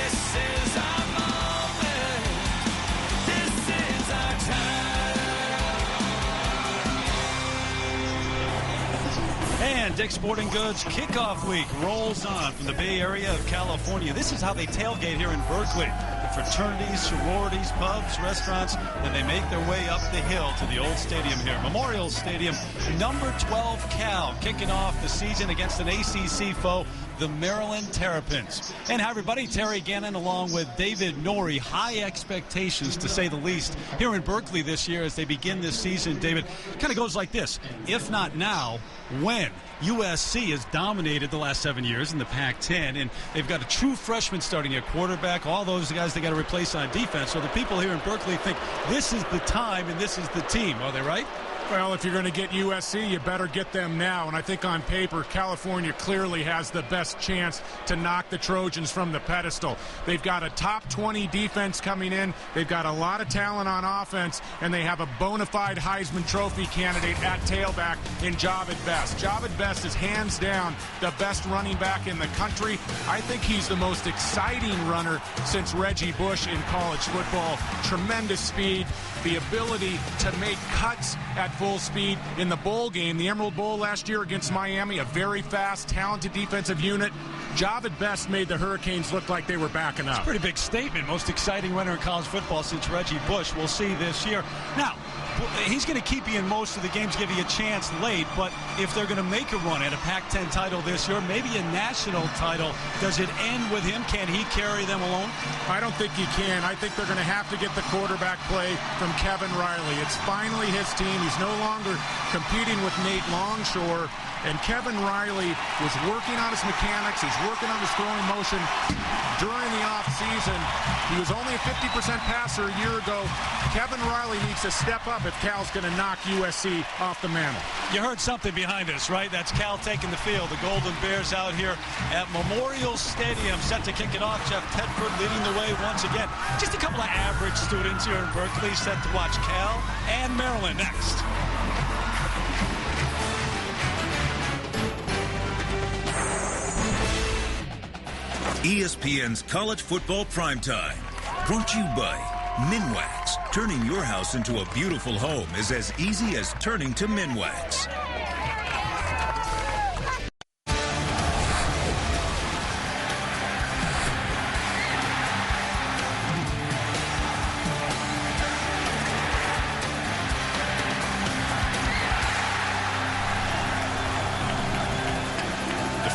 This is our moment. This is our time. And Dick's Sporting Goods kickoff week rolls on from the Bay Area of California. This is how they tailgate here in Berkeley. Fraternities, sororities, pubs, restaurants, and they make their way up the hill to the old stadium here. Memorial Stadium, number 12 Cal, kicking off the season against an ACC foe, the Maryland Terrapins. And hi, everybody. Terry Gannon along with David Norrie. High expectations, to say the least, here in Berkeley this year as they begin this season. David, kind of goes like this. If not now, when? USC has dominated the last 7 years in the Pac-10, and they've got a true freshman starting at quarterback, all those guys they got to replace on defense. So the people here in Berkeley think this is the time and this is the team. Are they right? Well, if you're going to get USC, you better get them now. And I think on paper, California clearly has the best chance to knock the Trojans from the pedestal. They've got a top 20 defense coming in. They've got a lot of talent on offense, and they have a bona fide Heisman Trophy candidate at tailback in Jahvid Best. Jahvid Best is hands down the best running back in the country. I think he's the most exciting runner since Reggie Bush in college football. Tremendous speed, the ability to make cuts at full speed. In the bowl game, the Emerald Bowl last year against Miami, a very fast, talented defensive unit. Jahvid Best made the Hurricanes look like they were backing up. It's a pretty big statement. Most exciting runner in college football since Reggie Bush. We'll see this year. Now, he's going to keep you in most of the games, give you a chance late, but if they're going to make a run at a Pac-10 title this year, maybe a national title, does it end with him? Can he carry them alone? I don't think he can. I think they're going to have to get the quarterback play from Kevin Riley. It's finally his team. He's no longer competing with Nate Longshore, and Kevin Riley was working on his mechanics. He's working on his throwing motion during the offseason. He was only a 50% passer a year ago. Kevin Riley needs to step up if Cal's going to knock USC off the mantle. You heard something behind us, right? That's Cal taking the field. The Golden Bears out here at Memorial Stadium, set to kick it off. Jeff Tedford leading the way once again. Just a couple of average students here in Berkeley set to watch Cal and Maryland next. ESPN's College Football Primetime, brought to you by Minwax. Turning your house into a beautiful home is as easy as turning to Minwax.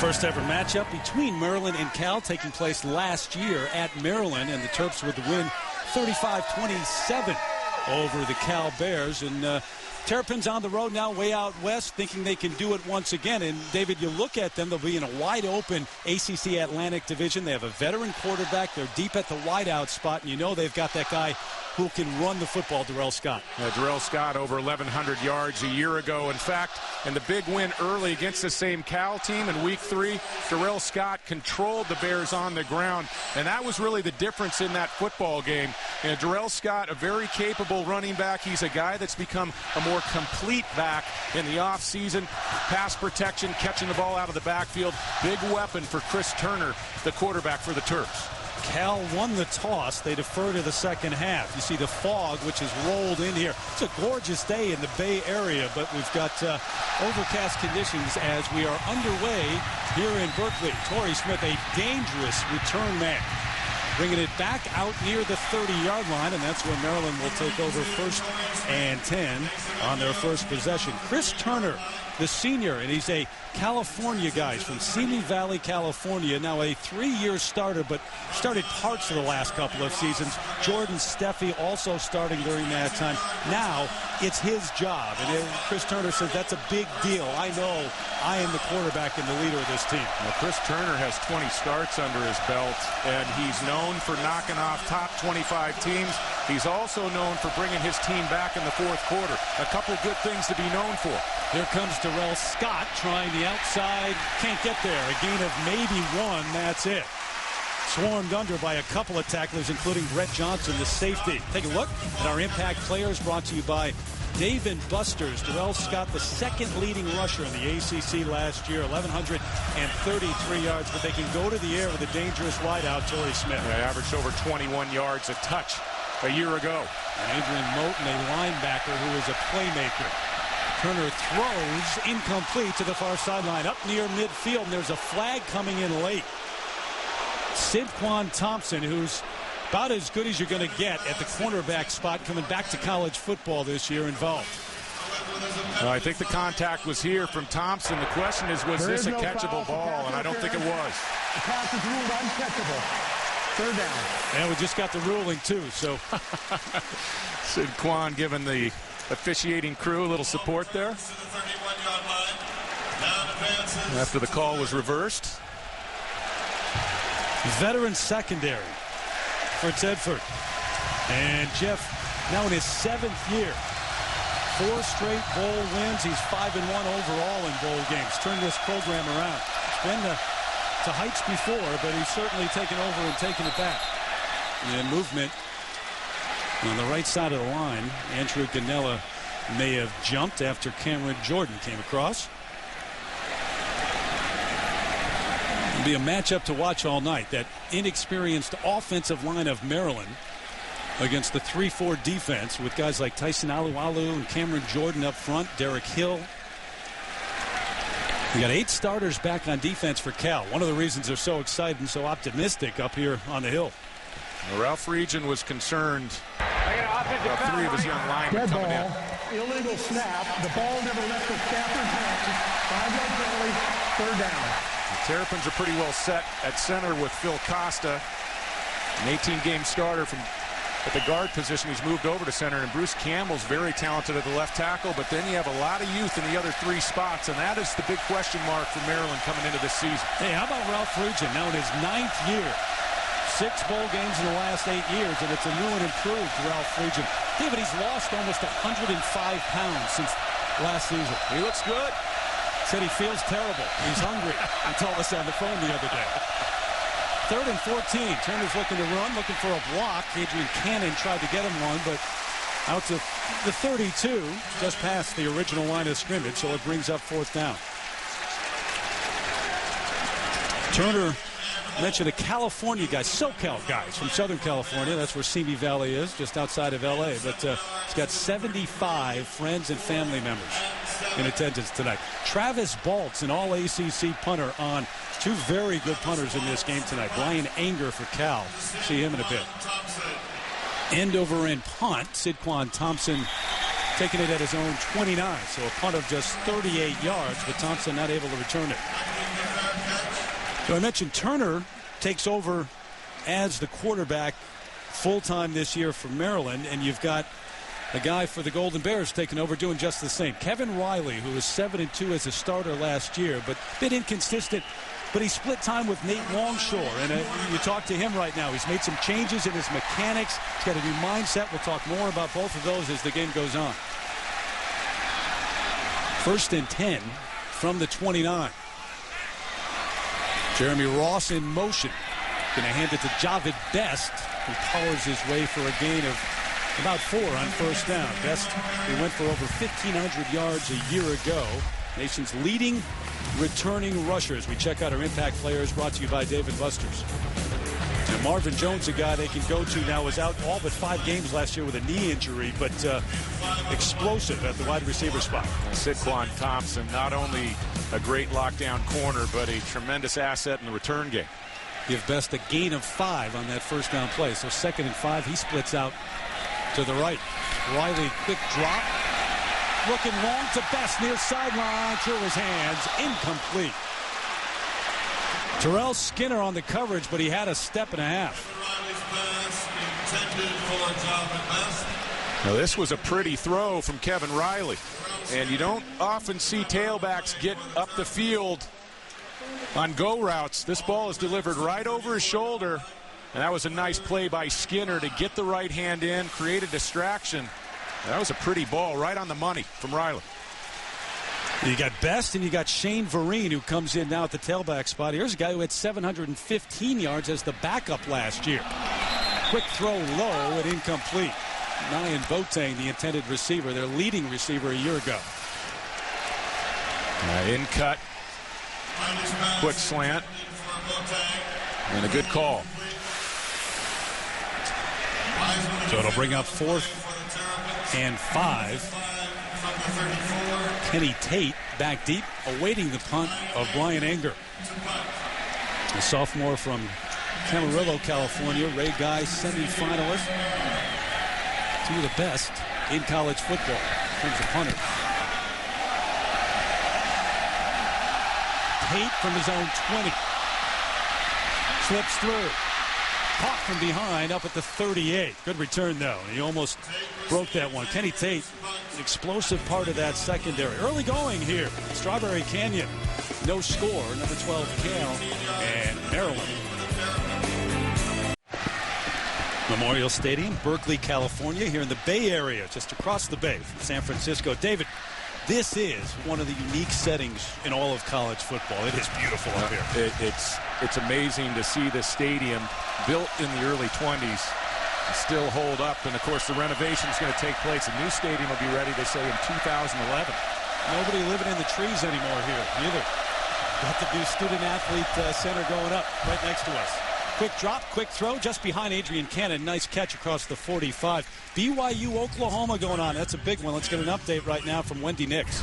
First ever matchup between Maryland and Cal taking place last year at Maryland, and the Terps with the win 35-27 over the Cal Bears. And Terrapins on the road now way out west, thinking they can do it once again. And David, you look at them, they'll be in a wide open ACC Atlantic division. They have a veteran quarterback. They're deep at the wideout spot, and you know they've got that guy who can run the football, Darrell Scott. Darrell Scott over 1,100 yards a year ago. In fact, in the big win early against the same Cal team in week 3, Darrell Scott controlled the Bears on the ground, and that was really the difference in that football game. And Darrell Scott, a very capable running back. He's a guy that's become a more complete back in the offseason. Pass protection, catching the ball out of the backfield. Big weapon for Chris Turner, the quarterback for the Terps. Cal won the toss. They defer to the second half. You see the fog, which has rolled in here. It's a gorgeous day in the Bay Area, but we've got overcast conditions as we are underway here in Berkeley. Torrey Smith, a dangerous return man, bringing it back out near the 30-yard line, and that's where Maryland will take over 1st and 10 on their first possession. Chris Turner, the senior, and he's a California guy. He's from Simi Valley, California. Now a 3-year starter, but started parts of the last couple of seasons. Jordan Steffi also starting during that time. Now it's his job, and Chris Turner says that's a big deal. I know I am the quarterback and the leader of this team. Well, Chris Turner has 20 starts under his belt, and he's known for knocking off top 25 teams. He's also known for bringing his team back in the fourth quarter. A couple good things to be known for. Here comes Darrell Scott trying the outside. Can't get there. A gain of maybe 1. That's it. swarmed under by a couple of tacklers, including Brett Johnson, the safety. Take a look at our impact players, brought to you by Dave & Buster's. Darrell Scott, the second leading rusher in the ACC last year, 1,133 yards, but they can go to the air with a dangerous wideout, Torrey Smith. They averaged over 21 yards a touch a year ago. And Adrian Moten, a linebacker who is a playmaker. Turner throws incomplete to the far sideline, up near midfield, and there's a flag coming in late. Sidquan Thompson, who's about as good as you're going to get at the cornerback spot, coming back to college football this year, involved. I think the contact was here from Thompson. The question is, was this a catchable ball? And I don't think it was. The pass is ruled uncatchable. Third down. And we just got the ruling, too. So Sidquan giving the officiating crew a little support there after the call was reversed. Veteran secondary for Tedford. And Jeff, now in his 7th year, 4 straight bowl wins. He's 5-1 overall in bowl games. Turned this program around. It's been to heights before, but he's certainly taken over and taken it back. And movement on the right side of the line. Andrew Ganella may have jumped after Cameron Jordan came across. It'll be a matchup to watch all night. That inexperienced offensive line of Maryland against the 3-4 defense with guys like Tyson Alualu and Cameron Jordan up front, Derek Hill. We got 8 starters back on defense for Cal. One of the reasons they're so excited and so optimistic up here on the Hill. Well, Ralph Region was concerned about 3 of his young linemen coming in. Illegal snap. The ball never left the Stafford's hands. 5-yard penalty. Third down. The Terrapins are pretty well set at center with Phil Costa, an 18-game starter from at the guard position. He's moved over to center, and Bruce Campbell's very talented at the left tackle, but then you have a lot of youth in the other 3 spots, and that is the big question mark for Maryland coming into this season. Hey, how about Ralph Region now in his 9th year? 6 bowl games in the last 8 years, and it's a new and improved Ralph Region. David, he's lost almost 105 pounds since last season. He looks good. Said he feels terrible. He's hungry. He told us on the phone the other day. 3rd and 14. Turner's looking to run, looking for a block. Adrian Cannon tried to get him one, but out to the 32, just past the original line of scrimmage, so it brings up 4th down. Turner mentioned a California guy, SoCal guys from Southern California. That's where Simi Valley is, just outside of L.A. But he's got 75 friends and family members in attendance tonight. Travis Baltz, an all-ACC punter, on 2 very good punters in this game tonight. Brian Anger for Cal. See him in a bit. End-over-end punt. Sidquan Thompson taking it at his own 29. So a punt of just 38 yards, but Thompson not able to return it. So I mentioned Turner takes over as the quarterback full-time this year for Maryland, and you've got a guy for the Golden Bears taking over doing just the same. Kevin Riley, who was 7-2 as a starter last year, but a bit inconsistent, but he split time with Nate Longshore, and you talk to him right now. He's made some changes in his mechanics. He's got a new mindset. We'll talk more about both of those as the game goes on. 1st and 10 from the 29. Jeremy Ross in motion. Going to hand it to Javid Best, who powers his way for a gain of about 4 on 1st down. Best, he went for over 1,500 yards a year ago. Nation's leading returning rushers. We check out our impact players, brought to you by Dave & Buster's. And Marvin Jones, a guy they can go to now, was out all but 5 games last year with a knee injury, but explosive at the wide receiver spot. Sidquan Thompson, not only a great lockdown corner, but a tremendous asset in the return game. Give Best a gain of 5 on that 1st down play. So 2nd and 5, he splits out to the right. Riley, quick drop. Looking long to Best near sideline, through his hands, incomplete. Terrell Skinner on the coverage, but he had a step and a half. Now this was a pretty throw from Kevin Riley, and you don't often see tailbacks get up the field on go routes. This ball is delivered right over his shoulder, and that was a nice play by Skinner to get the right hand in, create a distraction. That was a pretty ball right on the money from Riley. You got Best and you got Shane Vereen, who comes in now at the tailback spot. Here's a guy who had 715 yards as the backup last year. Quick throw low and incomplete. Nyan Boateng, the intended receiver, their leading receiver a year ago. In cut. Quick slant. And a good call. So it'll bring up 4th and 5. Kenny Tate back deep, awaiting the punt of Brian Anger. A sophomore from Camarillo, California, Ray Guy semifinalist. Two of the best in college football in terms of punters. Tate from his own 20. Slips through. Caught from behind up at the 38. Good return, though. He almost broke that one. Kenny Tate, an explosive part of that secondary. Early going here. Strawberry Canyon. No score. Number 12, Cal and Maryland. Memorial Stadium, Berkeley, California, here in the Bay Area, just across the bay from San Francisco. David, this is one of the unique settings in all of college football. It is beautiful up here. It's amazing to see this stadium built in the early 20s still hold up. And, of course, the renovation is going to take place. A new stadium will be ready, they say, in 2011. Nobody living in the trees anymore here, either. Got the new student-athlete center going up right next to us. Quick drop, quick throw, just behind Adrian Cannon. Nice catch across the 45. BYU, Oklahoma going on. That's a big one. Let's get an update right now from Wendy Nix.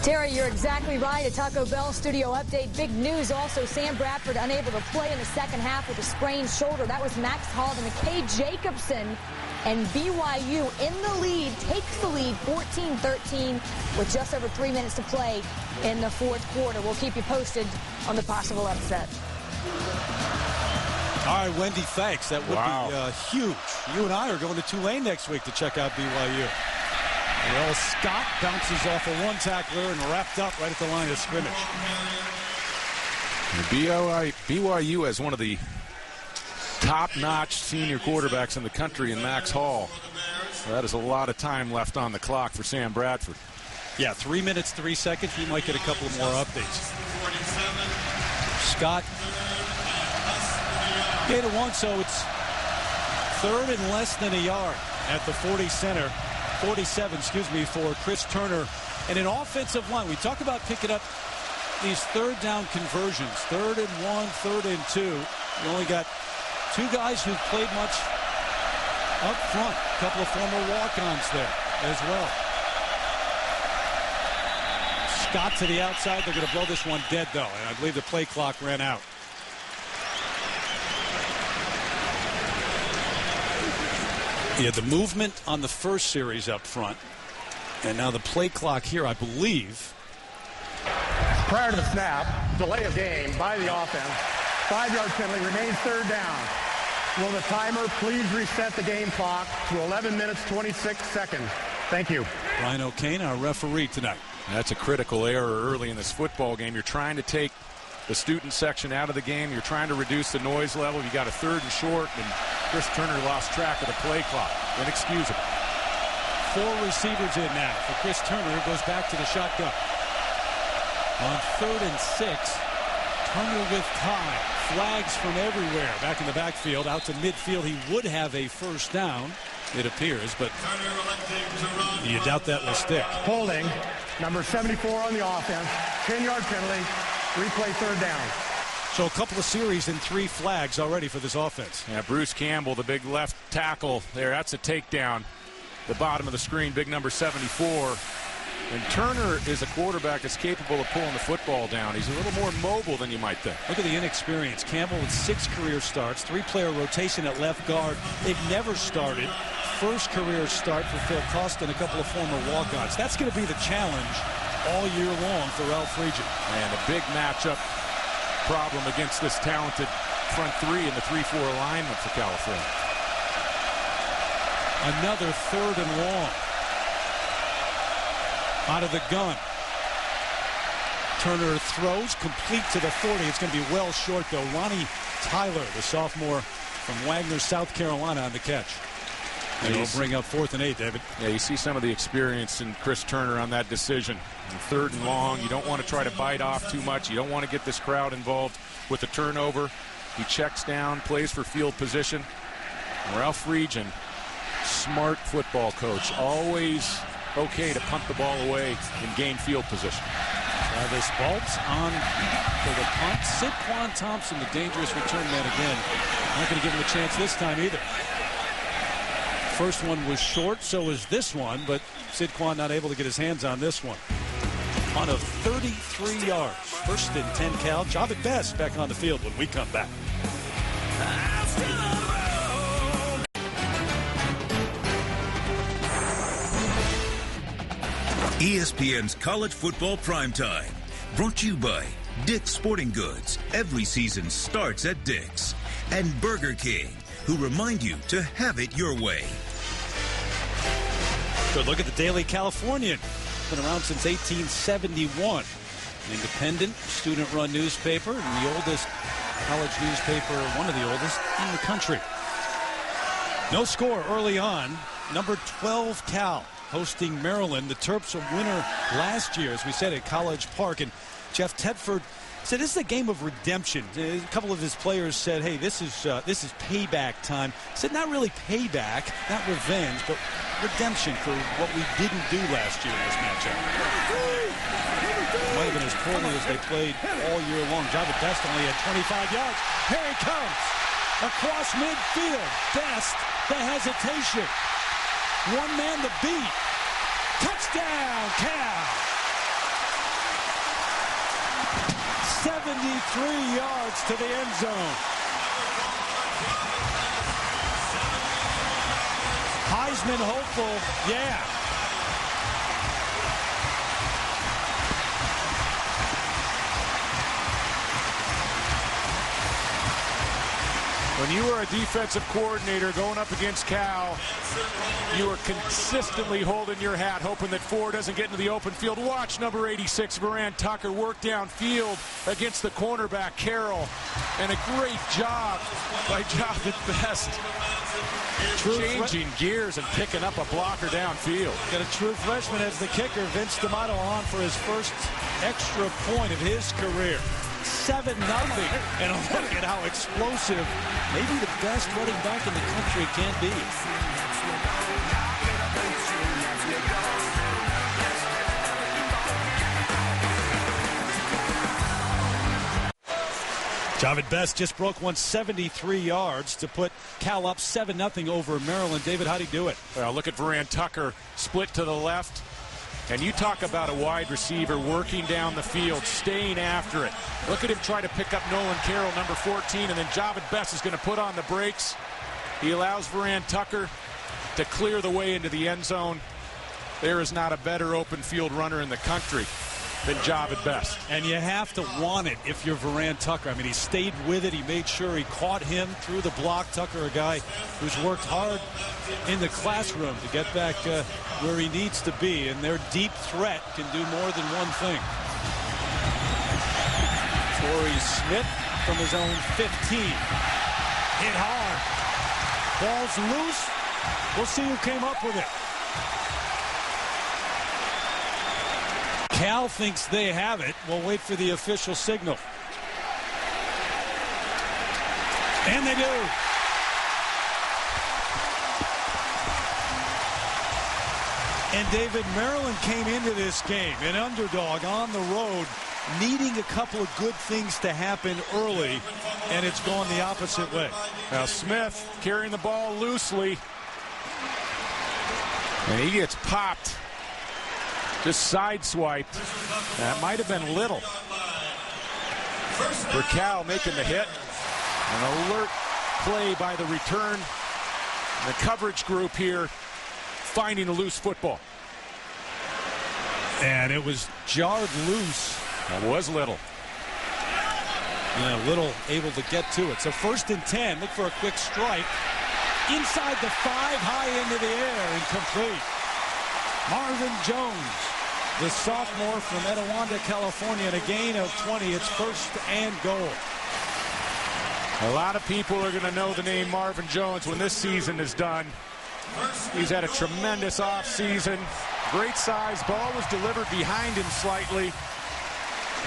Terry, you're exactly right. A Taco Bell studio update. Big news also. Sam Bradford unable to play in the second half with a sprained shoulder. That was Max Hall and McKay Jacobson. And BYU in the lead, takes the lead 14-13 with just over 3 minutes to play in the fourth quarter. We'll keep you posted on the possible upset. All right, Wendy, thanks. That would be huge. You and I are going to Tulane next week to check out BYU. Well, Scott bounces off a one-tackler and wrapped up right at the line of scrimmage. BYU has one of the top-notch senior quarterbacks in the country in Max Hall. So that is a lot of time left on the clock for Sam Bradford. Yeah, 3 minutes, 3 seconds. We might get a couple more updates. Scott. Gain of 1, so it's 3rd and less than a yard at the 47, for Chris Turner. And an offensive line. We talk about picking up these third down conversions. 3rd and 1, 3rd and 2. You only got 2 guys who've played much up front. A couple of former walk-ons there as well. Scott to the outside. They're going to blow this one dead, though. And I believe the play clock ran out. Yeah, the movement on the first series up front. And now the play clock here, I believe. Prior to the snap, delay of game by the offense. 5-yard penalty, remains 3rd down. Will the timer please reset the game clock to 11 minutes, 26 seconds? Thank you. Ryan O'Kane, our referee tonight. That's a critical error early in this football game. You're trying to take the student section out of the game. You're trying to reduce the noise level. You got a 3rd and short, and Chris Turner lost track of the play clock. Inexcusable. 4 receivers in now for Chris Turner. Goes back to the shotgun. On 3rd and 6, Turner with time. Flags from everywhere. Back in the backfield, out to midfield. He would have a first down, it appears, but you doubt that will stick. Holding, number 74 on the offense. 10-yard penalty. Replay 3rd down. So a couple of series and 3 flags already for this offense. Yeah, Bruce Campbell, the big left tackle there. That's a takedown. The bottom of the screen, big number 74. And Turner is a quarterback that's capable of pulling the football down. He's a little more mobile than you might think. Look at the inexperience. Campbell with 6 career starts, 3-player rotation at left guard. They've never started. First career start for Phil Costa and a couple of former walk-ons. That's going to be the challenge all year long for Ralph Friedgen. And a big matchup problem against this talented front 3 in the 3-4 alignment for California. Another 3rd and long. Out of the gun. Turner throws complete to the 40. It's going to be well short, though. Ronnie Tyler, the sophomore from Wagner, South Carolina, on the catch. And it'll bring up 4th and 8, David. Yeah, you see some of the experience in Chris Turner on that decision. And 3rd and long, you don't want to try to bite off too much. You don't want to get this crowd involved with the turnover. He checks down, plays for field position. Ralph Region, smart football coach, always okay to punt the ball away and gain field position. Travis Baltz on for the punt. Sidquan Thompson, the dangerous return man again. Not going to give him a chance this time either. First one was short, so was this one, but Sidquan not able to get his hands on this one. On of 33 yards. 1st and 10 Cal. Javid Best back on the field when we come back. ESPN's College Football Primetime. Brought to you by Dick's Sporting Goods. Every season starts at Dick's. And Burger King, who remind you to have it your way. Good look at the Daily Californian. Been around since 1871. An independent, student-run newspaper and the oldest college newspaper, one of the oldest in the country. No score early on. Number 12 Cal hosting Maryland. The Terps a winner last year, as we said, at College Park. And Jeff Tedford said this is a game of redemption. A couple of his players said, hey, this is payback time. He said not really payback, not revenge, but redemption for what we didn't do last year in this matchup. It might have been as poorly as they played all year long. Javid Best only had 25 yards. Here he comes. Across midfield. Best, the hesitation. One man to beat. Touchdown, Cal. 73 yards to the end zone. Heisman hopeful, yeah. When you are a defensive coordinator going up against Cal, you are consistently holding your hat, hoping that 4 doesn't get into the open field. Watch number 86, Varan Tucker, work downfield against the cornerback, Carroll. And a great job by Javid Best. Changing gears and picking up a blocker downfield. Got a true freshman as the kicker. Vince D'Amato on for his first extra point of his career. 7-0. And look at how explosive maybe the best running back in the country can be. Javid Best just broke 173 yards to put Cal up 7-0 over Maryland. David, how'd he do it? Well, look at Varan Tucker split to the left. And you talk about a wide receiver working down the field, staying after it. Look at him try to pick up Nolan Carroll, number 14, and then Javid Best is going to put on the brakes. He allows Varan Tucker to clear the way into the end zone. There is not a better open field runner in the country than Javid Best. And you have to want it if you're Varan Tucker. I mean, he stayed with it. He made sure he caught him through the block. Tucker, a guy who's worked hard in the classroom to get back where he needs to be. And their deep threat can do more than one thing. Torrey Smith from his own 15. Hit hard. Ball's loose. We'll see who came up with it. Cal thinks they have it. We'll wait for the official signal. And they do. And David, Maryland came into this game, an underdog on the road, needing a couple of good things to happen early, and it's gone the opposite way. Now Smith carrying the ball loosely, and he gets popped. Just sideswiped. That might have been Little. For Cal making the hit. An alert play by the return. The coverage group here finding a loose football. And it was jarred loose. That was Little. Yeah, Little able to get to it. So 1st and 10. Look for a quick strike. Inside the 5, high into the air, incomplete. Marvin Jones, the sophomore from Etiwanda, California, and a gain of 20. It's 1st and goal. A lot of people are going to know the name Marvin Jones when this season is done. He's had a tremendous offseason. Great size. Ball was delivered behind him slightly.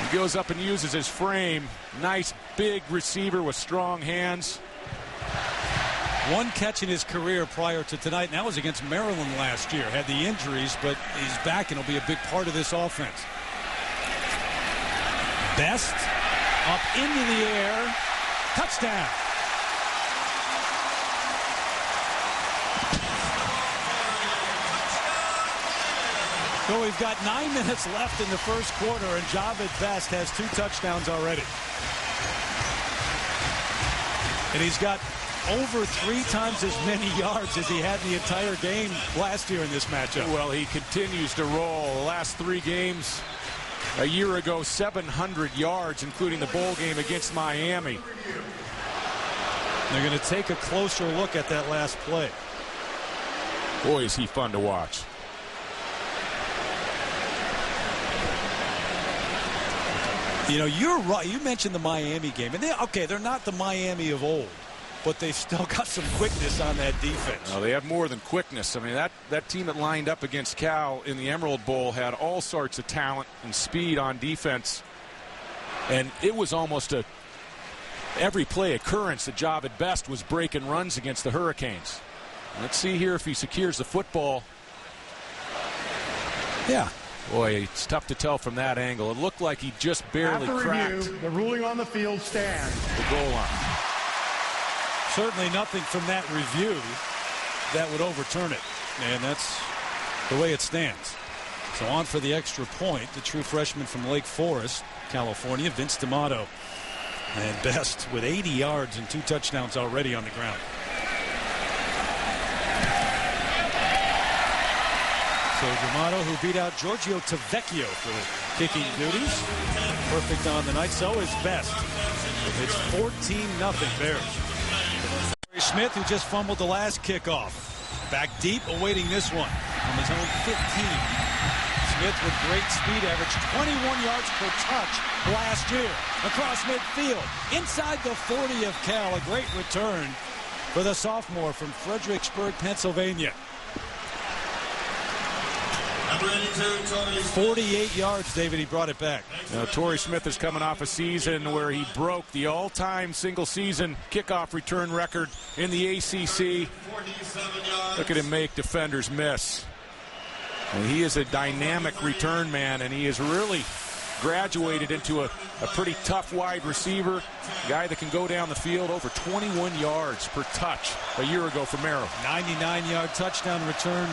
He goes up and uses his frame. Nice big receiver with strong hands. One catch in his career prior to tonight, and that was against Maryland last year. Had the injuries, but he's back and will be a big part of this offense. Best up into the air. Touchdown. So we've got 9 minutes left in the first quarter, and Jahvid Best has 2 touchdowns already. And he's got over 3 times as many yards as he had in the entire game last year in this matchup. Well, he continues to roll. The last 3 games a year ago, 700 yards, including the bowl game against Miami. They're going to take a closer look at that last play. Boy, is he fun to watch. You know, you're right. You mentioned the Miami game. And they're not the Miami of old, but they've still got some quickness on that defense. No, they have more than quickness. I mean, that team that lined up against Cal in the Emerald Bowl had all sorts of talent and speed on defense. And it was almost every play occurrence that Jahvid Best was breaking runs against the Hurricanes. Let's see here if he secures the football. Yeah. Boy, it's tough to tell from that angle. It looked like he just barely cracked review, the ruling on the field stands. The goal line. Certainly nothing from that review that would overturn it. And that's the way it stands. So on for the extra point, the true freshman from Lake Forest, California, Vince D'Amato. And Best with 80 yards and 2 touchdowns already on the ground. So D'Amato, who beat out Giorgio Tavecchio for the kicking duties. Perfect on the night. So is Best. It's 14-0 Bears. Torrey Smith, who just fumbled the last kickoff. Back deep, awaiting this one from his own 15. Smith with great speed, averaged 21 yards per touch last year. Across midfield, inside the 40 of Cal. A great return for the sophomore from Fredericksburg, Pennsylvania. 48 yards, David. He brought it back. Now, Torrey Smith is coming off a season where he broke the all-time single-season kickoff return record in the ACC. Look at him make defenders miss. And he is a dynamic return man, and he has really graduated into a pretty tough wide receiver, guy that can go down the field over 21 yards per touch a year ago for Maryland. 99-yard touchdown return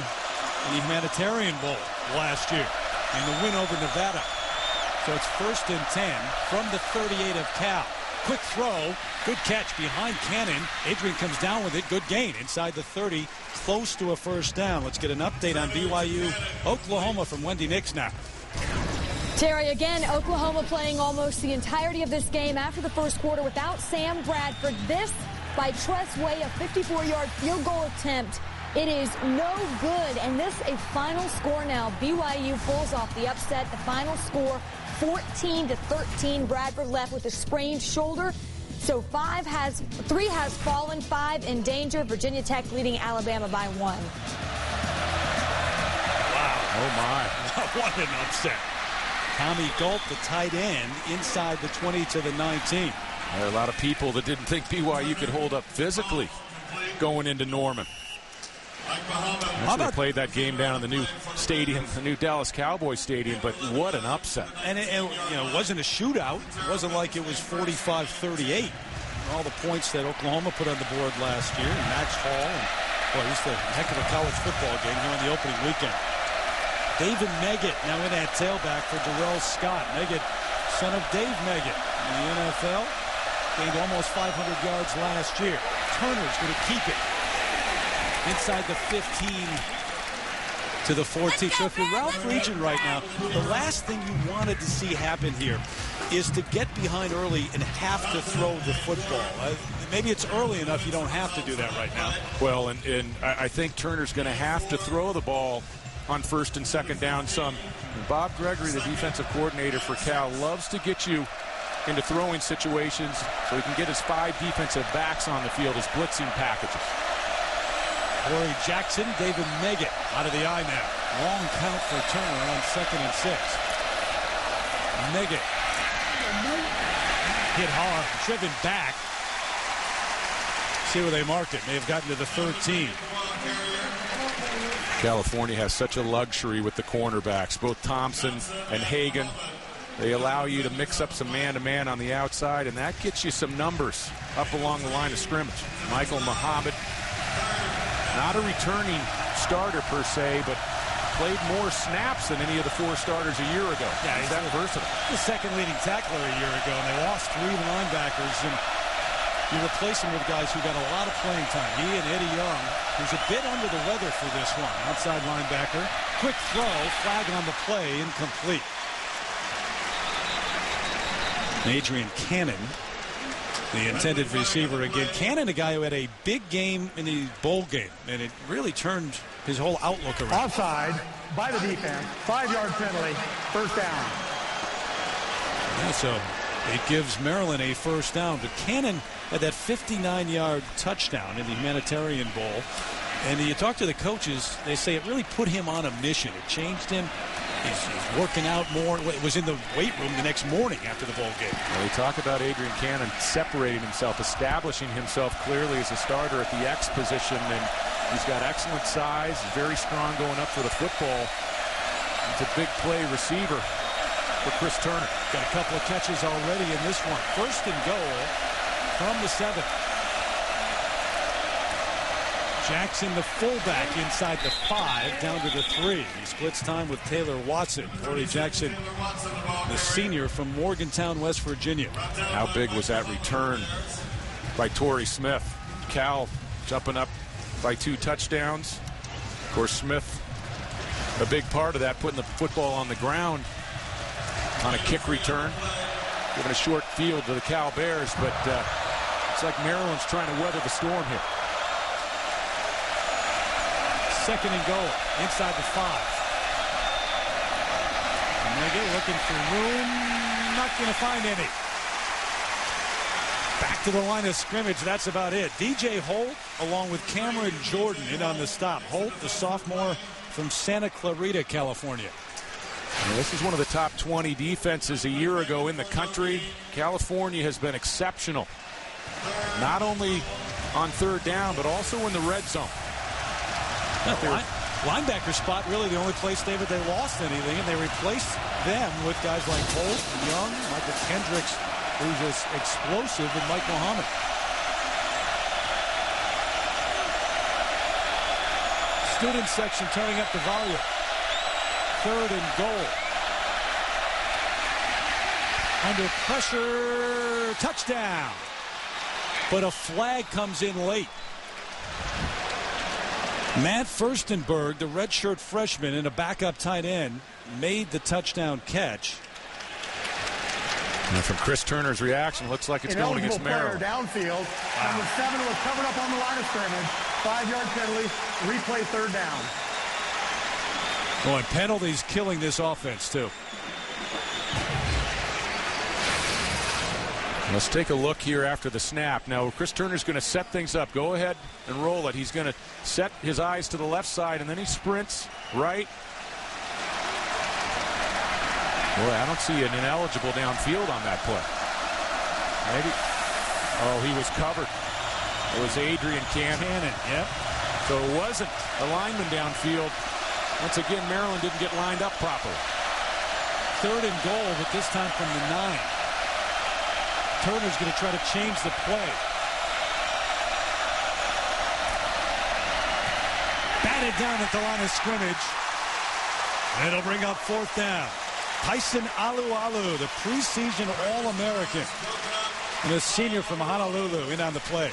in the Humanitarian Bowl last year in the win over Nevada. So it's 1st and 10 from the 38 of Cal. Quick throw, good catch behind Cannon. Adrian comes down with it, good gain inside the 30, close to a first down. Let's get an update on BYU Oklahoma from Wendy Nix now. Terry, again, Oklahoma playing almost the entirety of this game after the first quarter without Sam Bradford. This by Tress Way, a 54-yard field goal attempt. It is no good, and this a final score now. BYU pulls off the upset. The final score, 14-13. Bradford left with a sprained shoulder. So 3 has fallen, 5 in danger. Virginia Tech leading Alabama by 1. Wow. Oh, my. What an upset. Tommy Galt, the tight end, inside the 20 to the 19. There are a lot of people that didn't think BYU could hold up physically going into Norman. They played that game down in the new stadium, the new Dallas Cowboys stadium, but what an upset. And it wasn't a shootout. It wasn't like it was 45-38. All the points that Oklahoma put on the board last year, and Max Hall, and it was a heck of a college football game here on the opening weekend. David Meggett now in at tailback for Darrell Scott. Meggett, son of Dave Meggett in the NFL, gained almost 500 yards last year. Turner's going to keep it inside the 15 to the 14. So if you're Ralph Regent right now, the last thing you wanted to see happen here is to get behind early and have to throw the football. Maybe it's early enough you don't have to do that right now. Well, and I think Turner's going to have to throw the ball on 1st and 2nd down some. And Bob Gregory, the defensive coordinator for Cal, loves to get you into throwing situations so he can get his 5 defensive backs on the field as blitzing packages. Corey Jackson, David Meggett out of the eye now. Long count for Turner on 2nd and 6. Meggett hit hard, driven back. See where they marked it. May have gotten to the 13. California has such a luxury with the cornerbacks, both Thompson and Hagan. They allow you to mix up some man-to-man on the outside, and that gets you some numbers up along the line of scrimmage. Michael Muhammad, not a returning starter per se, but played more snaps than any of the 4 starters a year ago. Yeah, he's that versatile. The second leading tackler a year ago, and they lost 3 linebackers, and you replace him with guys who got a lot of playing time. He and Eddie Young, who's a bit under the weather for this one. Outside linebacker, quick throw, flag on the play, incomplete. Adrian Cannon, the intended receiver again. Cannon, a guy who had a big game in the bowl game, and it really turned his whole outlook around. Offside by the defense. 5-yard penalty. First down. Yeah, so it gives Maryland a first down. But Cannon had that 59-yard touchdown in the Humanitarian Bowl. And you talk to the coaches, they say it really put him on a mission. It changed him. He's working out more. It was in the weight room the next morning after the bowl game. Well, we talk about Adrian Cannon separating himself, establishing himself clearly as a starter at the X position, and he's got excellent size, very strong going up for the football. It's a big play receiver for Chris Turner. Got a couple of catches already in this one. 1st and goal from the 7. Jackson, the fullback, inside the 5, down to the 3. He splits time with Taylor Watson. Corey Jackson, the senior from Morgantown, West Virginia. How big was that return by Torrey Smith? Cal jumping up by 2 touchdowns. Of course, Smith, a big part of that, putting the football on the ground on a kick return, giving a short field to the Cal Bears, but it's like Maryland's trying to weather the storm here. 2nd and goal, inside the 5. Meggett looking for room, not going to find any. Back to the line of scrimmage, that's about it. DJ Holt, along with Cameron Jordan, in on the stop. Holt, the sophomore from Santa Clarita, California. Well, this is one of the top 20 defenses a year ago in the country. California has been exceptional, not only on 3rd down, but also in the red zone. Linebacker spot, really the only place, David, they lost anything, and they replaced them with guys like Holt, Young, Michael Kendricks, who's just explosive, and Mike Muhammad. Student section turning up the volume. 3rd and goal. Under pressure, touchdown. But a flag comes in late. Matt Furstenberg, the redshirt freshman and a backup tight end, made the touchdown catch. And from Chris Turner's reaction, looks like it's going against Maryland. Downfield. Number 7 was covered up on the line of scrimmage. 5-yard penalty. Replay 3rd down. Boy, penalties killing this offense, too. Let's take a look here after the snap. Now, Chris Turner's going to set things up. Go ahead and roll it. He's going to set his eyes to the left side, and then he sprints right. Boy, I don't see an ineligible downfield on that play. Maybe. Oh, he was covered. It was Adrian Cannon. Yep. So it wasn't a lineman downfield. Once again, Maryland didn't get lined up properly. 3rd and goal, but this time from the 9. Turner's going to try to change the play. Batted down at the line of scrimmage. And it'll bring up 4th down. Tyson Alualu, the preseason All-American, and a senior from Honolulu, in on the play.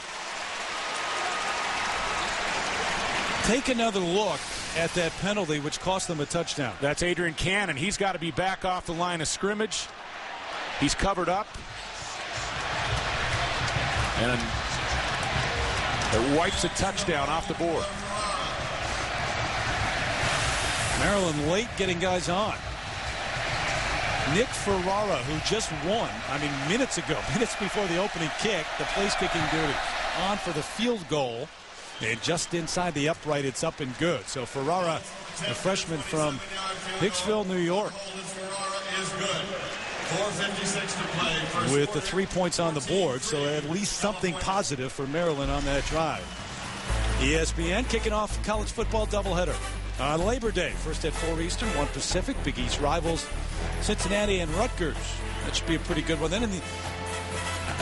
Take another look at that penalty, which cost them a touchdown. That's Adrian Cannon. He's got to be back off the line of scrimmage. He's covered up. And it wipes a touchdown off the board. Maryland late getting guys on. Nick Ferrara, who just won, minutes ago, minutes before the opening kick, the place kicking duty, on for the field goal. And just inside the upright, it's up and good. So Ferrara, a freshman from Hicksville, New York, with the 3 points on the board. So at least something positive for Maryland on that drive. ESPN kicking off college football doubleheader on Labor Day. First at 4 Eastern, 1 Pacific. Big East rivals Cincinnati and Rutgers. That should be a pretty good one. Then in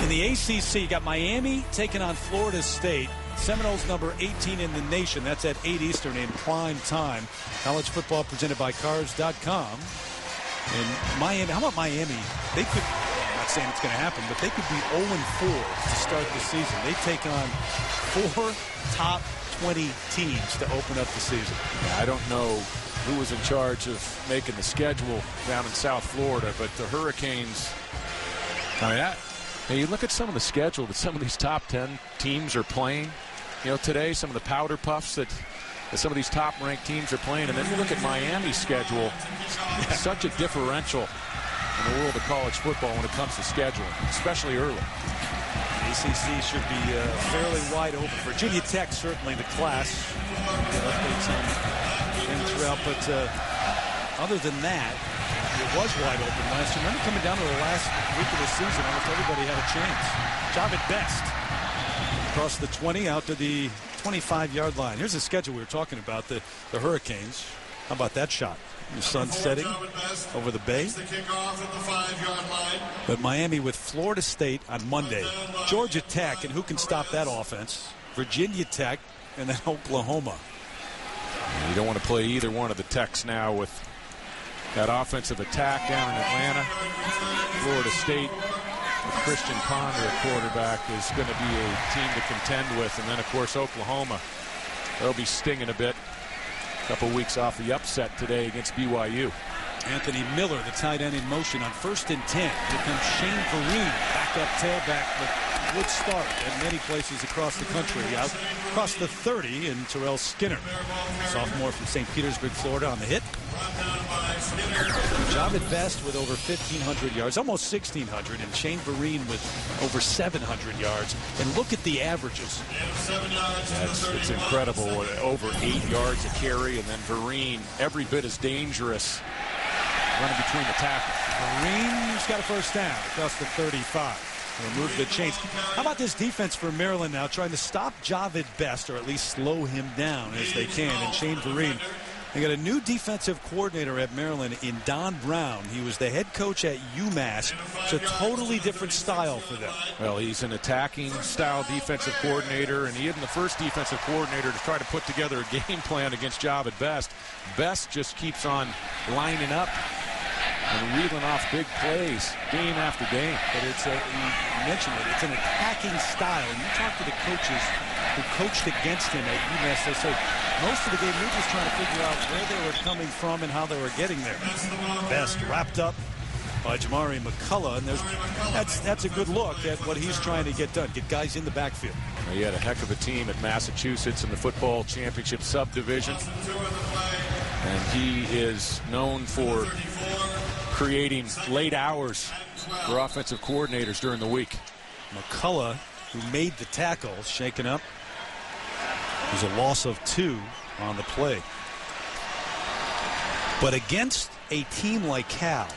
the ACC, you got Miami taking on Florida State. Seminoles number 18 in the nation. That's at 8 Eastern in prime time. College football presented by Cars.com. And Miami, how about Miami? They could, I'm not saying it's going to happen, but they could be 0-4 to start the season. They take on 4 top 20 teams to open up the season. Yeah, I don't know who was in charge of making the schedule down in South Florida, but the Hurricanes, you look at some of the schedule that some of these top 10 teams are playing, today, some of the powder puffs that some of these top-ranked teams are playing, and then you look at Miami's schedule, such a differential in the world of college football when it comes to scheduling, especially early. ACC should be fairly wide open. Virginia Tech, certainly the class. Updates on them throughout, but other than that, it was wide open last year. Remember coming down to the last week of the season, almost everybody had a chance. Javid Best across the 20 out to the 25-yard line. Here's the schedule we were talking about, the Hurricanes. How about that shot? The sun setting over the bay. But Miami with Florida State on Monday. Georgia Tech, and who can stop that offense? Virginia Tech, and then Oklahoma. You don't want to play either one of the Techs now with that offensive attack down in Atlanta. Florida State with Christian Ponder at quarterback is going to be a team to contend with. And then, of course, Oklahoma. They'll be stinging a bit. A couple weeks off the upset today against BYU. Anthony Miller, the tight end, in motion on 1st and 10. Here comes Shane Vereen, backup tailback, but would start at many places across the country. Out across the 30, and Terrell Skinner, sophomore from St. Petersburg, Florida, on the hit. Javid Best with over 1,500 yards, almost 1,600, and Shane Vereen with over 700 yards. And look at the averages. It's incredible. Over 8 yards a carry, and then Vereen every bit as dangerous running between the tackles. Vereen's got a first down across the 35. Remove the chains. How about this defense for Maryland now, trying to stop Javid Best, or at least slow him down as they can. And Shane Vereen, they got a new defensive coordinator at Maryland in Don Brown. He was the head coach at UMass. It's a totally different style for them. Well, he's an attacking style defensive coordinator, and he isn't the first defensive coordinator to try to put together a game plan against Javid Best. Best just keeps on lining up and reeling off big plays game after game. But it's you mentioned it, it's an attacking style. And you talk to the coaches who coached against him at UMass, they say most of the game we were just trying to figure out where they were coming from and how they were getting there. Best wrapped up by Jamari McCullough, and that's a good look at what he's trying to get done, get guys in the backfield. He had a heck of a team at Massachusetts in the football championship subdivision, and he is known for creating late hours for offensive coordinators during the week. McCullough, who made the tackle, shaken up. There's a loss of 2 on the play. But against a team like Cal,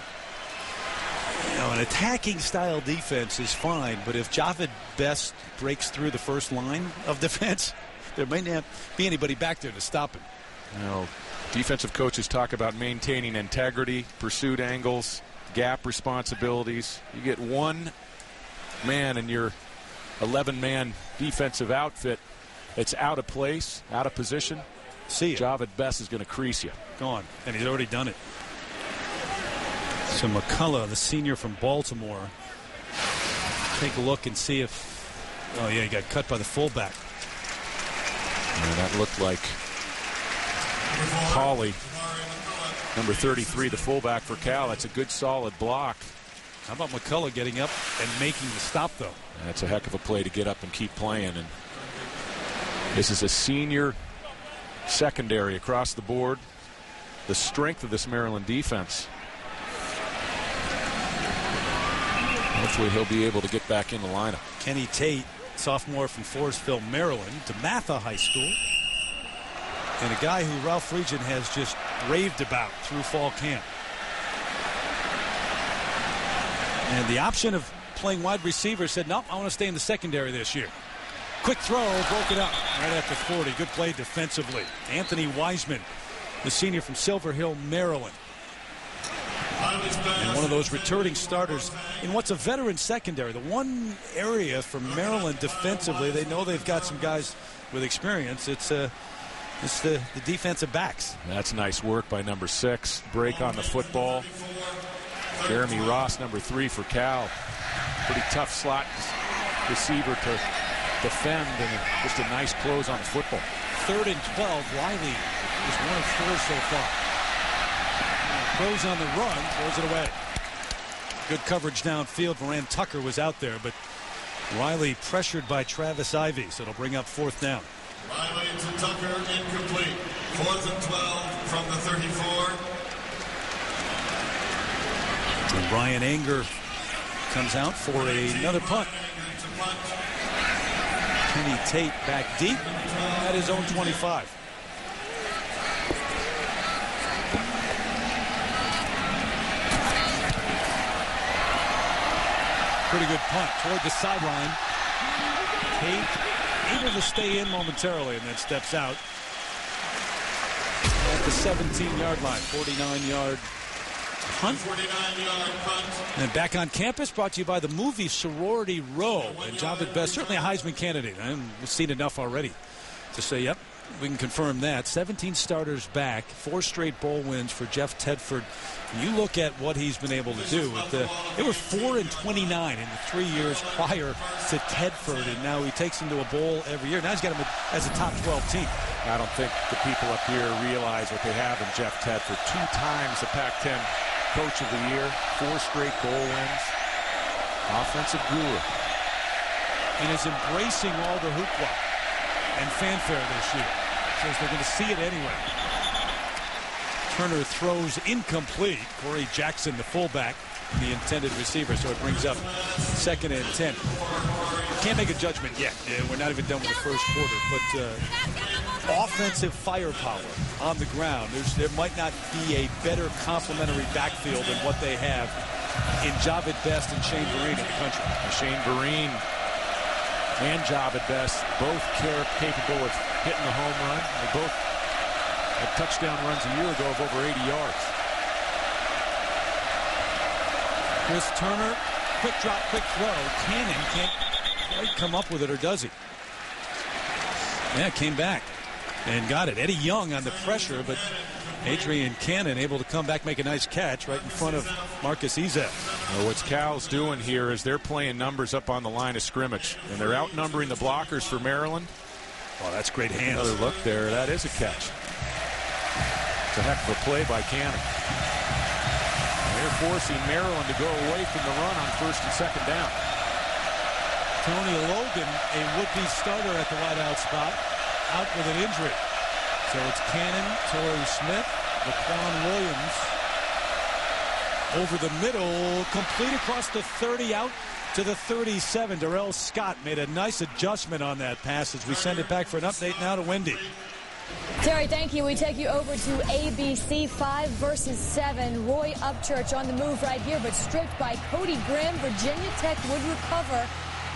an attacking style defense is fine, but if Javid Best breaks through the first line of defense, there may not be anybody back there to stop him. Defensive coaches talk about maintaining integrity, pursuit angles, gap responsibilities. You get one man in your 11-man defensive outfit that's out of place, out of position. Javid Best is going to crease you. Gone, and he's already done it. So McCullough, the senior from Baltimore, take a look and see if, oh yeah, he got cut by the fullback. And that looked like Hawley, number 33, the fullback for Cal. That's a good solid block. How about McCullough getting up and making the stop, though? That's a heck of a play to get up and keep playing. And this is a senior secondary across the board. The strength of this Maryland defense. Hopefully he'll be able to get back in the lineup. Kenny Tate sophomore from Forestville, Maryland, DeMatha High School. And a guy who Ralph Friedgen has just raved about through fall camp. And the option of playing wide receiver said, no, I want to stay in the secondary this year. Quick throw, broke it up right at the 40. Good play defensively. Anthony Wiseman, the senior from Silver Hill, Maryland. And one of those returning starters in what's a veteran secondary. The one area for Maryland defensively, they know they've got some guys with experience. It's the defensive backs. That's nice work by number 6. Break on the football. Jeremy Ross, number 3 for Cal. Pretty tough slot receiver to defend, and just a nice close on the football. 3rd and 12. Riley is 1 of 4 so far. Throws on the run, throws it away. Good coverage downfield. Moran Tucker was out there, but Riley pressured by Travis Ivy, so it'll bring up 4th down. Riley to Tucker, incomplete. 4th and 12 from the 34. And Ryan Anger comes out for another punt. Kenny Tate back deep at his own 25. Pretty good punt toward the sideline. Tate able to stay in momentarily and then steps out at the 17-yard line. 49-yard punt. 49-yard punt. And back on campus, brought to you by the movie Sorority Row. And Javid Best, certainly a Heisman candidate. We've seen enough already to say, yep, we can confirm that. 17 starters back, 4 straight bowl wins for Jeff Tedford. And you look at what he's been able to do. They were 4 and 29 in the 3 years prior to Tedford, and now he takes them to a bowl every year. Now he's got them as a top 12 team. I don't think the people up here realize what they have in Jeff Tedford. 2 times the Pac-10 Coach of the Year, 4 straight bowl wins, offensive guru. And is embracing all the hoopla and fanfare this year. Says they're going to see it anyway. Turner throws incomplete. Corey Jackson, the fullback, the intended receiver, so it brings up 2nd and 10. Can't make a judgment yet. We're not even done with the first quarter, but offensive firepower on the ground. There might not be a better complementary backfield than what they have in Javid Best and Shane Vereen in the country. Shane Vereen and Javid Best both capable of hitting the home run. They both had touchdown runs a year ago of over 80 yards. Chris Turner, quick drop, quick throw. Cannon can't quite come up with it, or does he? Yeah, came back and got it. Eddie Young on the pressure, but Adrian Cannon able to come back, make a nice catch right in front of Marcus Ezef. Well, what Cal's doing here is they're playing numbers up on the line of scrimmage, and they're outnumbering the blockers for Maryland. Oh, that's great hands. Another look there. That is a catch. It's a heck of a play by Cannon. They're forcing Maryland to go away from the run on 1st and 2nd down. Tony Logan, a would-be starter at the wideout spot, out with an injury. So it's Cannon, Torrey Smith, Laquan Williams. Over the middle, complete across the 30, out to the 37. Darrell Scott made a nice adjustment on that pass as we send it back for an update now to Wendy. Terry, thank you. We take you over to ABC 5 versus 7. Roy Upchurch on the move right here, but stripped by Cody Grimm. Virginia Tech would recover,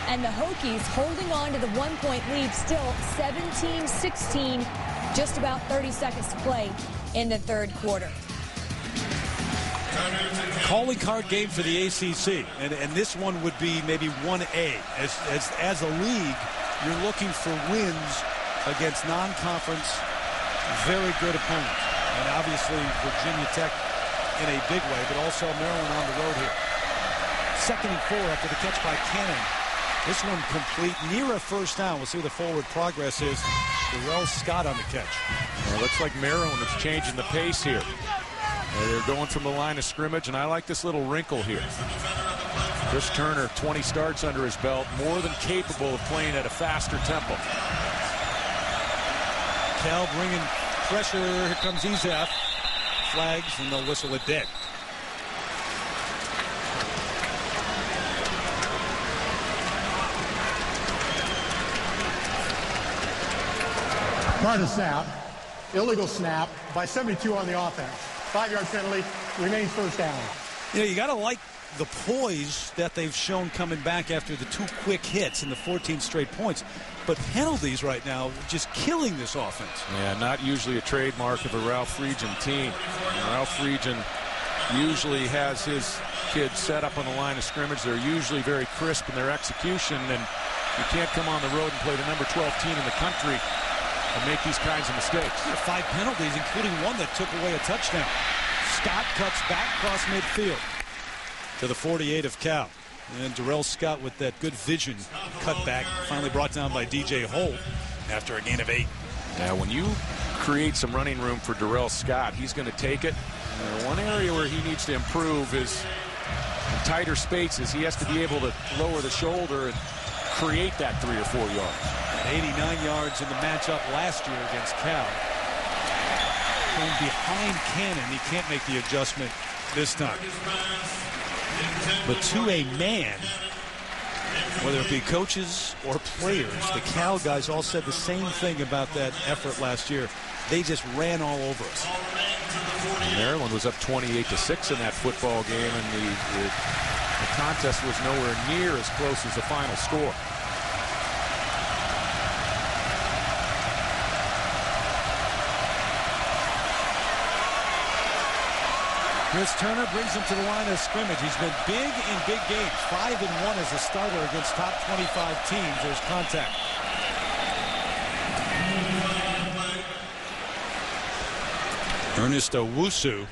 and the Hokies holding on to the 1-point lead, still 17-16, just about 30 seconds to play in the 3rd quarter. Calling card game for the ACC, and this one would be maybe 1A. As a league, you're looking for wins against non-conference, very good opponents. And obviously Virginia Tech in a big way, but also Maryland on the road here. 2nd and 4 after the catch by Cannon. This one complete, near a 1st down. We'll see what the forward progress is. Darrell Scott on the catch. Well, it looks like Maryland is changing the pace here. They're going from the line of scrimmage, and I like this little wrinkle here. Chris Turner, 20 starts under his belt, more than capable of playing at a faster tempo. Cal bringing pressure. Here comes Ezef. Flags, and they'll whistle it dead. Prior to snap, illegal snap by 72 on the offense. 5-yard penalty, remains first down. You know, you got to like the poise that they've shown coming back after the 2 quick hits and the 14 straight points. But penalties right now just killing this offense. Yeah, not usually a trademark of a Ralph Friedgen team. Ralph Friedgen usually has his kids set up on the line of scrimmage. They're usually very crisp in their execution, and you can't come on the road and play the number 12 team in the country and make these kinds of mistakes. 5 penalties, including one that took away a touchdown. Scott cuts back across midfield to the 48 of Cal. And Darrell Scott with that good vision cut back, finally brought down by DJ Holt after a gain of 8. Now, when you create some running room for Darrell Scott, he's going to take it. One area where he needs to improve is in tighter spaces. He has to be able to lower the shoulder and create that 3 or 4 yards. And 89 yards in the matchup last year against Cal. Going behind Cannon, he can't make the adjustment this time. But to a man, whether it be coaches or players, the Cal guys all said the same thing about that effort last year. They just ran all over us. Maryland was up 28-6 in that football game, and the contest was nowhere near as close as the final score. Chris Turner brings him to the line of scrimmage. He's been big in big games. 5-1 as a starter against top 25 teams. There's contact. Ernest Owusu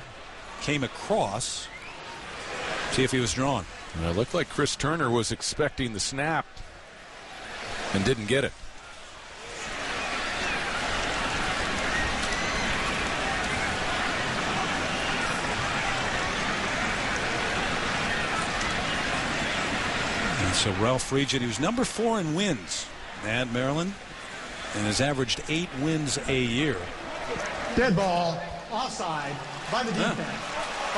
came across. See if he was drawn. And it looked like Chris Turner was expecting the snap and didn't get it. So Ralph Friedgen, he was number 4 in wins at Maryland and has averaged 8 wins a year. Dead ball, offside by the defense.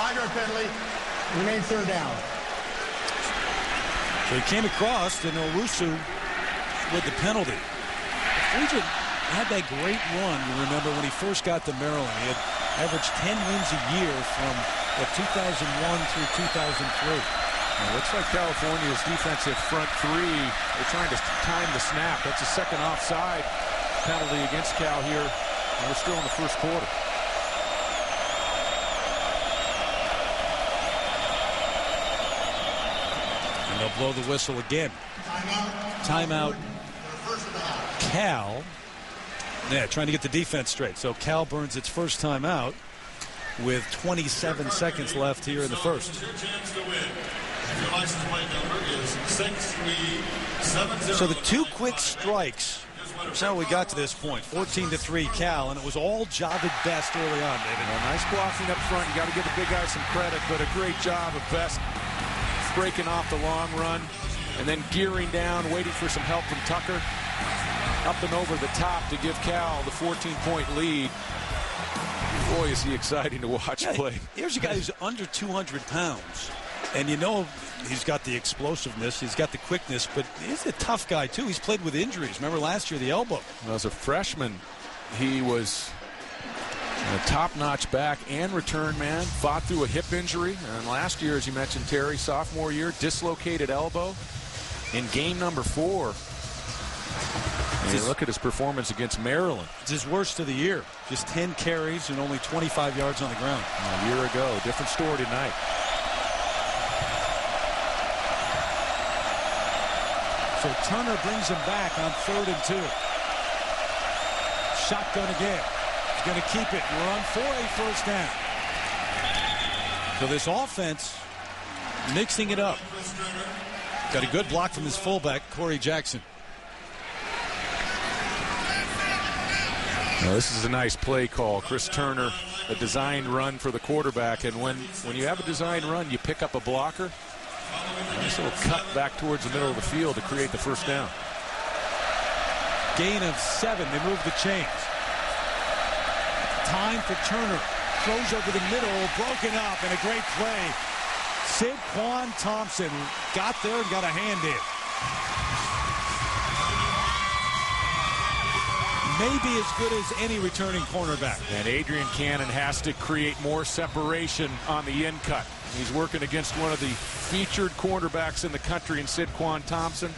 5-yard penalty, remains third down. So he came across and Owusu with the penalty. Friedgen had that great run, you remember, when he first got to Maryland. He had averaged 10 wins a year from 2001 through 2003. It looks like California's defensive front 3, they're trying to time the snap. That's a second offside penalty against Cal here. And we're still in the first quarter. And they'll blow the whistle again. Timeout. Cal. Yeah, trying to get the defense straight. So Cal burns its first timeout with 27 seconds left here in the first. Your license plate number is 6370. So the 2 quick strikes. That's how we got to this point. 14-3 Cal, and it was all Javid Best early on, David. Nice blocking up front. You got to give the big guy some credit, but a great job of Best breaking off the long run and then gearing down, waiting for some help from Tucker. Up and over the top to give Cal the 14-point lead. Boy, is he exciting to watch play. Here's a guy who's under 200 pounds. And you know he's got the explosiveness, he's got the quickness, but he's a tough guy, too. He's played with injuries. Remember last year, the elbow. Well, as a freshman, he was a top-notch back and return man, fought through a hip injury. And last year, as you mentioned, Terry, sophomore year, dislocated elbow in game number 4. And you look at his performance against Maryland. It's his worst of the year. Just 10 carries and only 25 yards on the ground. A year ago. Different story tonight. So Turner brings him back on 3rd and 2. Shotgun again. He's going to keep it. Run for a first down. So this offense mixing it up. Got a good block from his fullback, Corey Jackson. Now, this is a nice play call. Chris Turner, a designed run for the quarterback. And when you have a designed run, you pick up a blocker. Nice little cut back towards the middle of the field to create the first down. Gain of 7. They move the chains. Time for Turner. Throws over the middle. Broken up. And a great play. Saquon Thompson got there and got a hand in. maybe as good as any returning cornerback. And Adrian Cannon has to create more separation on the in cut. He's working against one of the featured cornerbacks in the country in Sidquan Thompson.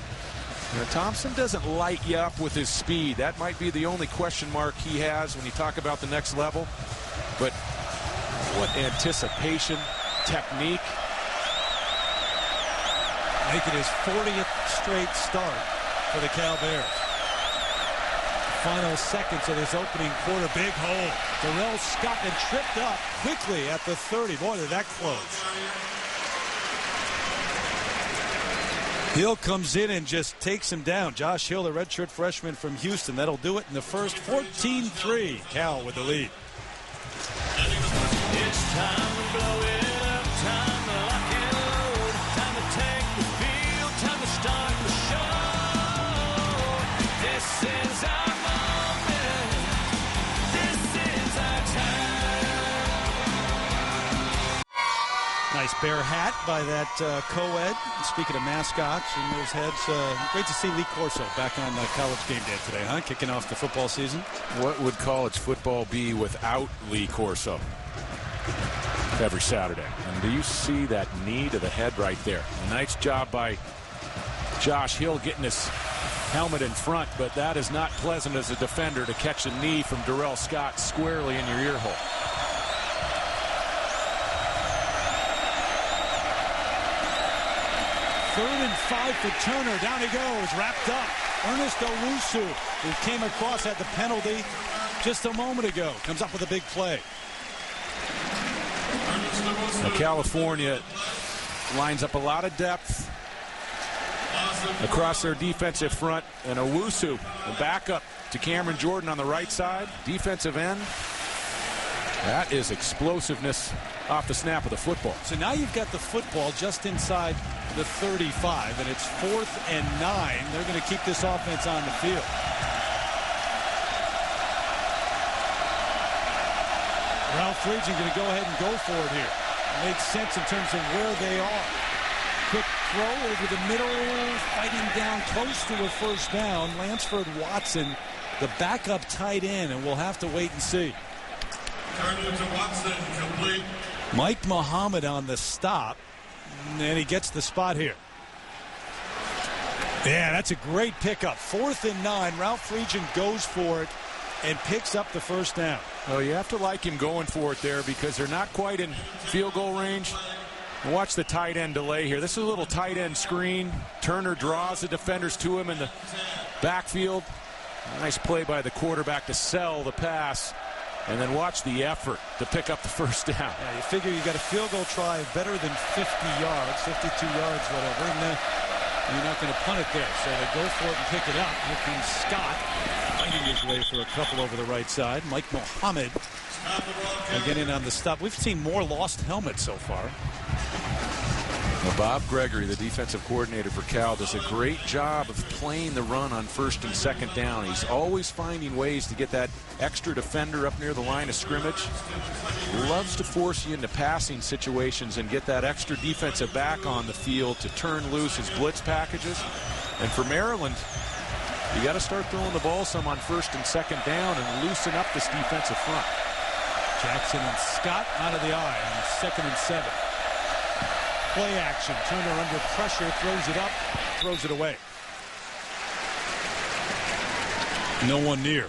Now, Thompson doesn't light you up with his speed. That might be the only question mark he has when you talk about the next level. But what anticipation, technique. Making his 40th straight start for the Cal Bears. Final seconds of this opening quarter. Big hole. Darrell Scott and tripped up quickly at the 30. Boy, did that close. Hill comes in and just takes him down. Josh Hill, the redshirt freshman from Houston. That'll do it in the first. 14-3. Cal with the lead. It's time to blow it up, time to lock and load, time to take the field, time to start the show. This is our moment. This is our time. Nice bear hat by that co-ed. Speaking of mascots and those heads, great to see Lee Corso back on College Game Day today, huh? Kicking off the football season. What would college football be without Lee Corso? Every Saturday. And do you see that knee to the head right there? A nice job by Josh Hill getting his helmet in front, but that is not pleasant as a defender to catch a knee from Darrell Scott squarely in your ear hole. Third and 5 for Turner. Down he goes, wrapped up. Ernest Owusu, who came across at the penalty just a moment ago, comes up with a big play. Now, California lines up a lot of depth across their defensive front, and Owusu, the backup to Cameron Jordan on the right side, defensive end. That is explosiveness off the snap of the football. So now you've got the football just inside the 35, and it's 4th and 9. They're going to keep this offense on the field. Ralph Friedgen going to go ahead and go for it here. Makes sense in terms of where they are. Quick throw over the middle, fighting down close to a first down. Lansford Watson, the backup tight end, and we'll have to wait and see. Turner to Watson, complete. Mike Muhammad on the stop, and he gets the spot here. Yeah, that's a great pickup. 4th and 9. Ralph Friedgen goes for it and picks up the first down. Oh, you have to like him going for it there because they're not quite in field goal range. And watch the tight end delay here. This is a little tight end screen. Turner draws the defenders to him in the backfield. Nice play by the quarterback to sell the pass. And then watch the effort to pick up the first down. Yeah, you figure you got a field goal try better than 50 yards, 52 yards, whatever. And you're not going to punt it there. So they go for it and pick it up. Here comes Scott, fighting his way for a couple over the right side. Mike Muhammad again in on the stop. We've seen more lost helmets so far. Well, Bob Gregory, the defensive coordinator for Cal, does a great job of playing the run on 1st and 2nd down. He's always finding ways to get that extra defender up near the line of scrimmage. Loves to force you into passing situations and get that extra defensive back on the field to turn loose his blitz packages. And for Maryland, you got to start throwing the ball some on 1st and 2nd down and loosen up this defensive front. Jackson and Scott out of the eye on 2nd and 7. Play action. Turner under pressure, throws it up, throws it away. No one near.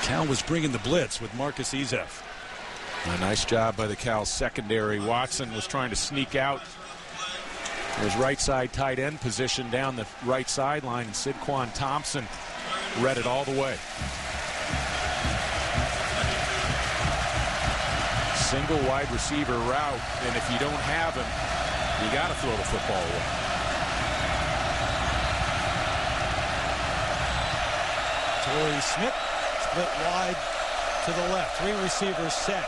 Cal was bringing the blitz with Marcus Ezef. A nice job by the Cal secondary. Watson was trying to sneak out his right side tight end position down the right sideline, and Sidquan Thompson read it all the way. Single wide receiver route, and if you don't have him, you got to throw the football away. Torrey Smith split wide to the left. 3 receivers set.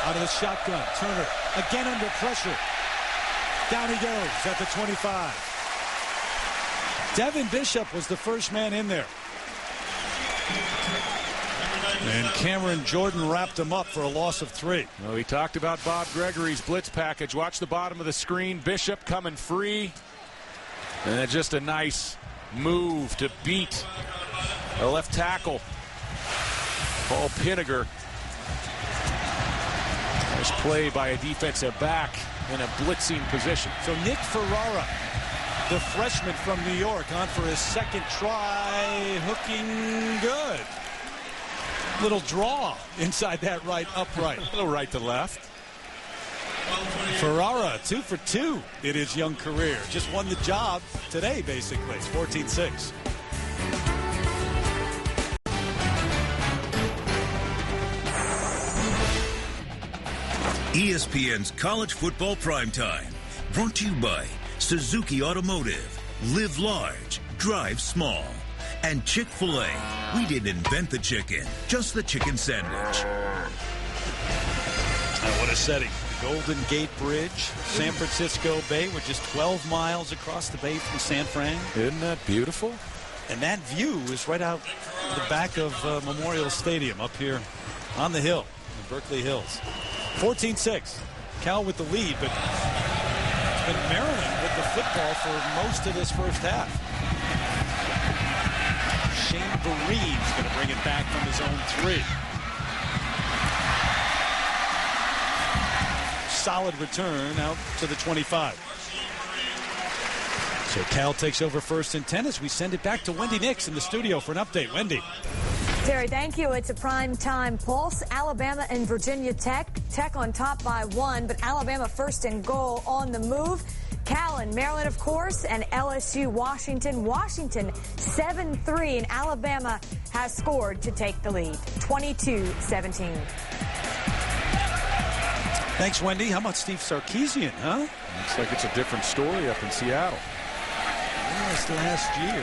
Out of the shotgun. Turner again under pressure. Down he goes at the 25. Devin Bishop was the first man in there. And Cameron Jordan wrapped him up for a loss of 3. Well, we talked about Bob Gregory's blitz package. Watch the bottom of the screen. Bishop coming free. And just a nice move to beat The left tackle, Paul Pinniger. Nice play by a defensive back in a blitzing position. So Nick Ferrara, the freshman from New York, on for his second try, hooking good. Little draw inside that right upright. A little right to left. Ferrara, 2 for 2 in his young career. Just won the job today, basically. It's 14-6. ESPN's College Football Primetime. Brought to you by Suzuki Automotive. Live large, drive small. And Chick-fil-A. We didn't invent the chicken, just the chicken sandwich. What a setting. The Golden Gate Bridge, San Francisco Bay. We're just 12 miles across the bay from San Fran. Isn't that beautiful? And that view is right out the back of Memorial Stadium up here on the hill, in Berkeley Hills. 14-6. Cal with the lead, but it's been Maryland with the football for most of this first half. Shane Vereen's going to bring it back from his own 3. Solid return out to the 25. So Cal takes over 1st and 10 as we send it back to Wendy Nix in the studio for an update. Wendy. Terry, thank you. It's a prime time pulse. Alabama and Virginia Tech. Tech on top by 1, but Alabama 1st and goal on the move. Cal and Maryland, of course, and LSU, Washington. Washington 7-3, and Alabama has scored to take the lead, 22-17. Thanks, Wendy. How about Steve Sarkisian, huh? Looks like it's a different story up in Seattle. Last year,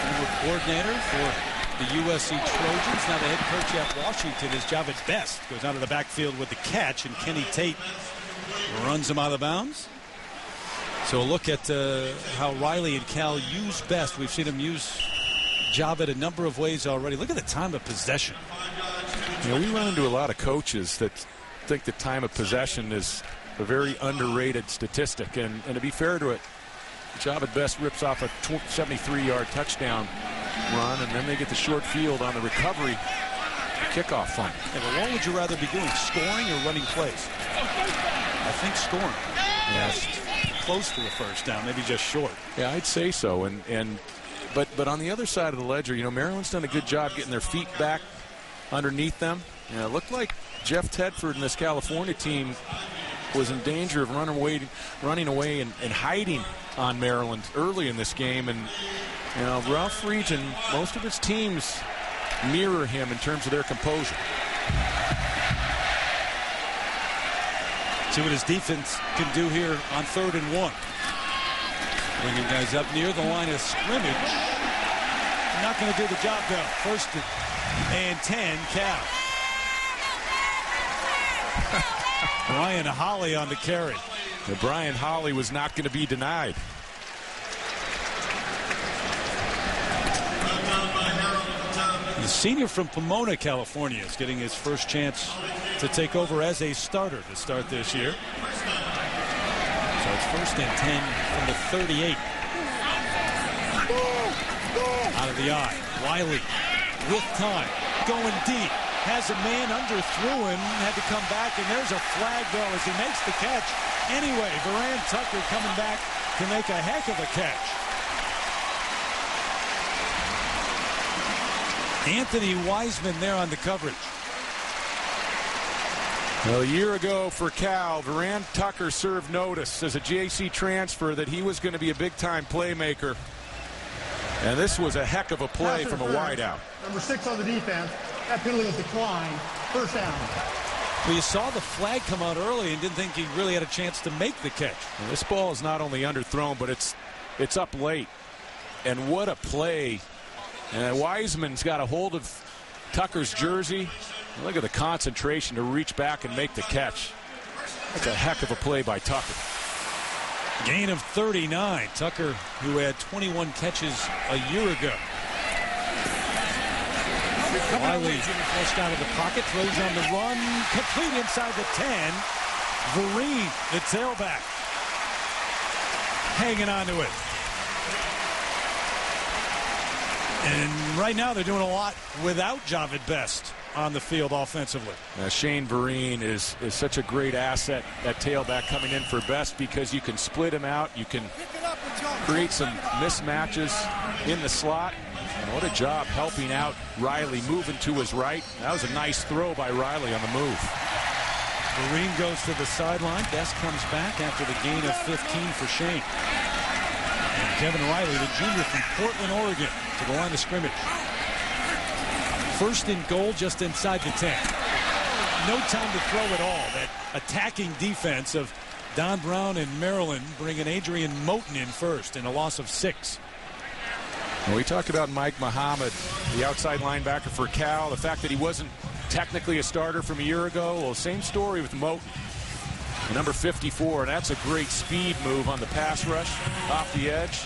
former coordinator for the USC Trojans. Now the head coach at Washington is Javid Best. Goes out of the backfield with the catch, and Kenny Tate runs him out of bounds. So a look at how Riley and Cal use Best. We've seen him use Javid a number of ways already. Look at the time of possession. You know, we run into a lot of coaches that think the time of possession is a very underrated statistic. And to be fair to it, Javid Best rips off a 73-yard touchdown run, and then they get the short field on the recovery kickoff fumble. Yeah, but what would you rather be doing, scoring or running plays? I think scoring. Yes. Close to a first down, maybe just short. Yeah, I'd say so. But on the other side of the ledger, you know, Maryland's done a good job getting their feet back underneath them. You know, it looked like Jeff Tedford and this California team was in danger of running away and hiding on Maryland early in this game. And, you know, Ralph Region, most of its teams mirror him in terms of their composure. See what his defense can do here on 3rd and 1. Bringing guys up near the line of scrimmage. Not going to do the job though. 1st and 10, Cal. Brian Holly on the carry. Brian Holly was not going to be denied. The senior from Pomona, California, is getting his first chance to take over as a starter to start this year. So it's 1st and 10 from the 38. Out of the eye. Wiley with time. Going deep. Has a man underthrew him. Had to come back, and there's a flag, though, as he makes the catch. Anyway, Verran Tucker coming back to make a heck of a catch. Anthony Wiseman there on the coverage. Well, a year ago for Cal, Verran Tucker served notice as a JC transfer that he was going to be a big-time playmaker. And this was a heck of a play from a wideout. Number 6 on the defense. That penalty was declined. First down. Well, you saw the flag come out early and didn't think he really had a chance to make the catch. Well, this ball is not only underthrown, but it's up late. And what a play. And Wiseman's got a hold of Tucker's jersey. Look at the concentration to reach back and make the catch. That's a heck of a play by Tucker. Gain of 39. Tucker, who had 21 catches a year ago. Wiley flushed out of the pocket, throws on the run, complete inside the 10. Vereen, the tailback, hanging on to it. And right now they're doing a lot without Javid Best on the field offensively. Shane Vereen is such a great asset at tailback coming in for Best because you can split him out. You can create some mismatches in the slot. And what a job helping out Riley moving to his right. That was a nice throw by Riley on the move. Vereen goes to the sideline. Best comes back after the gain of 15 for Shane. And Kevin Riley, the junior from Portland, Oregon, to the line of scrimmage. First and goal just inside the 10. No time to throw at all. That attacking defense of Don Brown and Maryland bringing Adrian Moten in first and a loss of 6. We talked about Mike Muhammad, the outside linebacker for Cal, the fact that he wasn't technically a starter from a year ago. Well, same story with Moten, number 54, and that's a great speed move on the pass rush off the edge.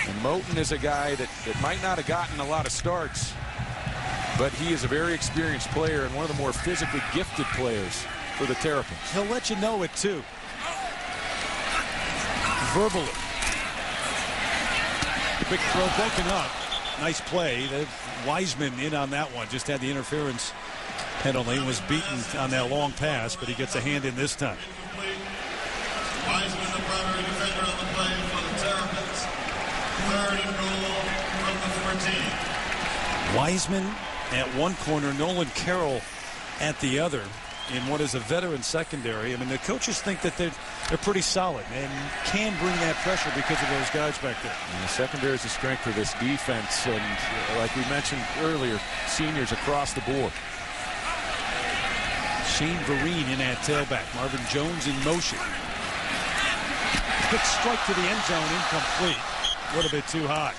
And Moten is a guy that might not have gotten a lot of starts, but he is a very experienced player and one of the more physically gifted players for the Terrapins. He'll let you know it, too. Verbally. Quick throw broken up. Nice play. Wiseman in on that one. Just had the interference penalty. Was beaten on that long pass, but he gets a hand in this time. Wiseman, the primary defender on the play for the Terrapins. 3rd and goal from the 14. Wiseman at one corner, Nolan Carroll at the other in what is a veteran secondary. I mean, the coaches think that they're pretty solid and can bring that pressure because of those guys back there. And the secondary is the strength of this defense, and like we mentioned earlier, seniors across the board. Shane Vereen in at tailback. Marvin Jones in motion. Quick strike to the end zone, incomplete. A little bit too high.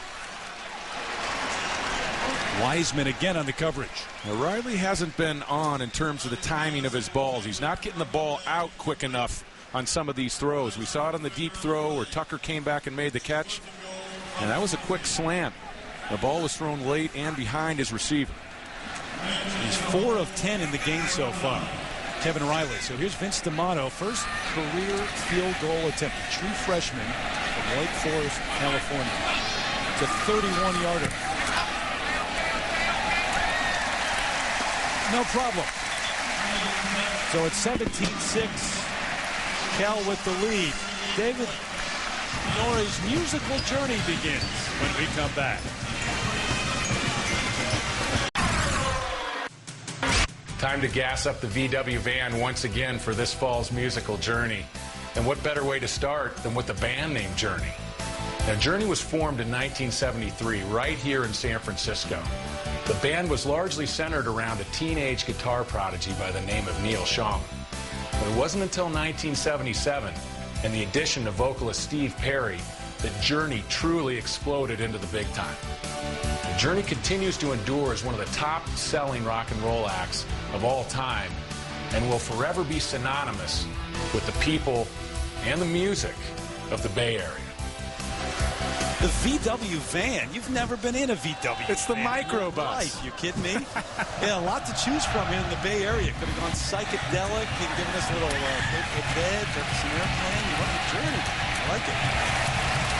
Wiseman again on the coverage. Now, Riley hasn't been on in terms of the timing of his balls. He's not getting the ball out quick enough on some of these throws. We saw it on the deep throw where Tucker came back and made the catch, and that was a quick slant. The ball was thrown late and behind his receiver. He's 4 of 10 in the game so far, Kevin Riley. So here's Vince D'Amato, first career field goal attempt. A true freshman from Lake Forest, California. It's a 31-yarder. No problem. So it's 17-6. Cal with the lead. David Norrie's musical journey begins when we come back. Time to gas up the VW van once again for this fall's musical journey. And what better way to start than with the band name Journey? Now, Journey was formed in 1973 right here in San Francisco. The band was largely centered around a teenage guitar prodigy by the name of Neil Schon. But it wasn't until 1977 and the addition of vocalist Steve Perry that Journey truly exploded into the big time. The Journey continues to endure as one of the top-selling rock and roll acts of all time and will forever be synonymous with the people and the music of the Bay Area. The VW van. You've never been in a VW It's the van. microbus. You kidding me? Yeah, a lot to choose from here in the Bay Area. Could have gone psychedelic and given us a little bed, some airplane. You went with Journey. I like it.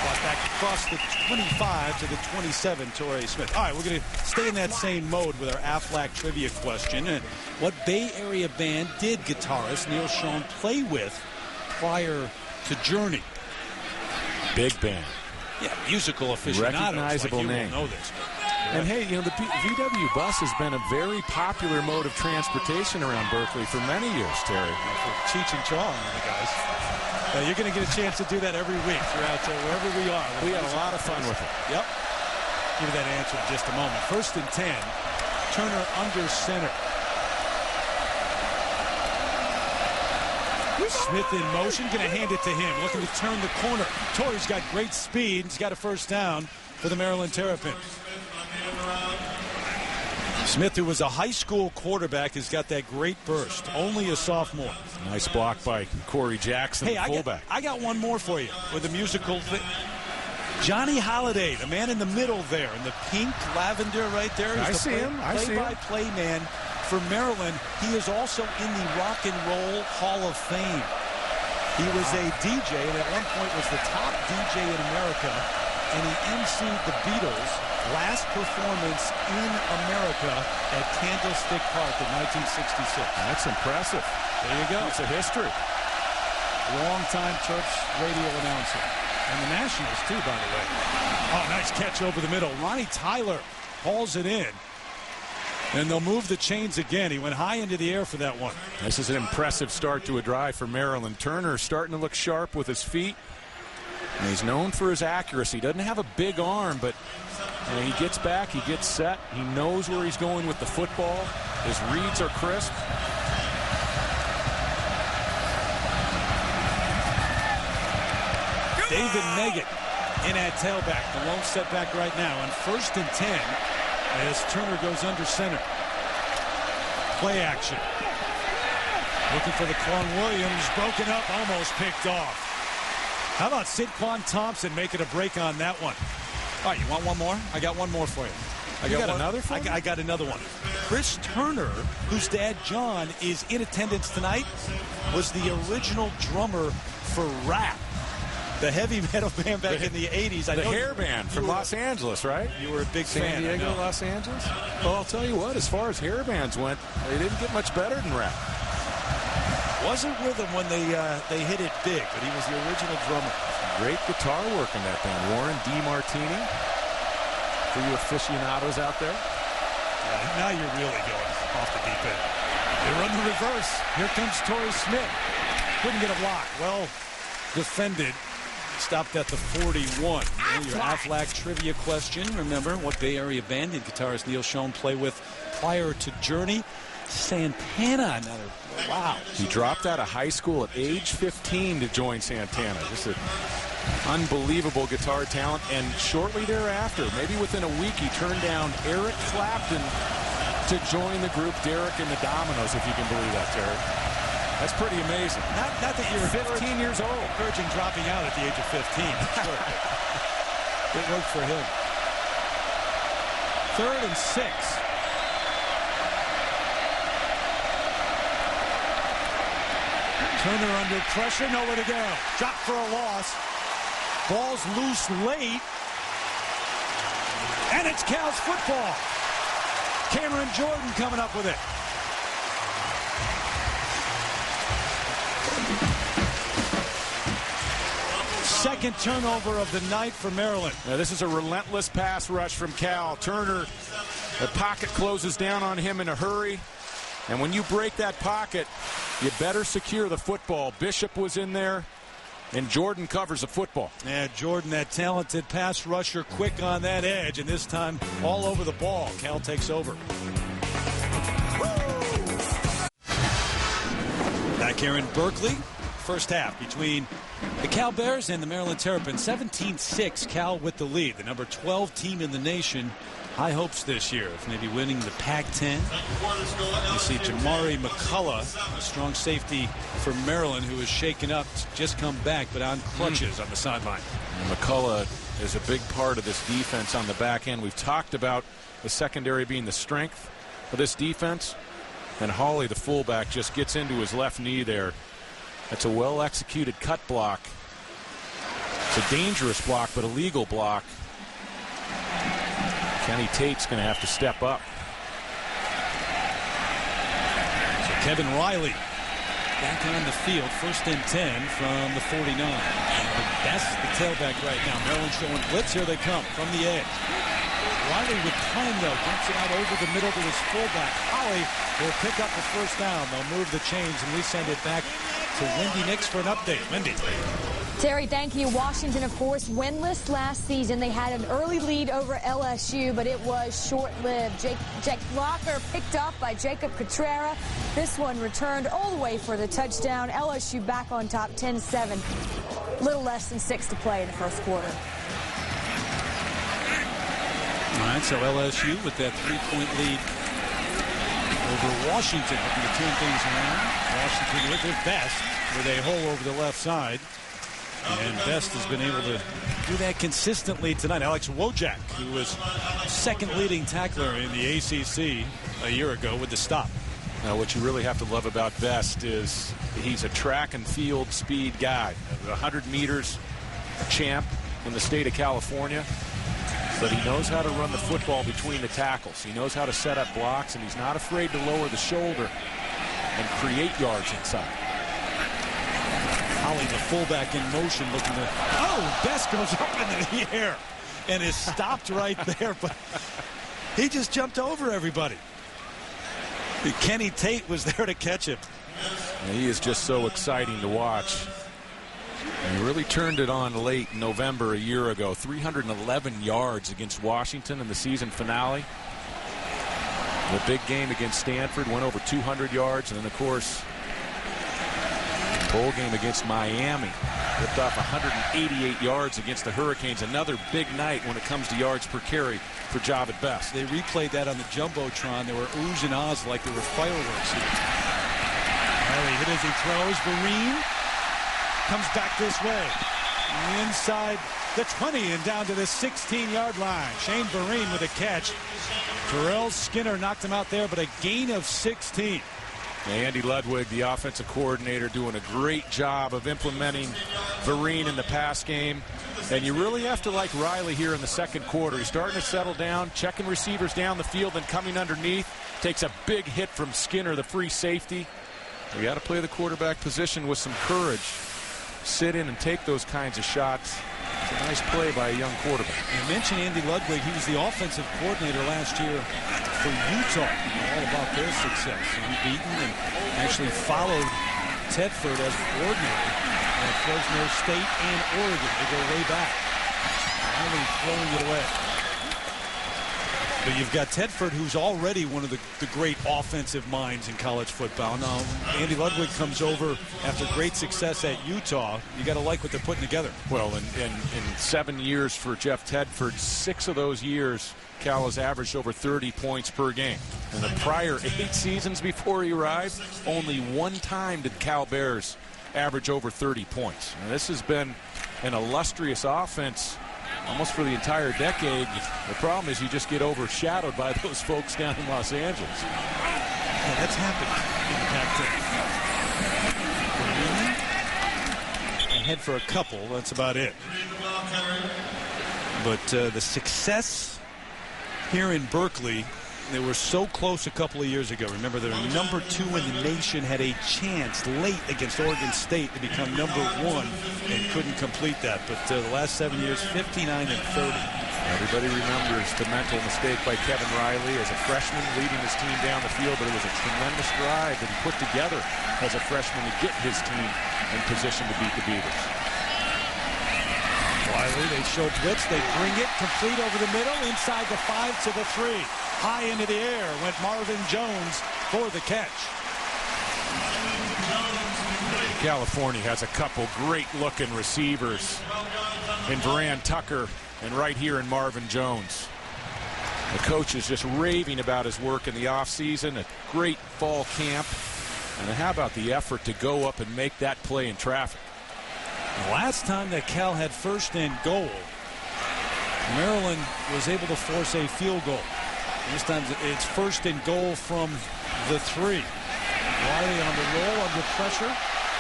Brought back across the 25 to the 27, Torrey Smith. All right, we're going to stay in that same mode with our Aflac trivia question. What Bay Area band did guitarist Neil Schon play with prior to Journey? Big band. Yeah, musical aficionados. Recognizable like you name. will know this. And hey, you know, the VW bus has been a very popular mode of transportation around Berkeley for many years, Terry. For Cheech and Chong, the guys. You're going to get a chance to do that every week throughout wherever we are. We had a lot of fun with it. Yep. Give you that answer in just a moment. 1st and 10. Turner under center. Smith in motion, going to hand it to him. Looking to turn the corner. Torrey's got great speed. He's got a first down for the Maryland Terrapins. Smith, who was a high school quarterback, has got that great burst. Only a sophomore. Nice block by Corey Jackson, Hey, the fullback. I got one more for you with a musical thing. Johnny Holiday, the man in the middle there, in the pink lavender right there. I see him. Play-by-play man for Maryland. He is also in the Rock and Roll Hall of Fame. He was a DJ, and at one point was the top DJ in America and he emceed the Beatles' last performance in America at Candlestick Park in 1966. That's impressive. There you go. It's a history. Long-time Terps radio announcer. And the Nationals, too, by the way. Oh, nice catch over the middle. Ronnie Tyler hauls it in. And they'll move the chains again. He went high into the air for that one. This is an impressive start to a drive for Maryland. Turner starting to look sharp with his feet. And he's known for his accuracy. Doesn't have a big arm, but he gets back, he gets set. He knows where he's going with the football. His reads are crisp. David Meggett in at tailback. The lone setback right now. On 1st and 10 as Turner goes under center. Play action. Looking for the Quan Williams. Broken up, almost picked off. How about Sidquan Thompson making a break on that one? All right, you want one more? I got one more for you. You got another for me? I got another one. Chris Turner, whose dad John is in attendance tonight, was the original drummer for Rap, the heavy metal band back in the 80s. The hair band from Los Angeles, right? You were a big fan. San Diego, Los Angeles? Well, I'll tell you what, as far as hair bands went, they didn't get much better than Rap. Wasn't with him when they hit it big, but he was the original drummer. Great guitar work in that band. Warren DeMartini, for you aficionados out there. Yeah, now you're really going off the deep end. They run the reverse. Here comes Torrey Smith. Couldn't get a block. Well defended. Stopped at the 41. Your Aflac trivia question. Remember, what Bay Area band did guitarist Neil Schon play with prior to Journey? Santana. Wow. He dropped out of high school at age 15 to join Santana. Just an unbelievable guitar talent. And shortly thereafter, maybe within a week, he turned down Eric Clapton to join the group Derek and the Dominoes, if you can believe that, Terry. That's pretty amazing. Not that you're 15 years old. Encouraging dropping out at the age of 15. Sure. It worked for him. 3rd and 6. Turner under pressure, nowhere to go. Drop for a loss. Ball's loose late. And it's Cal's football. Cameron Jordan coming up with it. Second turnover of the night for Maryland. Now, this is a relentless pass rush from Cal. Turner, the pocket closes down on him in a hurry. And when you break that pocket, you better secure the football. Bishop was in there, and Jordan covers the football. Yeah, Jordan, that talented pass rusher, quick on that edge, and this time all over the ball. Cal takes over. Back here in Berkeley, first half between the Cal Bears and the Maryland Terrapins. 17-6, Cal with the lead. The number 12 team in the nation. High hopes this year of maybe winning the Pac-10. You see Jamari McCullough, a strong safety for Maryland, who is shaken up, just come back, but on crutches on the sideline. McCullough is a big part of this defense on the back end. We've talked about the secondary being the strength of this defense. And Hawley, the fullback, just gets into his left knee there. That's a well-executed cut block. It's a dangerous block, but a legal block. Kenny Tate's going to have to step up. So Kevin Riley back on the field. 1st and 10 from the 49. That's the tailback right now. Maryland showing blitz. Here they come from the edge. Riley with time, though. Gets it out over the middle to his fullback. Holly will pick up the first down. They'll move the chains, and we send it back to Wendy Nix for an update. Wendy. Terry, thank you. Washington, of course, winless last season. They had an early lead over LSU, but it was short-lived. Jake Locker picked up by Jacob Catrera. This one returned all the way for the touchdown. LSU back on top, 10-7. Little less than 6 to play in the first quarter. All right, so LSU with that 3-point lead over Washington, looking to turn things around. Washington with their best with a hole over the left side. And Best has been able to do that consistently tonight. Alex Wojak, who was second leading tackler in the ACC a year ago with the stop. Now, what you really have to love about Best is he's a track and field speed guy. 100 meters champ, in the state of California. But he knows how to run the football between the tackles. He knows how to set up blocks, and he's not afraid to lower the shoulder and create yards inside. Holly, the fullback in motion, looking to... Oh, Best goes up into the air and is stopped right there, but he just jumped over everybody. Kenny Tate was there to catch him. And he is just so exciting to watch. And he really turned it on late in November a year ago. 311 yards against Washington in the season finale. The big game against Stanford went over 200 yards. And then, of course, the bowl game against Miami ripped off 188 yards against the Hurricanes. Another big night when it comes to yards per carry for Jahvid Best. They replayed that on the Jumbotron. There were oohs and ahs like there were fireworks here. Riley hit as he throws. Vereen comes back this way. Inside the 20 and down to the 16-yard line. Shane Vereen with a catch. Terrell Skinner knocked him out there, but a gain of 16. Andy Ludwig, the offensive coordinator, doing a great job of implementing Vereen in the pass game. And you really have to like Riley here in the second quarter. He's starting to settle down, checking receivers down the field and coming underneath. Takes a big hit from Skinner, the free safety. You got to play the quarterback position with some courage. Sit in and take those kinds of shots. It's a nice play by a young quarterback. You mentioned Andy Ludwig. He was the offensive coordinator last year for Utah. All about their success. Unbeaten and actually followed Tedford as coordinator at Fresno State and Oregon. They go way back. Finally throwing it away. But you've got Tedford, who's already one of the great offensive minds in college football. Now, Andy Ludwig comes over after great success at Utah. You got to like what they're putting together. Well, in 7 years for Jeff Tedford, 6 of those years, Cal has averaged over 30 points per game. In the prior 8 seasons before he arrived, only one time did Cal Bears average over 30 points. And this has been an illustrious offense almost for the entire decade. The problem is you just get overshadowed by those folks down in Los Angeles. Yeah, that's happened in the Pac-10. Ahead for a couple, that's about it. But the success here in Berkeley, they were so close a couple of years ago. Remember, they're number 2 in the nation, had a chance late against Oregon State to become number 1 and couldn't complete that. But the last 7 years, 59 and 30. Everybody remembers the mental mistake by Kevin Riley as a freshman leading his team down the field, but it was a tremendous drive that he put together as a freshman to get his team in position to beat the Beavers. Riley, they show blitz, they bring it complete over the middle, inside the 5 to the 3. High into the air went Marvin Jones for the catch. California has a couple great-looking receivers in Varan Tucker and right here in Marvin Jones. The coach is just raving about his work in the offseason, a great fall camp. And how about the effort to go up and make that play in traffic? The last time that Cal had first and goal, Maryland was able to force a field goal. This time it's first and goal from the 3. Riley on the roll, under pressure.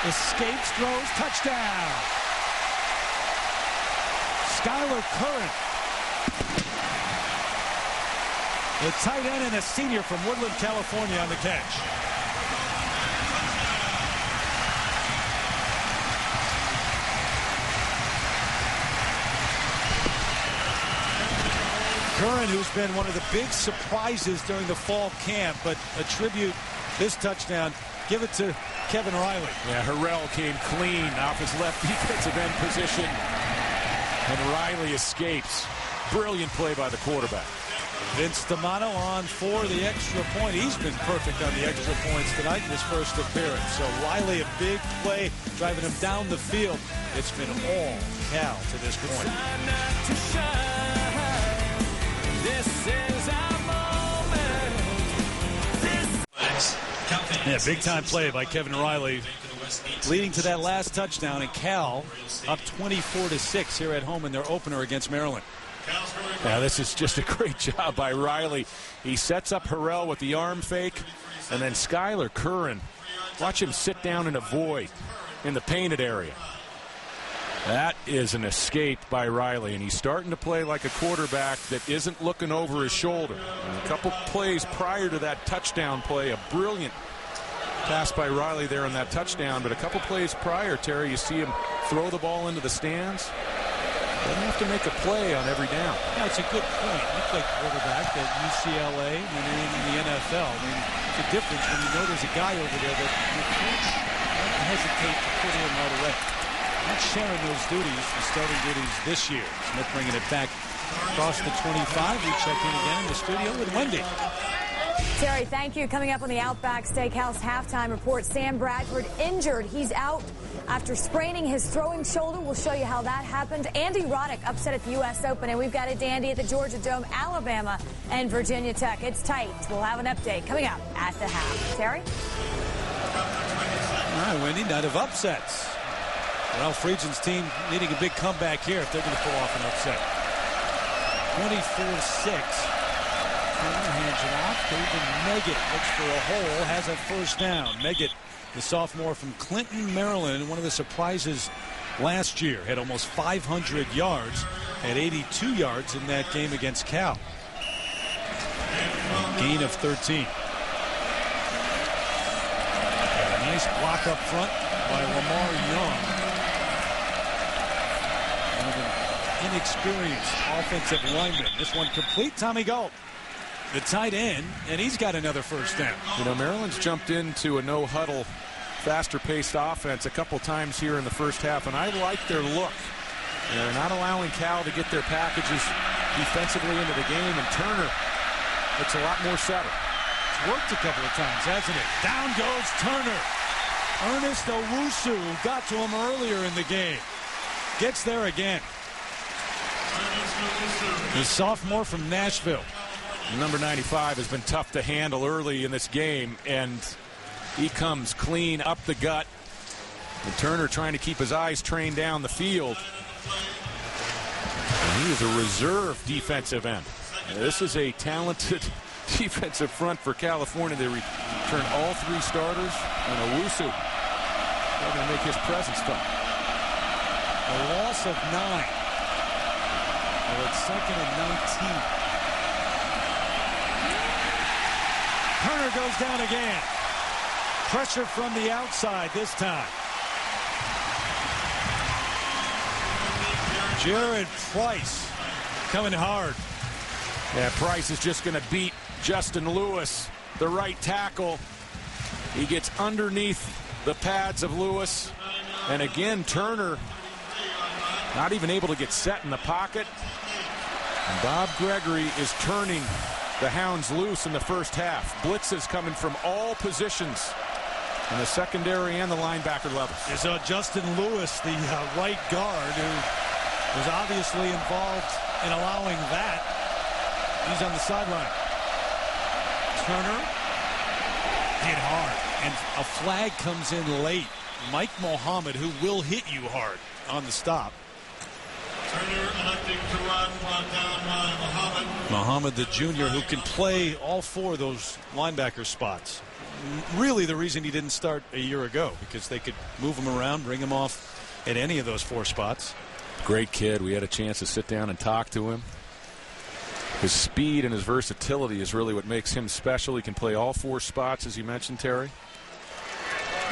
Escapes, throws, touchdown. Skylar Curran. The tight end and a senior from Woodland, California on the catch. Curran, who's been one of the big surprises during the fall camp, but attribute this touchdown, give it to Kevin Riley. Yeah, Harrell came clean off his left defensive end position, and Riley escapes. Brilliant play by the quarterback. Vince D'Amato on for the extra point. He's been perfect on the extra points tonight in his first appearance. So Riley, a big play, driving him down the field. It's been all Cal to this point. This is our moment. Yeah, big time play by Kevin Riley, leading to that last touchdown, and Cal up 24-6 here at home in their opener against Maryland. Yeah, this is just a great job by Riley. He sets up Harrell with the arm fake, and then Skylar Curran. Watch him sit down in a void in the painted area. That is an escape by Riley, and he's starting to play like a quarterback that isn't looking over his shoulder. And a couple plays prior to that touchdown play, a brilliant pass by Riley there on that touchdown, but a couple plays prior, Terry, you see him throw the ball into the stands. Doesn't have to make a play on every down. Yeah, it's a good point. You played quarterback at UCLA and in the NFL. I mean, it's a difference when you know there's a guy over there that your coach doesn't hesitate to put in right away. Not sharing those duties, the starting duties this year. Smith bringing it back across the 25. We check in again in the studio with Wendy. Terry, thank you. Coming up on the Outback Steakhouse halftime report, Sam Bradford injured. He's out after spraining his throwing shoulder. We'll show you how that happened. Andy Roddick upset at the U.S. Open, and we've got a dandy at the Georgia Dome, Alabama, and Virginia Tech. It's tight. We'll have an update coming up at the half. Terry? All right, Wendy, night of upsets. Ralph Friedgen's team needing a big comeback here if they're going to pull off an upset. 24-6. Hands it off. David Meggett looks for a hole, has a first down. Meggett, the sophomore from Clinton, Maryland, one of the surprises last year, had almost 500 yards, had 82 yards in that game against Cal. Gain of 13. A nice block up front by Lamar Young. An inexperienced offensive lineman. This one complete. Tommy Galt, the tight end, and he's got another first down. You know, Maryland's jumped into a no-huddle, faster-paced offense a couple times here in the first half, and I like their look. They're not allowing Cal to get their packages defensively into the game, and Turner looks a lot more settled. It's worked a couple of times, hasn't it? Down goes Turner. Ernest Owusu, who got to him earlier in the game, gets there again. The sophomore from Nashville. Number 95 has been tough to handle early in this game, and he comes clean up the gut. And Turner trying to keep his eyes trained down the field. And he is a reserve defensive end. This is a talented defensive front for California. They return all three starters, and Owusu going to make his presence felt. A loss of 9. Well, it's second and 19. Turner goes down again. Pressure from the outside this time. Jared Price coming hard. Yeah, Price is just going to beat Justin Lewis, the right tackle. He gets underneath the pads of Lewis. And again, Turner not even able to get set in the pocket. And Bob Gregory is turning the Hounds loose in the first half. Blitzes coming from all positions in the secondary and the linebacker levels. You saw Justin Lewis, the right guard, who was obviously involved in allowing that. He's on the sideline. Turner hit hard, and a flag comes in late. Mike Mohammed, who will hit you hard on the stop. Turner electing to run, brought down by Muhammad. Muhammad, the junior, who can play all four of those linebacker spots. Really the reason he didn't start a year ago, because they could move him around, bring him off at any of those four spots. Great kid. We had a chance to sit down and talk to him. His speed and his versatility is really what makes him special. He can play all four spots, as you mentioned, Terry.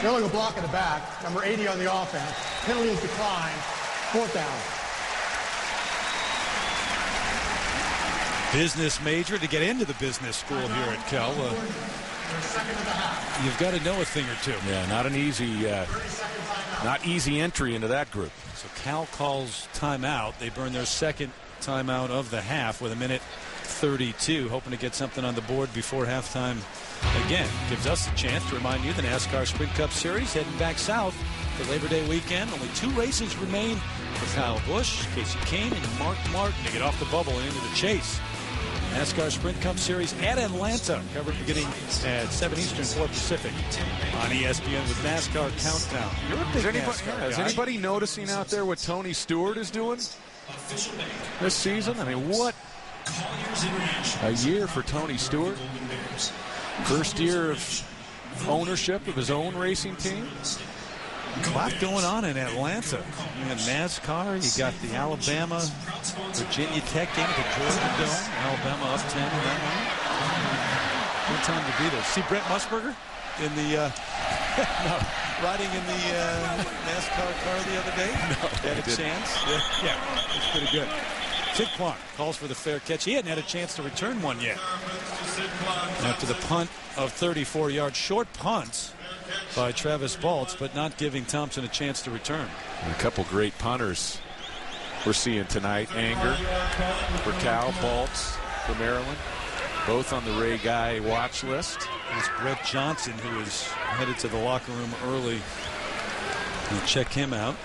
Illegal block in the back, number 80 on the offense. Penalties decline, 4th down. Business major to get into the business school here at Cal. You've got to know a thing or two. Yeah, not an easy entry into that group. So Cal calls timeout. They burn their second timeout of the half with 1:32, hoping to get something on the board before halftime. Again, gives us a chance to remind you the NASCAR Sprint Cup Series heading back south for Labor Day weekend. Only 2 races remain for Kyle Busch, Casey Kane, and Mark Martin to get off the bubble and into the chase. NASCAR Sprint Cup Series at Atlanta, covered beginning at 7 Eastern, 4 Pacific on ESPN with NASCAR Countdown. You're a big NASCAR guy. Is anybody noticing out there what Tony Stewart is doing this season? I mean, what a year for Tony Stewart. First year of ownership of his own racing team. A lot going on in Atlanta. You got NASCAR, you got the Alabama, Virginia Tech game at the Georgia Dome. Alabama up 10 in that one. Good time to be there. See Brent Musburger in the riding in the NASCAR car the other day? No, had a chance. Yeah, it's pretty good. Sid Clark calls for the fair catch. He hadn't had a chance to return one yet. After the punt of 34 yards, short punts by Travis Baltz, but not giving Thompson a chance to return. A couple great punters we're seeing tonight. Anger for Cal, Baltz for Maryland. Both on the Ray Guy watch list. It's Brett Johnson, who is headed to the locker room early. We'll check him out.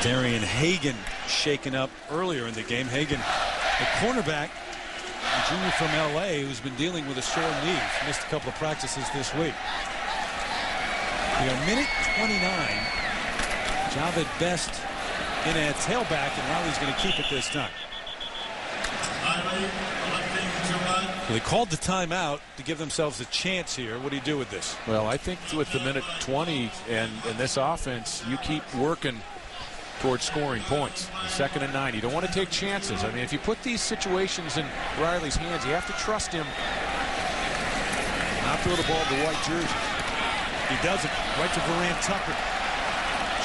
Darian Hagan shaken up earlier in the game. Hagan, the cornerback, a junior from L.A., who's been dealing with a sore knee. Missed a couple of practices this week. We got a minute 29. Javid Best in at tailback, and Riley's going to keep it this time. Well, they called the timeout to give themselves a chance here. What do you do with this? Well, I think with the minute 20 and this offense, you keep working towards scoring points. 2nd and 9. You don't want to take chances. I mean, if you put these situations in Riley's hands, you have to trust him not throw the ball to the white jersey. He doesn't. Right to Verant Tucker.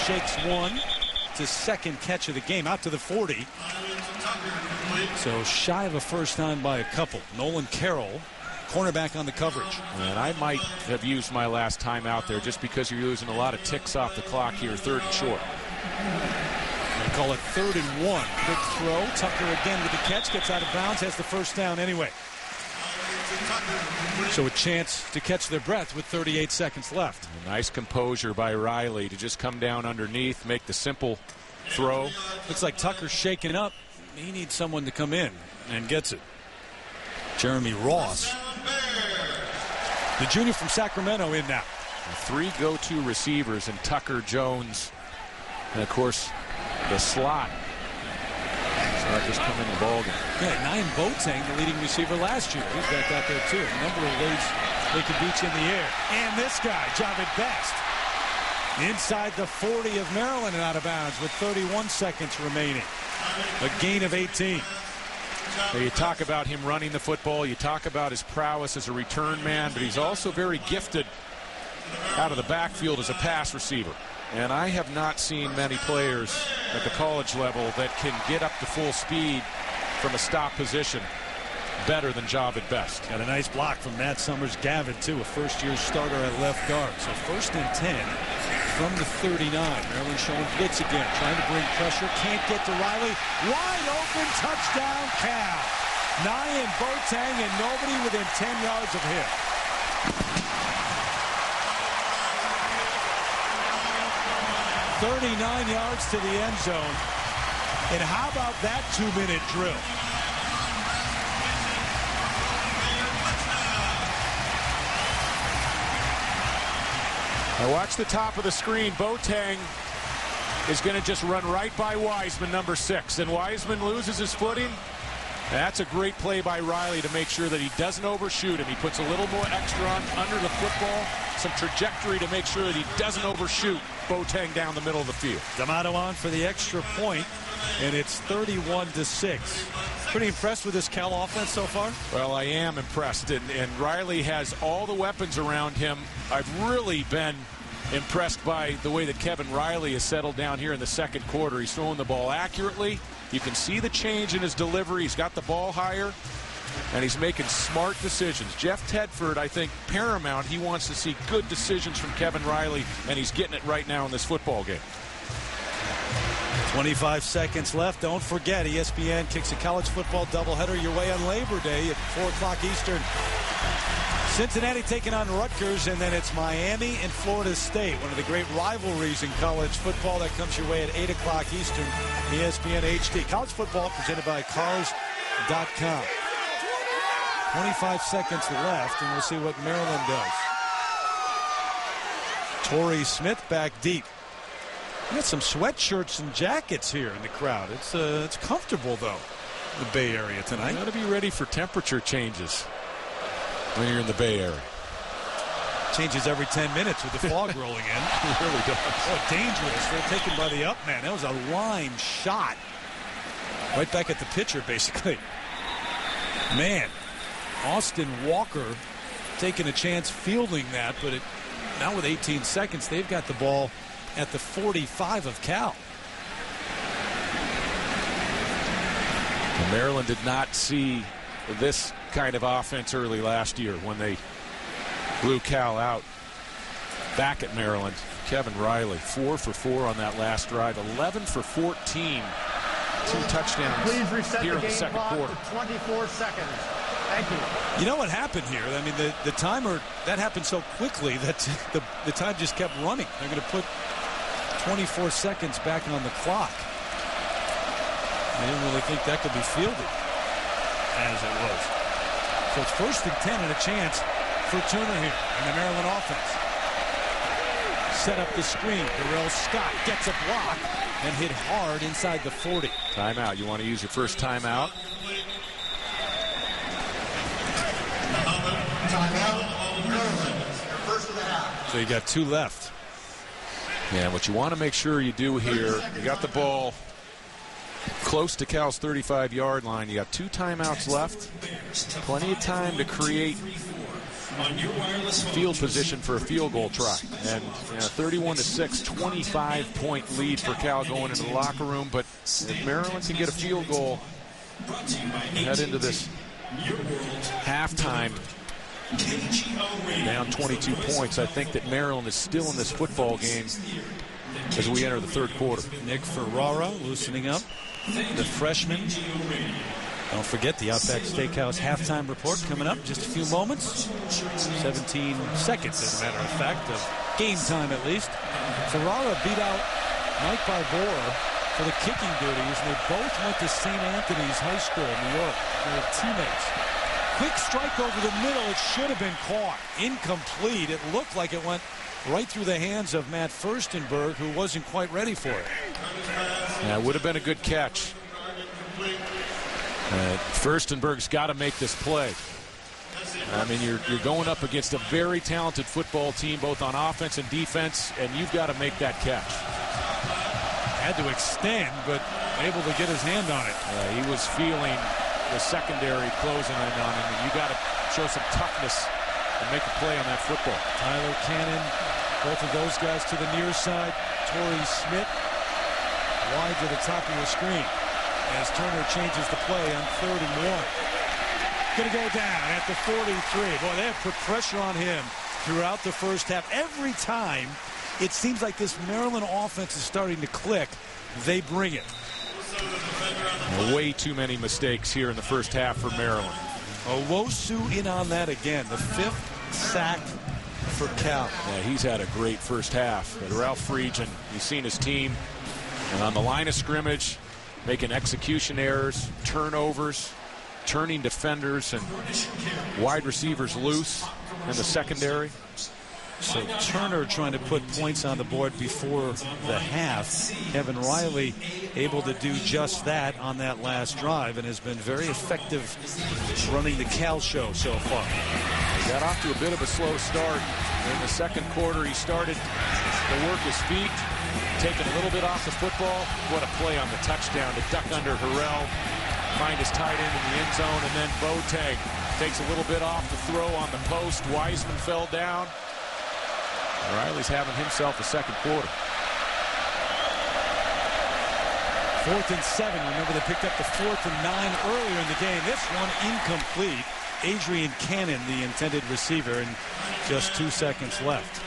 Shakes one. It's his second catch of the game, out to the 40. So shy of a first down by a couple. Nolan Carroll, cornerback on the coverage. And I might have used my last time out there just because you're losing a lot of ticks off the clock here, 3rd and short. They call it 3rd and 1. Quick throw. Tucker again with the catch. Gets out of bounds. Has the first down anyway. So a chance to catch their breath with 38 seconds left. A nice composure by Riley to just come down underneath, make the simple throw. Looks like Tucker's shaking up. He needs someone to come in, and gets it. Jeremy Ross, the junior from Sacramento, in now. 3 go-to receivers in Tucker, Jones, and of course the slot. Just come in the ballgame. Yeah, Nyan Boateng, the leading receiver last year. He's back out there too. A number of ways they can beat you in the air. And this guy, Javid Best, inside the 40 of Maryland and out of bounds with 31 seconds remaining. A gain of 18. So you talk about him running the football. You talk about his prowess as a return man, but he's also very gifted out of the backfield as a pass receiver. And I have not seen many players at the college level that can get up to full speed from a stop position better than Javid Best. Got a nice block from Matt Summers Gavitt, too, a first-year starter at left guard. So 1st and 10 from the 39. Maryland showing blitz again, trying to bring pressure. Can't get to Riley. Wide open, touchdown, Cal. Nyan Boateng and nobody within 10 yards of him. "39 yards to the end zone." And how about that 2-minute drill? Now watch the top of the screen. Boateng is going to just run right by Wiseman, number 6. And Wiseman loses his footing. That's a great play by Riley to make sure that he doesn't overshoot him. He puts a little more extra on under the football, some trajectory to make sure that he doesn't overshoot Boateng down the middle of the field. D'Amato on for the extra point, and it's 31-6. Pretty impressed with this Cal offense so far? Well, I am impressed, and Riley has all the weapons around him. I've really been impressed by the way that Kevin Riley has settled down here in the second quarter. He's throwing the ball accurately. You can see the change in his delivery. He's got the ball higher, and he's making smart decisions. Jeff Tedford, I think, paramount. He wants to see good decisions from Kevin Riley, and he's getting it right now in this football game. 25 seconds left. Don't forget, ESPN kicks a college football doubleheader your way on Labor Day at 4 o'clock Eastern. Cincinnati taking on Rutgers, and then it's Miami and Florida State, one of the great rivalries in college football. That comes your way at 8 o'clock Eastern, ESPN HD. College football presented by Cars.com. 25 seconds left, and we'll see what Maryland does. Torrey Smith back deep. We got some sweatshirts and jackets here in the crowd. It's comfortable, though, in the Bay Area tonight. You got to be ready for temperature changes when you're in the Bay Area. Changes every 10 minutes with the fog rolling in. It really does. Oh, dangerous. They're taken by the up man. That was a line shot. Right back at the pitcher, basically. Man, Austin Walker taking a chance fielding that, but now with 18 seconds, they've got the ball at the 45 of Cal. And Maryland did not see this kind of offense early last year when they blew Cal out back at Maryland. Kevin Riley, 4 for 4 on that last drive, 11 for 14. 2 touchdowns here in the second quarter. 24 seconds. Thank you. You know what happened here? I mean, the timer, that happened so quickly that the time just kept running. They're going to put 24 seconds back on the clock. I didn't really think that could be fielded as it was. So it's 1st and 10 and a chance for Turner here in the Maryland offense. Set up the screen. Darrell Scott gets a block and hit hard inside the 40. Timeout. You want to use your first timeout? So you got 2 left. Yeah, what you want to make sure you do here, you got the ball close to Cal's 35-yard line. You got 2 timeouts left. Plenty of time to create field position for a field goal try. And 31-6, 25-point lead for Cal going into the locker room. But if Maryland can get a field goal, head into this halftime down 22 points, I think that Maryland is still in this football game as we enter the third quarter. Nick Ferrara loosening up, the freshman. Don't forget the Outback Steakhouse halftime report coming up in just a few moments. 17 seconds, as a matter of fact, of game time at least. Ferrara beat out Mike Barbour for the kicking duties, and they both went to St. Anthony's High School in New York. They're teammates. Quick strike over the middle. It should have been caught. Incomplete. It looked like it went right through the hands of Matt Furstenberg, who wasn't quite ready for it. Yeah, it would have been a good catch. Furstenberg's got to make this play. I mean, you're going up against a very talented football team, both on offense and defense, and you've got to make that catch. Had to extend, but able to get his hand on it. He was feeling the secondary closing in on him, and you got to show some toughness and make a play on that football. Tyler Cannon, both of those guys to the near side. Torrey Smith wide to the top of your screen as Turner changes the play on 3rd and 1. Going to go down at the 43. Boy, they have put pressure on him throughout the first half. Every time it seems like this Maryland offense is starting to click, they bring it. Way too many mistakes here in the first half for Maryland. Owosu in on that again. The 5th sack for Cal. Yeah, he's had a great first half. But Ralph Friedgen, you've seen his team, and on the line of scrimmage, making execution errors, turnovers, turning defenders and wide receivers loose in the secondary. So Turner trying to put points on the board before the half. Kevin Riley able to do just that on that last drive and has been very effective running the Cal show so far. He got off to a bit of a slow start. In the second quarter, he started to work his feet, taking a little bit off the football. What a play on the touchdown to duck under Harrell, find his tight end in the end zone, and then Boateng takes a little bit off the throw on the post. Wiseman fell down. Riley's having himself a second quarter. 4th and 7. Remember, they picked up the 4th and 9 earlier in the game. This one incomplete. Adrian Cannon, the intended receiver, and just 2 seconds left.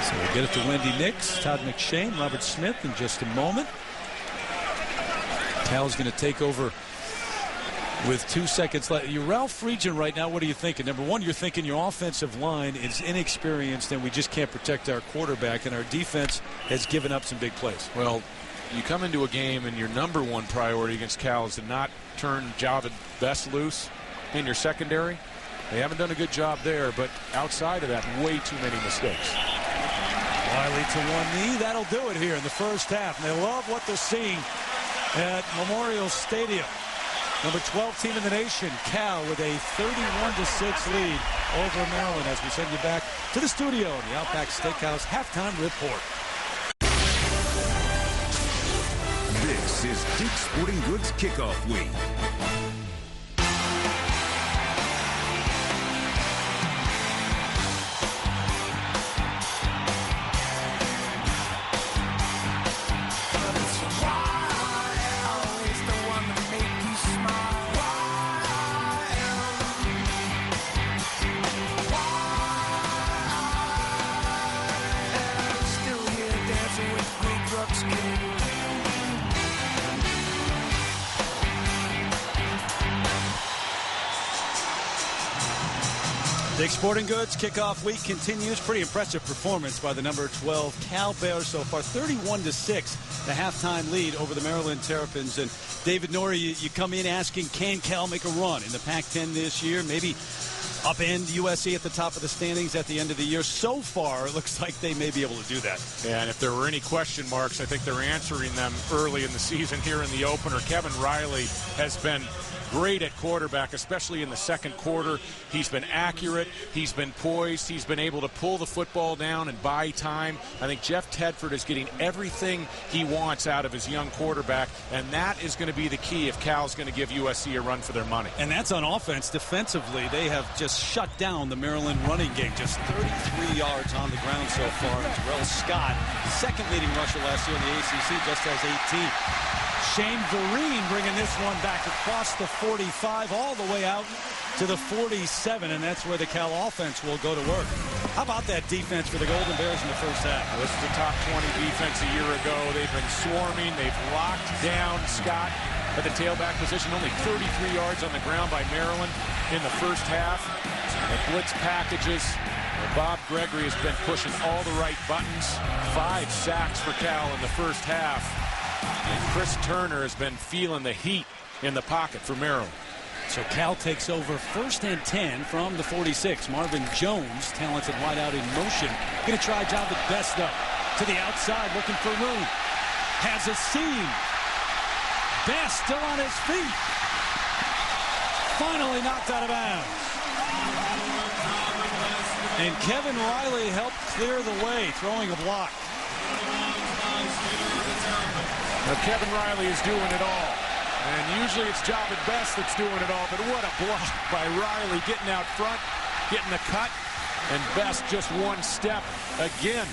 So we'll get it to Wendy Nix, Todd McShane, Robert Smith in just a moment. Cal's going to take over with 2 seconds left. You're Ralph Friedgen right now. What are you thinking? Number one, you're thinking your offensive line is inexperienced and we just can't protect our quarterback, and our defense has given up some big plays. Well, you come into a game and your number one priority against Cal is to not turn Javid Best loose in your secondary. They haven't done a good job there, but outside of that, way too many mistakes. Riley to one knee. That'll do it here in the first half. And they love what they're seeing at Memorial Stadium. Number 12 team in the nation, Cal, with a 31-6 lead over Maryland as we send you back to the studio in the Outback Steakhouse halftime report. This is Dick's Sporting Goods Kickoff Week. Dick's Sporting Goods kickoff week continues. Pretty impressive performance by the number 12 Cal Bears so far. 31-6, the halftime lead over the Maryland Terrapins. And David Norrie, you come in asking, can Cal make a run in the Pac-10 this year? Maybe upend USC at the top of the standings at the end of the year. So far, it looks like they may be able to do that. Yeah, and if there were any question marks, I think they're answering them early in the season here in the opener. Kevin Riley has been great at quarterback, especially in the second quarter. He's been accurate. He's been poised. He's been able to pull the football down and buy time. I think Jeff Tedford is getting everything he wants out of his young quarterback, and that is going to be the key if Cal's going to give USC a run for their money. And that's on offense. Defensively, they have just shut down the Maryland running game. Just 33 yards on the ground so far. And Terrell Scott, second leading rusher last year in the ACC, just has 18. Shane Vereen bringing this one back across the 45 all the way out to the 47, and that's where the Cal offense will go to work. How about that defense for the Golden Bears in the first half? This is the top 20 defense a year ago. They've been swarming. They've locked down Scott at the tailback position. Only 33 yards on the ground by Maryland in the first half. The blitz packages. Bob Gregory has been pushing all the right buttons. 5 sacks for Cal in the first half. And Chris Turner has been feeling the heat in the pocket for Maryland. So Cal takes over 1st and 10 from the 46. Marvin Jones, talented wideout in motion. Going to try Javid Best up to the outside, looking for room. Has a seam. Best still on his feet. Finally knocked out of bounds. And Kevin Riley helped clear the way, throwing a block. Now Kevin Riley is doing it all. And usually it's Javid Best that's doing it all, but what a block by Riley, getting out front, getting the cut, and Best just one step again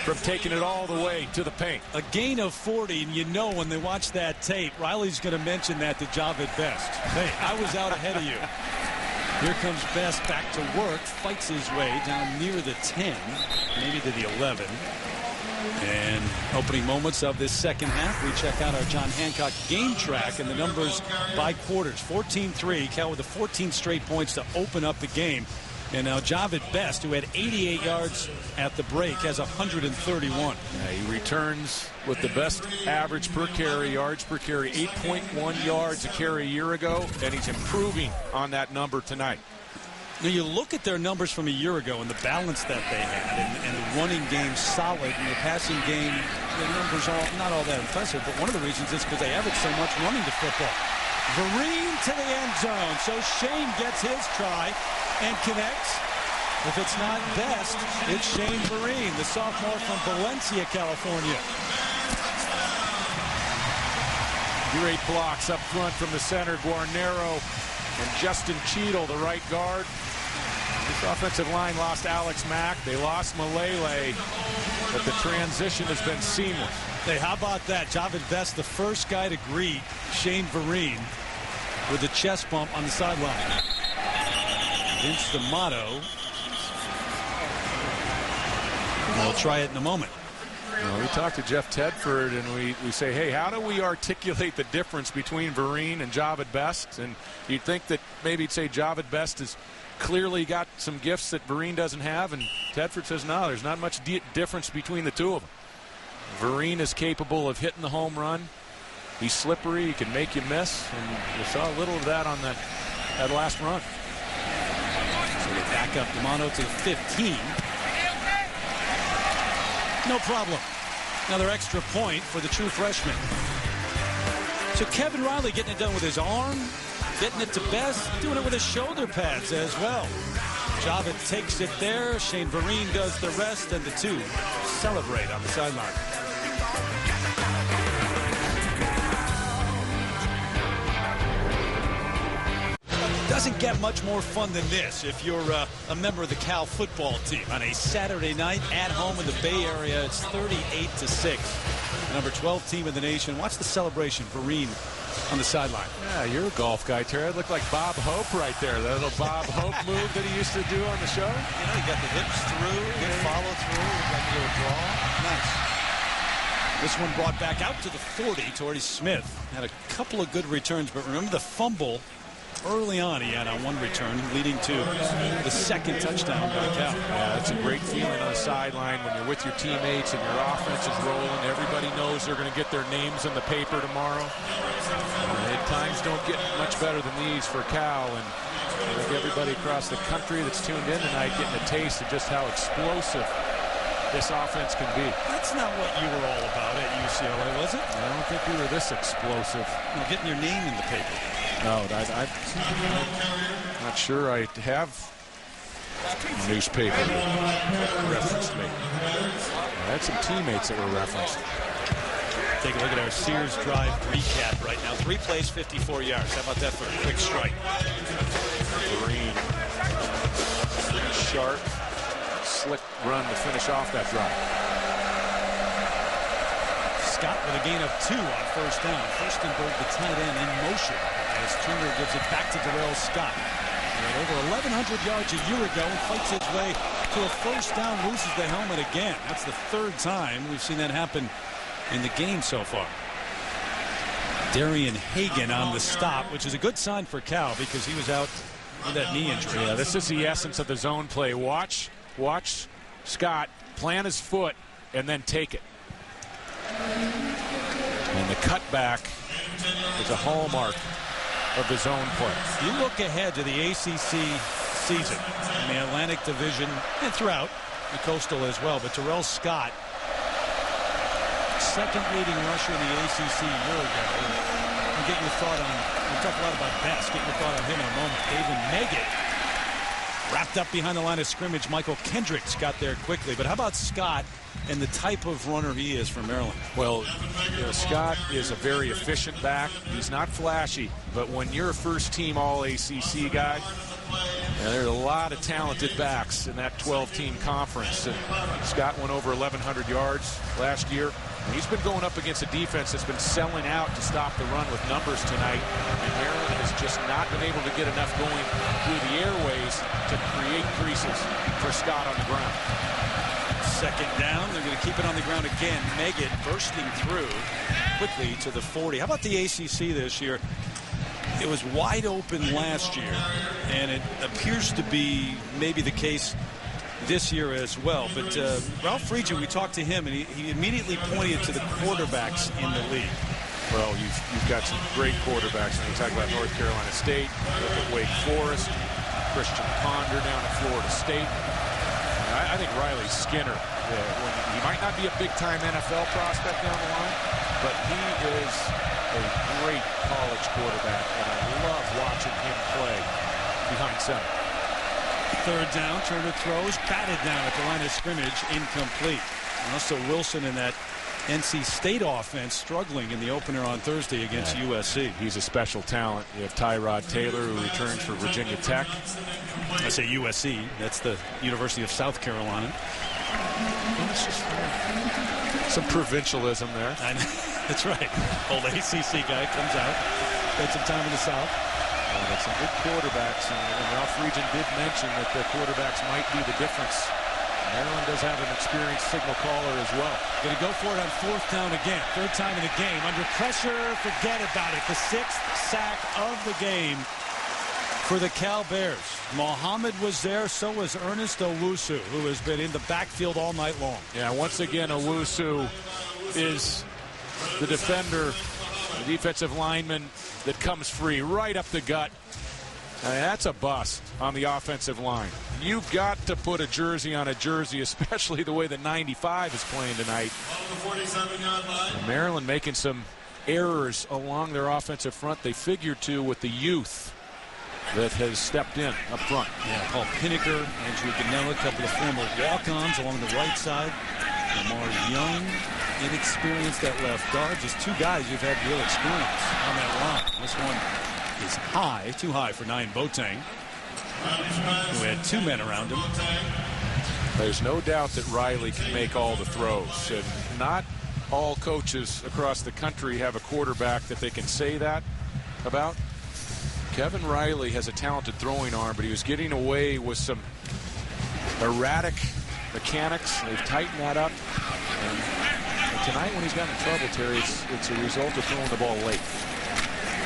from taking it all the way to the paint. A gain of 40, and you know when they watch that tape, Riley's going to mention that to Javid Best. Hey, I was out ahead of you. Here comes Best back to work, fights his way down near the 10, maybe to the 11. And opening moments of this second half, we check out our John Hancock game track and the numbers by quarters. 14-3, Cal with the 14 straight points to open up the game. And now Javid Best, who had 88 yards at the break, has 131. Yeah, he returns with the best average per carry, yards per carry, 8.1 yards a carry a year ago, and he's improving on that number tonight. Now you look at their numbers from a year ago and the balance that they had, and the running game solid, and the passing game, the numbers are not all that impressive, but one of the reasons is because they average so much running the football. Vereen to the end zone, so Shane gets his try and connects. If it's not Best, it's Shane Vereen, the sophomore from Valencia, California. Great blocks up front from the center, Guarnero and Justin Cheadle, the right guard. This offensive line lost Alex Mack. They lost Malele, but the transition has been seamless. Hey, how about that? Javid Best, the first guy to greet Shane Vereen with the chest bump on the sideline. Vince D'Amato. We'll try it in a moment. Well, we talked to Jeff Tedford, and we say, hey, how do we articulate the difference between Vereen and Javid Best? And you'd think that maybe he'd say Javid Best has clearly got some gifts that Vereen doesn't have, and Tedford says, no, there's not much difference between the two of them. Vereen is capable of hitting the home run. He's slippery. He can make you miss, and you saw a little of that on that last run. So they back up D'Amato to the 15. No problem. Another extra point for the true freshman. So Kevin Riley getting it done with his arm, getting it to Best, doing it with his shoulder pads as well. Javit takes it there. Shane Vereen does the rest, and the two celebrate on the sideline. Doesn't get much more fun than this if you're a member of the Cal football team. On a Saturday night at home in the Bay Area, it's 38-6. The number 12 team in the nation. Watch the celebration. Vereen on the sideline. Yeah, you're a golf guy, Terry. It looked like Bob Hope right there. That little Bob Hope move that he used to do on the show. You know, he got the hips through, good follow through, got a little draw. Nice. This one brought back out to the 40. Torrey Smith had a couple of good returns, but remember the fumble early on he had on one return, leading to the second touchdown by Cal. Yeah, it's a great feeling on the sideline when you're with your teammates and your offense is rolling. Everybody knows they're going to get their names in the paper tomorrow. And times don't get much better than these for Cal, and I think everybody across the country that's tuned in tonight getting a taste of just how explosive this offense can be. That's not what you were all about at UCLA, was it? I don't think we were this explosive. No, getting your name in the paper. No, I'm not sure I have a newspaper that referenced me. I had some teammates that were referenced. Take a look at our Sears Drive recap right now. 3 plays, 54 yards. How about that for a quick strike? Green. Pretty sharp, slick run to finish off that drive. Scott with a gain of 2 on first down. Furstenberg, the tight end, in motion as Turner gives it back to Darrell Scott. He had over 1,100 yards a year ago and fights his way to a first down, loses the helmet again. That's the 3rd time we've seen that happen in the game so far. Darian Hagan on the stop, which is a good sign for Cal because he was out with that knee injury. Yeah, this is the essence of the zone play. Watch Scott plant his foot and then take it. And the cutback is a hallmark of the zone play. You look ahead to the ACC season in the Atlantic Division and throughout the Coastal as well. But Darrell Scott, second leading rusher in the ACC a year ago. And get your thought on, we talked a lot about Best. Get your thought on him in a moment. David Meggett wrapped up behind the line of scrimmage. Michael Kendricks got there quickly. But how about Scott and the type of runner he is for Maryland? Well, Scott is a very efficient back. He's not flashy, but when you're a first-team All-ACC guy, there are a lot of talented backs in that 12-team conference. And Scott went over 1,100 yards last year. And he's been going up against a defense that's been selling out to stop the run with numbers tonight. And Maryland has just not been able to get enough going through the airways to create creases for Scott on the ground. Second down. They're going to keep it on the ground again. Meggett bursting through quickly to the 40. How about the ACC this year? It was wide open last year, and it appears to be maybe the case this year as well. But Ralph Friedgen, we talked to him, and he immediately pointed to the quarterbacks in the league. Well, you've got some great quarterbacks. And you talk about North Carolina State, look at Wake Forest, Christian Ponder down at Florida State. I think Riley Skinner, he might not be a big-time NFL prospect down the line, but he is a great college quarterback, and I love watching him play behind center. Third down, Turner throws, batted down at the line of scrimmage, incomplete. Russell Wilson in that NC State offense struggling in the opener on Thursday against USC. He's a special talent. You have Tyrod Taylor, who returns for Virginia Tech. I say USC. That's the University of South Carolina. Some provincialism there. That's right. Old ACC guy comes out, spent some time in the South. But some good quarterbacks, and Ralph Friedgen did mention that the quarterbacks might be the difference. Maryland does have an experienced signal caller as well. Going to go for it on fourth down again. 3rd time in the game. Under pressure, forget about it. The 6th sack of the game for the Cal Bears. Mohammed was there, so was Ernest Owusu, who has been in the backfield all night long. Yeah, once again, Owusu is the defender, the defensive lineman that comes free right up the gut. That's a bust on the offensive line. You've got to put a jersey on a jersey, especially the way the 95 is playing tonight. On the 47-yard line. Maryland making some errors along their offensive front. They figure to with the youth that has stepped in up front. Yeah, Paul Pinnaker, Andrew Ganella, a couple of former walk-ons along the right side. Lamar Young, inexperienced at left guard. Just two guys who've had real experience on that line. This one is high, too high for Nyan Boateng, who had two men around him. There's no doubt that Riley can make all the throws. And not all coaches across the country have a quarterback that they can say that about. Kevin Riley has a talented throwing arm, but he was getting away with some erratic mechanics. They've tightened that up. And tonight when he's gotten in trouble, Terry, it's a result of throwing the ball late.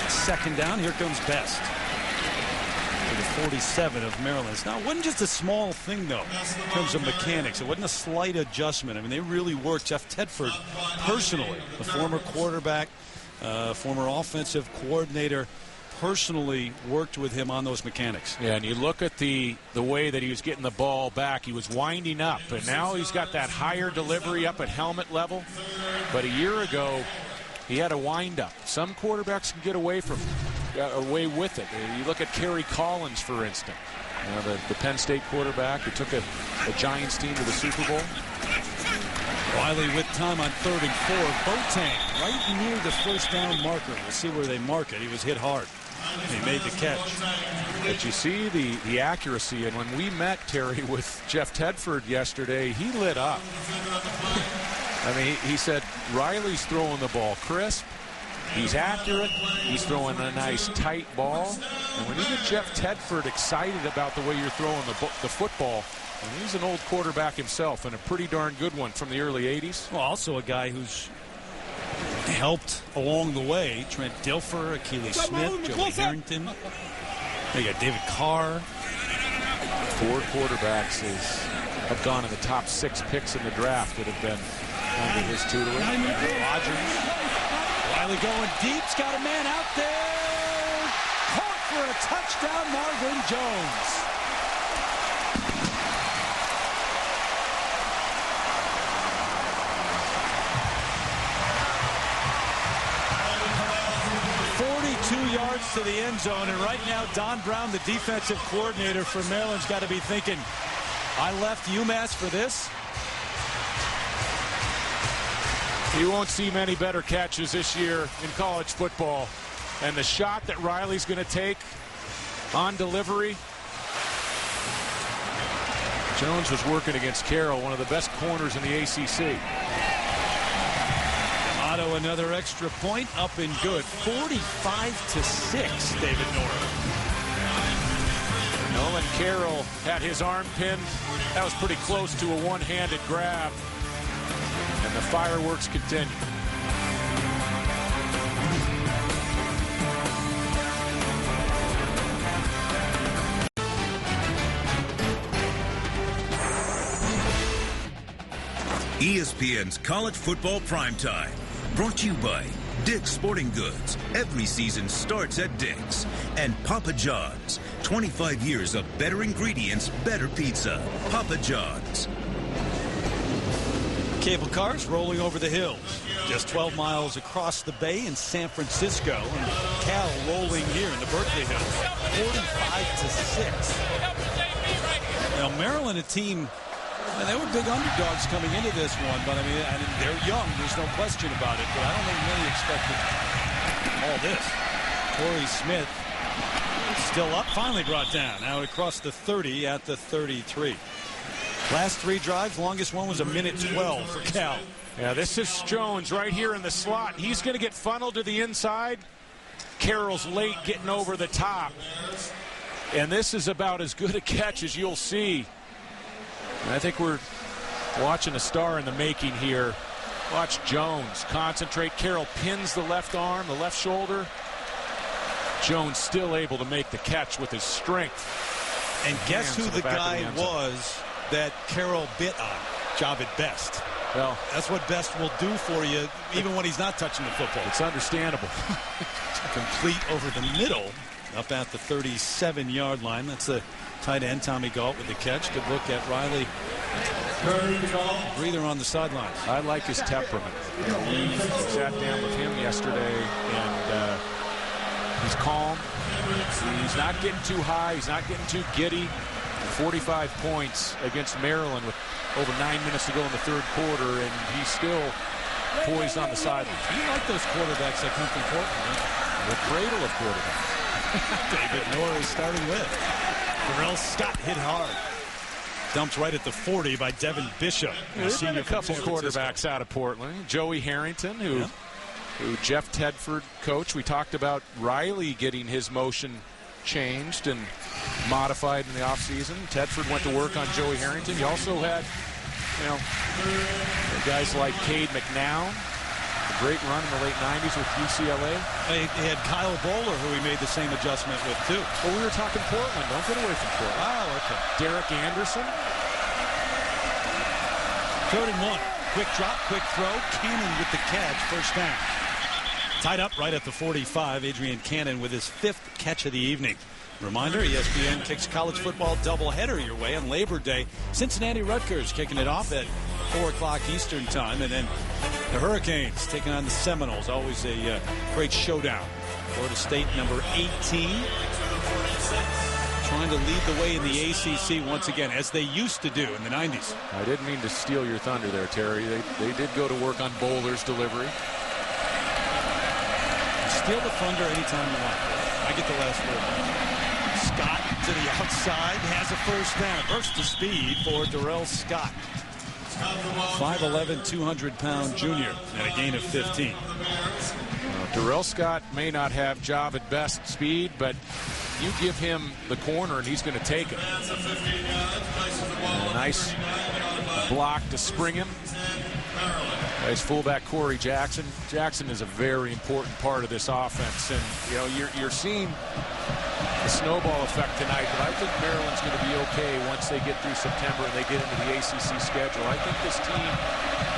Second down, here comes Best. For the 47 of Maryland. Now, it wasn't just a small thing, though, in terms of mechanics. It wasn't a slight adjustment. I mean, they really worked. Jeff Tedford, personally, the former quarterback, former offensive coordinator, personally worked with him on those mechanics. Yeah, and you look at the way that he was getting the ball back. He was winding up, and now he's got that higher delivery up at helmet level. But a year ago, he had a wind up. Some quarterbacks can get away with it. You look at Kerry Collins, for instance, the Penn State quarterback who took a Giants team to the Super Bowl. Riley with time on 3rd and 4. Boateng right near the first down marker. We'll see where they mark it. He was hit hard. He made the catch. But you see the accuracy, and when we met, Terry, with Jeff Tedford yesterday, he lit up. I mean, he said Riley's throwing the ball crisp. He's accurate. He's throwing a nice tight ball. And when you get Jeff Tedford excited about the way you're throwing the football, and he's an old quarterback himself and a pretty darn good one from the early 80s. Well, also a guy who's helped along the way. Trent Dilfer, Akili Smith, Joey Harrington. They got David Carr. 4 quarterbacks have gone in the top 6 picks in the draft that have been under his tutelage. Rodgers. Riley going deep. Got a man out there. Caught for a touchdown, Marvin Jones. Yards to the end zone, and right now Don Brown, the defensive coordinator for Maryland's got to be thinking, I left UMass for this. You won't see many better catches this year in college football, and the shot that Riley's going to take on delivery. Jones was working against Carroll, one of the best corners in the ACC. Otto, another extra point, up and good. 45-6, David Nora. Nolan Carroll had his arm pinned. That was pretty close to a one-handed grab. And the fireworks continue. ESPN's College Football Primetime. Brought to you by Dick's Sporting Goods. Every season starts at Dick's. And Papa John's. 25 years of better ingredients, better pizza. Papa John's. Cable cars rolling over the hills. Just 12 miles across the bay in San Francisco. And Cal rolling here in the Berkeley Hills. 45-6. Now, Maryland, a team... And they were big underdogs coming into this one, but I mean, they're young. There's no question about it. But I don't think many expected all this. Torrey Smith still up, finally brought down. Now across the 30 at the 33. Last 3 drives, longest one was 1:12 for Cal. Yeah, this is Jones right here in the slot. He's going to get funneled to the inside. Carroll's late getting over the top. And this is about as good a catch as you'll see. And I think we're watching a star in the making here. Watch Jones concentrate. Carroll pins the left arm, the left shoulder. Jones still able to make the catch with his strength. And guess who the guy was that Carroll bit on? Javed Best. Well, that's what Best will do for you, even when he's not touching the football. It's understandable. Complete over the middle, up at the 37-yard line. That's the tight end Tommy Galt with the catch. Good look at Riley. Breather on the sidelines. I like his temperament. You know, we sat down with him yesterday, and he's calm. He's not getting too high. He's not getting too giddy. 45 points against Maryland with over 9 minutes to go in the third quarter, and he's still poised on the sidelines. You like those quarterbacks that come from Portland, huh? The cradle of quarterbacks. David Norris starting with. Darrell Scott hit hard. Dumped right at the 40 by Devin Bishop. There's been a couple quarterbacks out of Portland. Joey Harrington, who Jeff Tedford coached. We talked about Riley getting his motion changed and modified in the offseason. Tedford went to work on Joey Harrington. You also had, you know, guys like Cade McNown, a great run in the late 90s with UCLA. They had Kyle Bowler, who he made the same adjustment with, too. Well, we were talking Portland. Don't get away from Portland. Oh, okay. Derek Anderson. 3rd and 1. Quick drop, quick throw. Cannon with the catch. First down. Tied up right at the 45. Adrian Cannon with his 5th catch of the evening. Reminder, ESPN kicks college football doubleheader your way on Labor Day. Cincinnati Rutgers kicking it off at 4 o'clock Eastern time. And then the Hurricanes taking on the Seminoles. Always a great showdown. Florida State number 18. Trying to lead the way in the ACC once again, as they used to do in the 90s. I didn't mean to steal your thunder there, Terry. They did go to work on Bowler's delivery. Steal the thunder anytime you want. I get the last word. Scott to the outside, has a first down. Burst of speed for Darrell Scott. 5'11", 200-pound junior, and a gain of 15. Darrell Scott may not have job at best speed, but you give him the corner and he's going to take it. A nice block to spring him. Nice fullback Corey Jackson. Jackson is a very important part of this offense, and you know you're seeing the snowball effect tonight. But I think Maryland's going to be okay once they get through September and they get into the ACC schedule. I think this team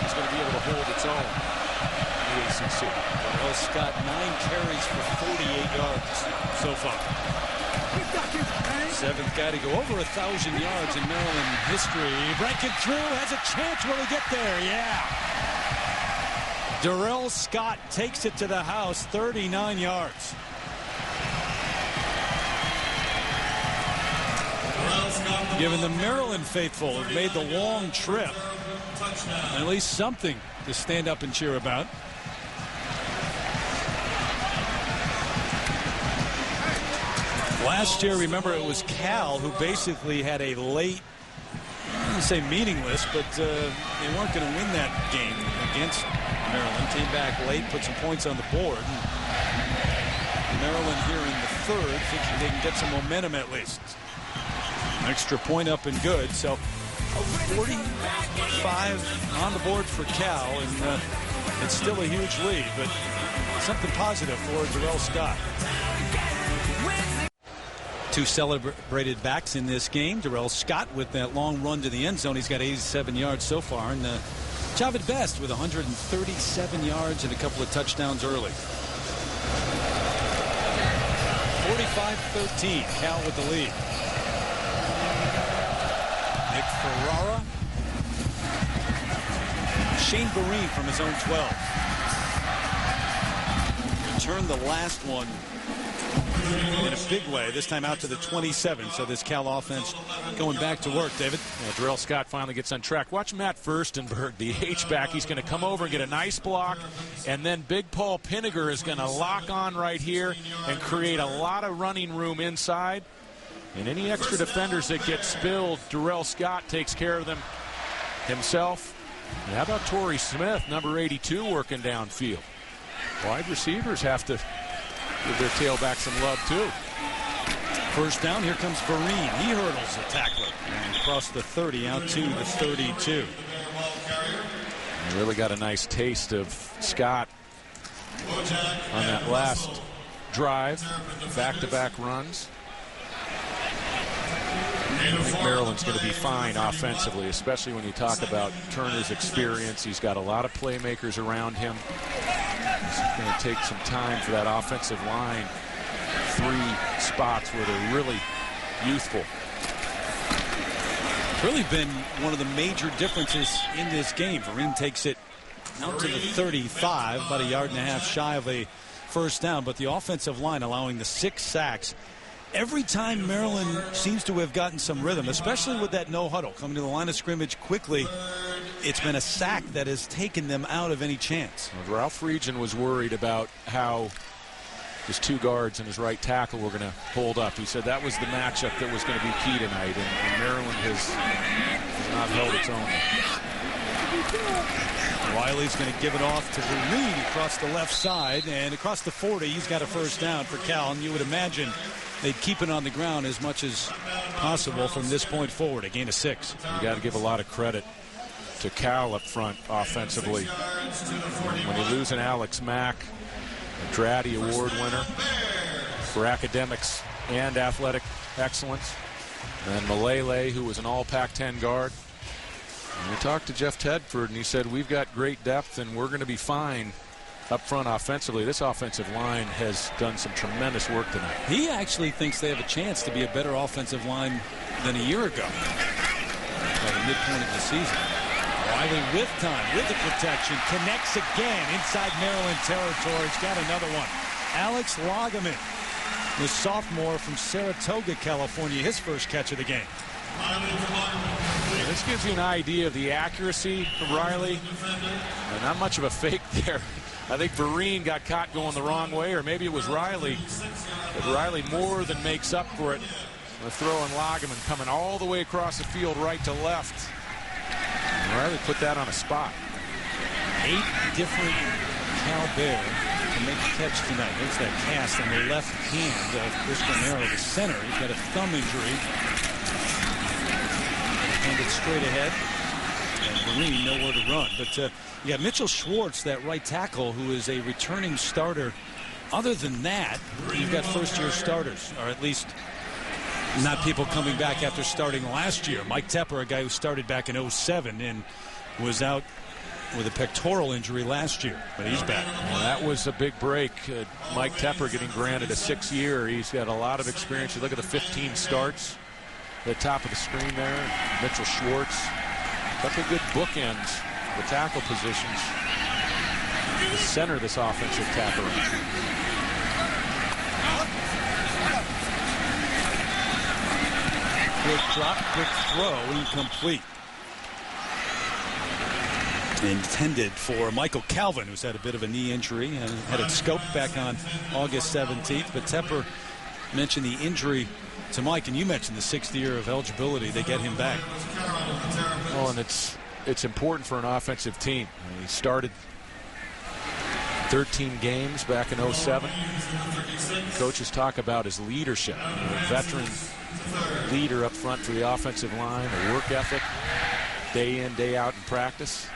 is going to be able to hold its own in the ACC. Darrell Scott 9 carries for 48 yards so far. 7th guy to go over 1,000 yards in Maryland history. Breaking through, has a chance. Will he get there? Yeah. Darrell Scott takes it to the house, 39 yards. Given the Maryland faithful have made the long trip, at least something to stand up and cheer about. Last year, remember, it was Cal who basically had a late, I don't want to say meaningless, but they weren't going to win that game against Maryland. Came back late, put some points on the board. And Maryland here in the 3rd, thinking they can get some momentum at least. An extra point up and good. So 45 on the board for Cal, and it's still a huge lead, but something positive for Darrell Scott. 2 celebrated backs in this game. Darrell Scott with that long run to the end zone. He's got 87 yards so far. And Javid Best with 137 yards and a couple of touchdowns early. 45-13. Cal with the lead. Nick Ferrara. Shane Vereen from his own 12. Returned the last one in a big way, this time out to the 27. So this Cal offense going back to work, David. Yeah, Darrell Scott finally gets on track. Watch Matt Furstenberg, the H-back. He's going to come over and get a nice block, and then Big Paul Pinniger is going to lock on right here and create a lot of running room inside. And any extra defenders that get spilled, Darrell Scott takes care of them himself. And how about Torrey Smith, number 82, working downfield? Wide receivers have to give their tailback some love, too. First down, here comes Vereen. He hurdles the tackler and across the 30 out to the 32. They really got a nice taste of Scott on that last drive, back-to-back runs. I think Maryland's going to be fine offensively, especially when you talk about Turner's experience. He's got a lot of playmakers around him. It's going to take some time for that offensive line. 3 spots where they're really youthful. Really been one of the major differences in this game. Vereen takes it out to the 35, about a yard and a half shy of a first down, but the offensive line allowing the 6 sacks. Every time Maryland seems to have gotten some rhythm, especially with that no huddle, coming to the line of scrimmage quickly, it's been a sack that has taken them out of any chance. Well, Ralph Region was worried about how his 2 guards and his right tackle were going to hold up. He said that was the matchup that was going to be key tonight, and Maryland has not held its own. Wiley's going to give it off to Vereen across the left side, and across the 40, he's got a first down for Cal, and you would imagine they'd keep it on the ground as much as possible from this point forward, a gain of 6. You got to give a lot of credit to Cal up front offensively. When you lose an Alex Mack, a Dratty Award winner for academics and athletic excellence, and Malele, who was an all Pac-10 guard. And we talked to Jeff Tedford, and he said, we've got great depth, and we're going to be fine up front offensively. This offensive line has done some tremendous work tonight. He actually thinks they have a chance to be a better offensive line than a year ago, by the midpoint of the season. Wiley with time, with the protection, connects again inside Maryland territory. He's got another one. Alex Lageman, the sophomore from Saratoga, California, his first catch of the game. This gives you an idea of the accuracy of Riley. Not much of a fake there. I think Vereen got caught going the wrong way, or maybe it was Riley. But Riley more than makes up for it. The throw on Lageman coming all the way across the field right to left. Riley put that on a spot. 8 different Cal Bear to make the catch tonight. There's that cast on the left hand of Christian Arrow, the center. He's got a thumb injury. And it's straight ahead. And Vereen nowhere to run. But you got Mitchell Schwartz, that right tackle, who is a returning starter. Other than that, you've got first-year starters, or at least not people coming back after starting last year. Mike Tepper, a guy who started back in 07 and was out with a pectoral injury last year, but he's back. Well, that was a big break. Mike Tepper getting granted a 6th year. He's got a lot of experience. You look at the 15 starts at the top of the screen there. Mitchell Schwartz, couple good bookends, the tackle positions. The center of this offensive tackle. Quick drop, quick throw, incomplete. Intended for Michael Calvin, who's had a bit of a knee injury and had it scoped back on August 17th. But Tepper mentioned the injury to Mike, and you mentioned the 6th year of eligibility. They get him back. Oh, and it's important for an offensive team. He started 13 games back in 07. Coaches talk about his leadership. A veteran leader up front for the offensive line, a work ethic, day in, day out in practice.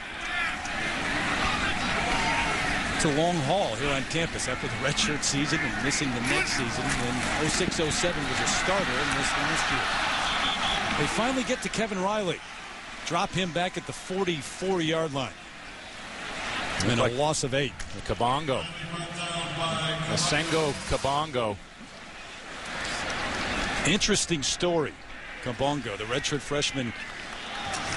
It's a long haul here on campus after the redshirt season and missing the next season. Then 06-07 was a starter in this last year. They finally get to Kevin Riley. Drop him back at the 44-yard line. And a loss of 8. Kabongo. Asengo Kabongo. Interesting story. Kabongo, the redshirt freshman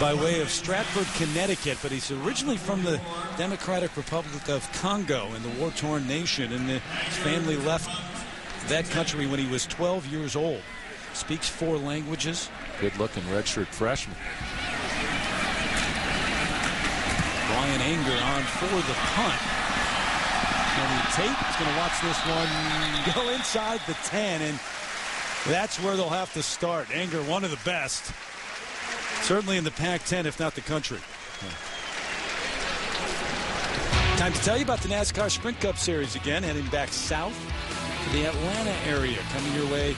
by way of Stratford, Connecticut, but he's originally from the Democratic Republic of Congo in the war-torn nation, and his family left that country when he was 12 years old. Speaks 4 languages. Good-looking redshirt freshman. Brian Anger on for the punt. And Tate is going to watch this one go inside the 10, and that's where they'll have to start. Anger, one of the best, certainly in the Pac-10, if not the country. Time to tell you about the NASCAR Sprint Cup Series again, heading back south to the Atlanta area. Coming your way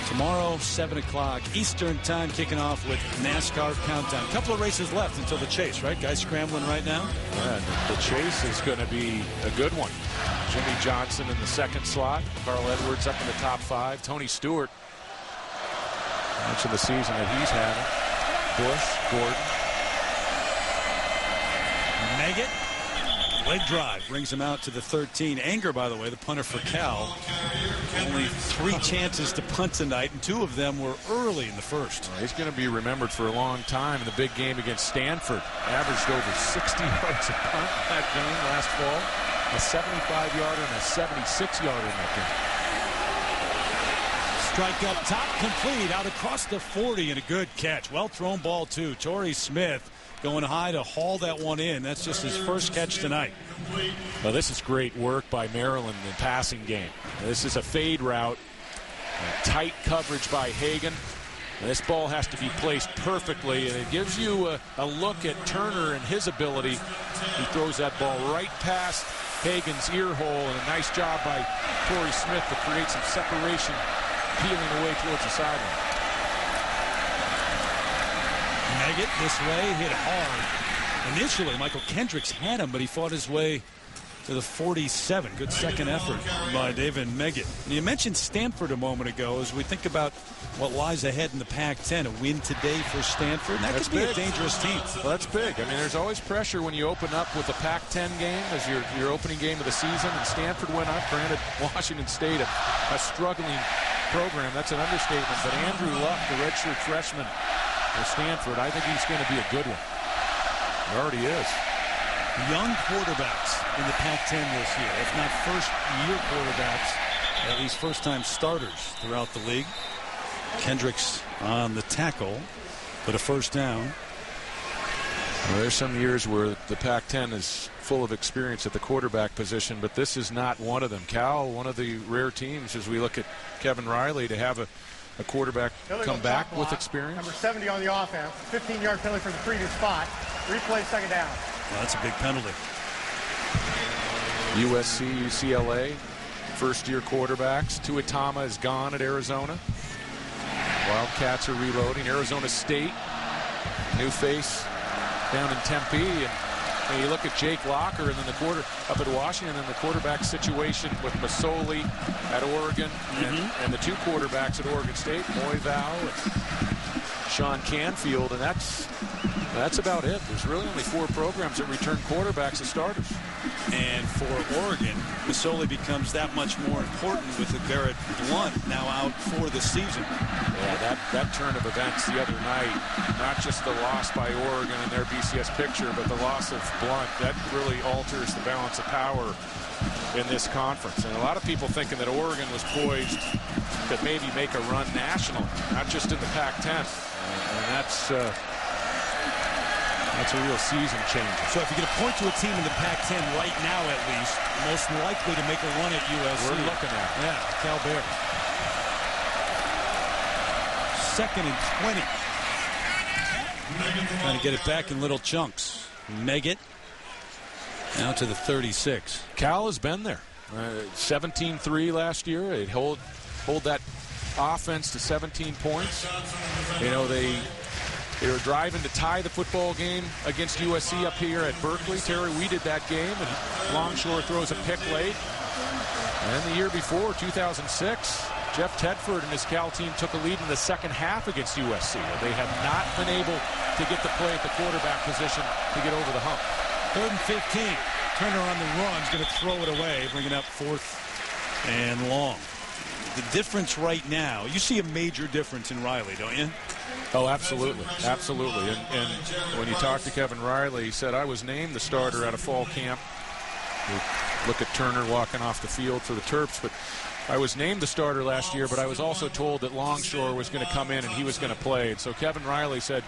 tomorrow, 7 o'clock Eastern time, kicking off with NASCAR Countdown. A couple of races left until the chase, right? Guys scrambling right now. Yeah, the chase is going to be a good one. Jimmy Johnson in the second slot. Carl Edwards up in the top 5. Tony Stewart. Mentioned the season that he's having. Bush, Gordon. Meggett Leg drive brings him out to the 13. Anger, by the way, the punter for Cal. Only 3 chances to punt tonight, and 2 of them were early in the first. Well, he's going to be remembered for a long time in the big game against Stanford. Averaged over 60 yards a punt in that game last fall. A 75-yarder and a 76-yarder in that game. Strike up top, complete, out across the 40, and a good catch. Well thrown ball, too. Torrey Smith going high to haul that one in. That's just his first catch tonight. Well, this is great work by Maryland in the passing game. This is a fade route, tight coverage by Hagan. This ball has to be placed perfectly, and it gives you a look at Turner and his ability. He throws that ball right past Hagan's ear hole, and a nice job by Torrey Smith to create some separation, peeling away towards the sideline. Meggett this way, hit hard. Initially, Michael Kendricks had him, but he fought his way to the 47. Good second effort by David Meggett. And you mentioned Stanford a moment ago. As we think about what lies ahead in the Pac-10, a win today for Stanford, and that could be a dangerous team. Well, that's big. I mean, there's always pressure when you open up with a Pac-10 game as your opening game of the season, and Stanford went up. Granted, Washington State, a struggling program. That's an understatement. But Andrew Luck, the redshirt freshman for Stanford, I think he's going to be a good one. He already is. Young quarterbacks in the Pac-10 this year, if not first-year quarterbacks, at least first-time starters throughout the league. Kendricks on the tackle, but a first down. Well, there's some years where the Pac-10 is full of experience at the quarterback position, but this is not one of them. Cal, one of the rare teams, as we look at Kevin Riley, to have a quarterback come back with experience. Number 70 on the offense, 15-yard penalty from the previous spot. Replay, second down. Well, that's a big penalty. USC, UCLA, first-year quarterbacks. Tuatama is gone at Arizona. Wildcats are reloading. Arizona State, new face down in Tempe. And you look at Jake Locker and then the quarter up at Washington, and the quarterback situation with Masoli at Oregon and the 2 quarterbacks at Oregon State, Moyval and Sean Canfield, and that's about it. There's really only 4 programs that return quarterbacks as starters. And for Oregon, Masoli becomes that much more important with the Garrett Blunt now out for the season. Yeah, that turn of events the other night, not just the loss by Oregon in their BCS picture, but the loss of Blunt, that really alters the balance of power in this conference. And a lot of people thinking that Oregon was poised to maybe make a run nationally, not just in the Pac-10. And that's a real season changer. So if you're going to point to a team in the Pac-10 right now, at least, most likely to make a run at USC. We're looking at it. Yeah, Cal Bear. 2nd and 20. Trying to get it back in little chunks. Meggett now to the 36. Cal has been there. 17-3 last year. They'd hold that offense to 17 points. You know, they were driving to tie the football game against USC up here at Berkeley. Terry, we did that game, and Longshore throws a pick late. And the year before, 2006, Jeff Tedford and his Cal team took a lead in the second half against USC. They have not been able to get the play at the quarterback position to get over the hump. 3rd and 15. Turner on the run is going to throw it away, bringing up 4th and long. The difference right now, you see a major difference in Riley, don't you? Oh, absolutely. Absolutely. And when you talk to Kevin Riley, he said, I was named the starter out of fall camp. We look at Turner walking off the field for the Terps, but I was named the starter last year, but I was also told that Longshore was going to come in and he was going to play. And so Kevin Riley said,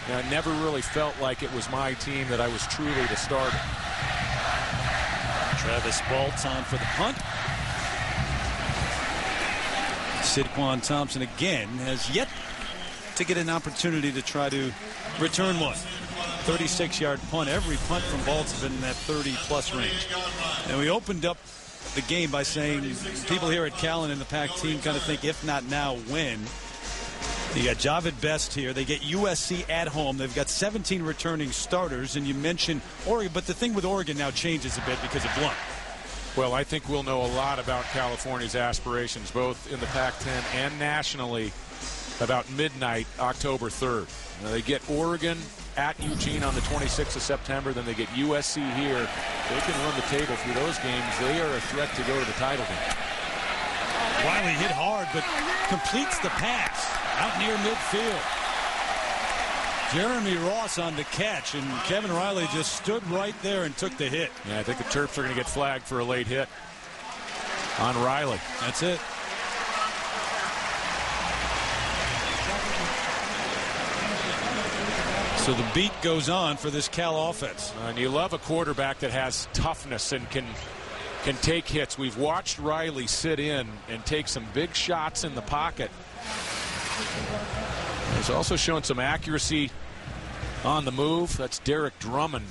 I never really felt like it was my team, that I was truly the starter. Travis Baltz on for the punt. Sidquan Thompson again has yet to get an opportunity to try to return one. 36-yard punt. Every punt from Baltz has been in that 30-plus range. And we opened up the game by saying people here at Cal and in the Pac team kind of think, if not now, when. You got Javid Best here. They get USC at home. They've got 17 returning starters, and you mentioned Oregon, but the thing with Oregon now changes a bit because of Blunt. Well, I think we'll know a lot about California's aspirations, both in the Pac-10 and nationally, about midnight, October 3rd. They get Oregon at Eugene on the 26th of September. Then they get USC here. They can run the table through those games. They are a threat to go to the title game. Riley hit hard, but completes the pass out near midfield. Jeremy Ross on the catch, and Kevin Riley just stood right there and took the hit. Yeah, I think the Terps are going to get flagged for a late hit on Riley. That's it. So the beat goes on for this Cal offense. And you love a quarterback that has toughness and can take hits. We've watched Riley sit in and take some big shots in the pocket. He's also shown some accuracy on the move. That's Derek Drummond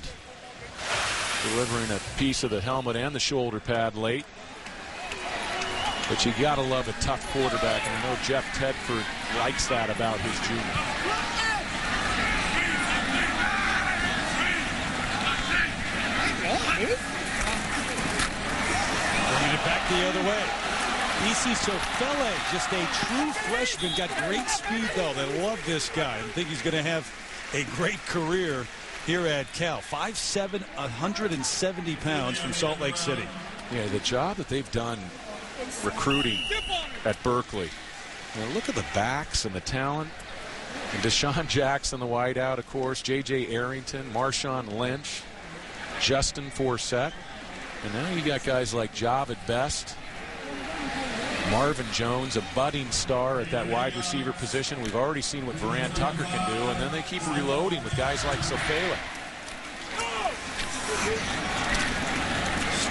delivering a piece of the helmet and the shoulder pad late. But you got to love a tough quarterback, and I know Jeff Tedford likes that about his junior. Bringing it back the other way. Isi Sofele, just a true freshman, got great speed though. They love this guy and think he's going to have a great career here at Cal. 5'7", 170 pounds from Salt Lake City. Yeah, the job that they've done recruiting at Berkeley. You know, look at the backs and the talent. And Deshaun Jackson, the wideout, of course. J.J. Arrington, Marshawn Lynch, Justin Forsett. And now you got guys like Javid Best, Marvin Jones, a budding star at that wide receiver position. We've already seen what Varan Tucker can do, and then they keep reloading with guys like Sofele.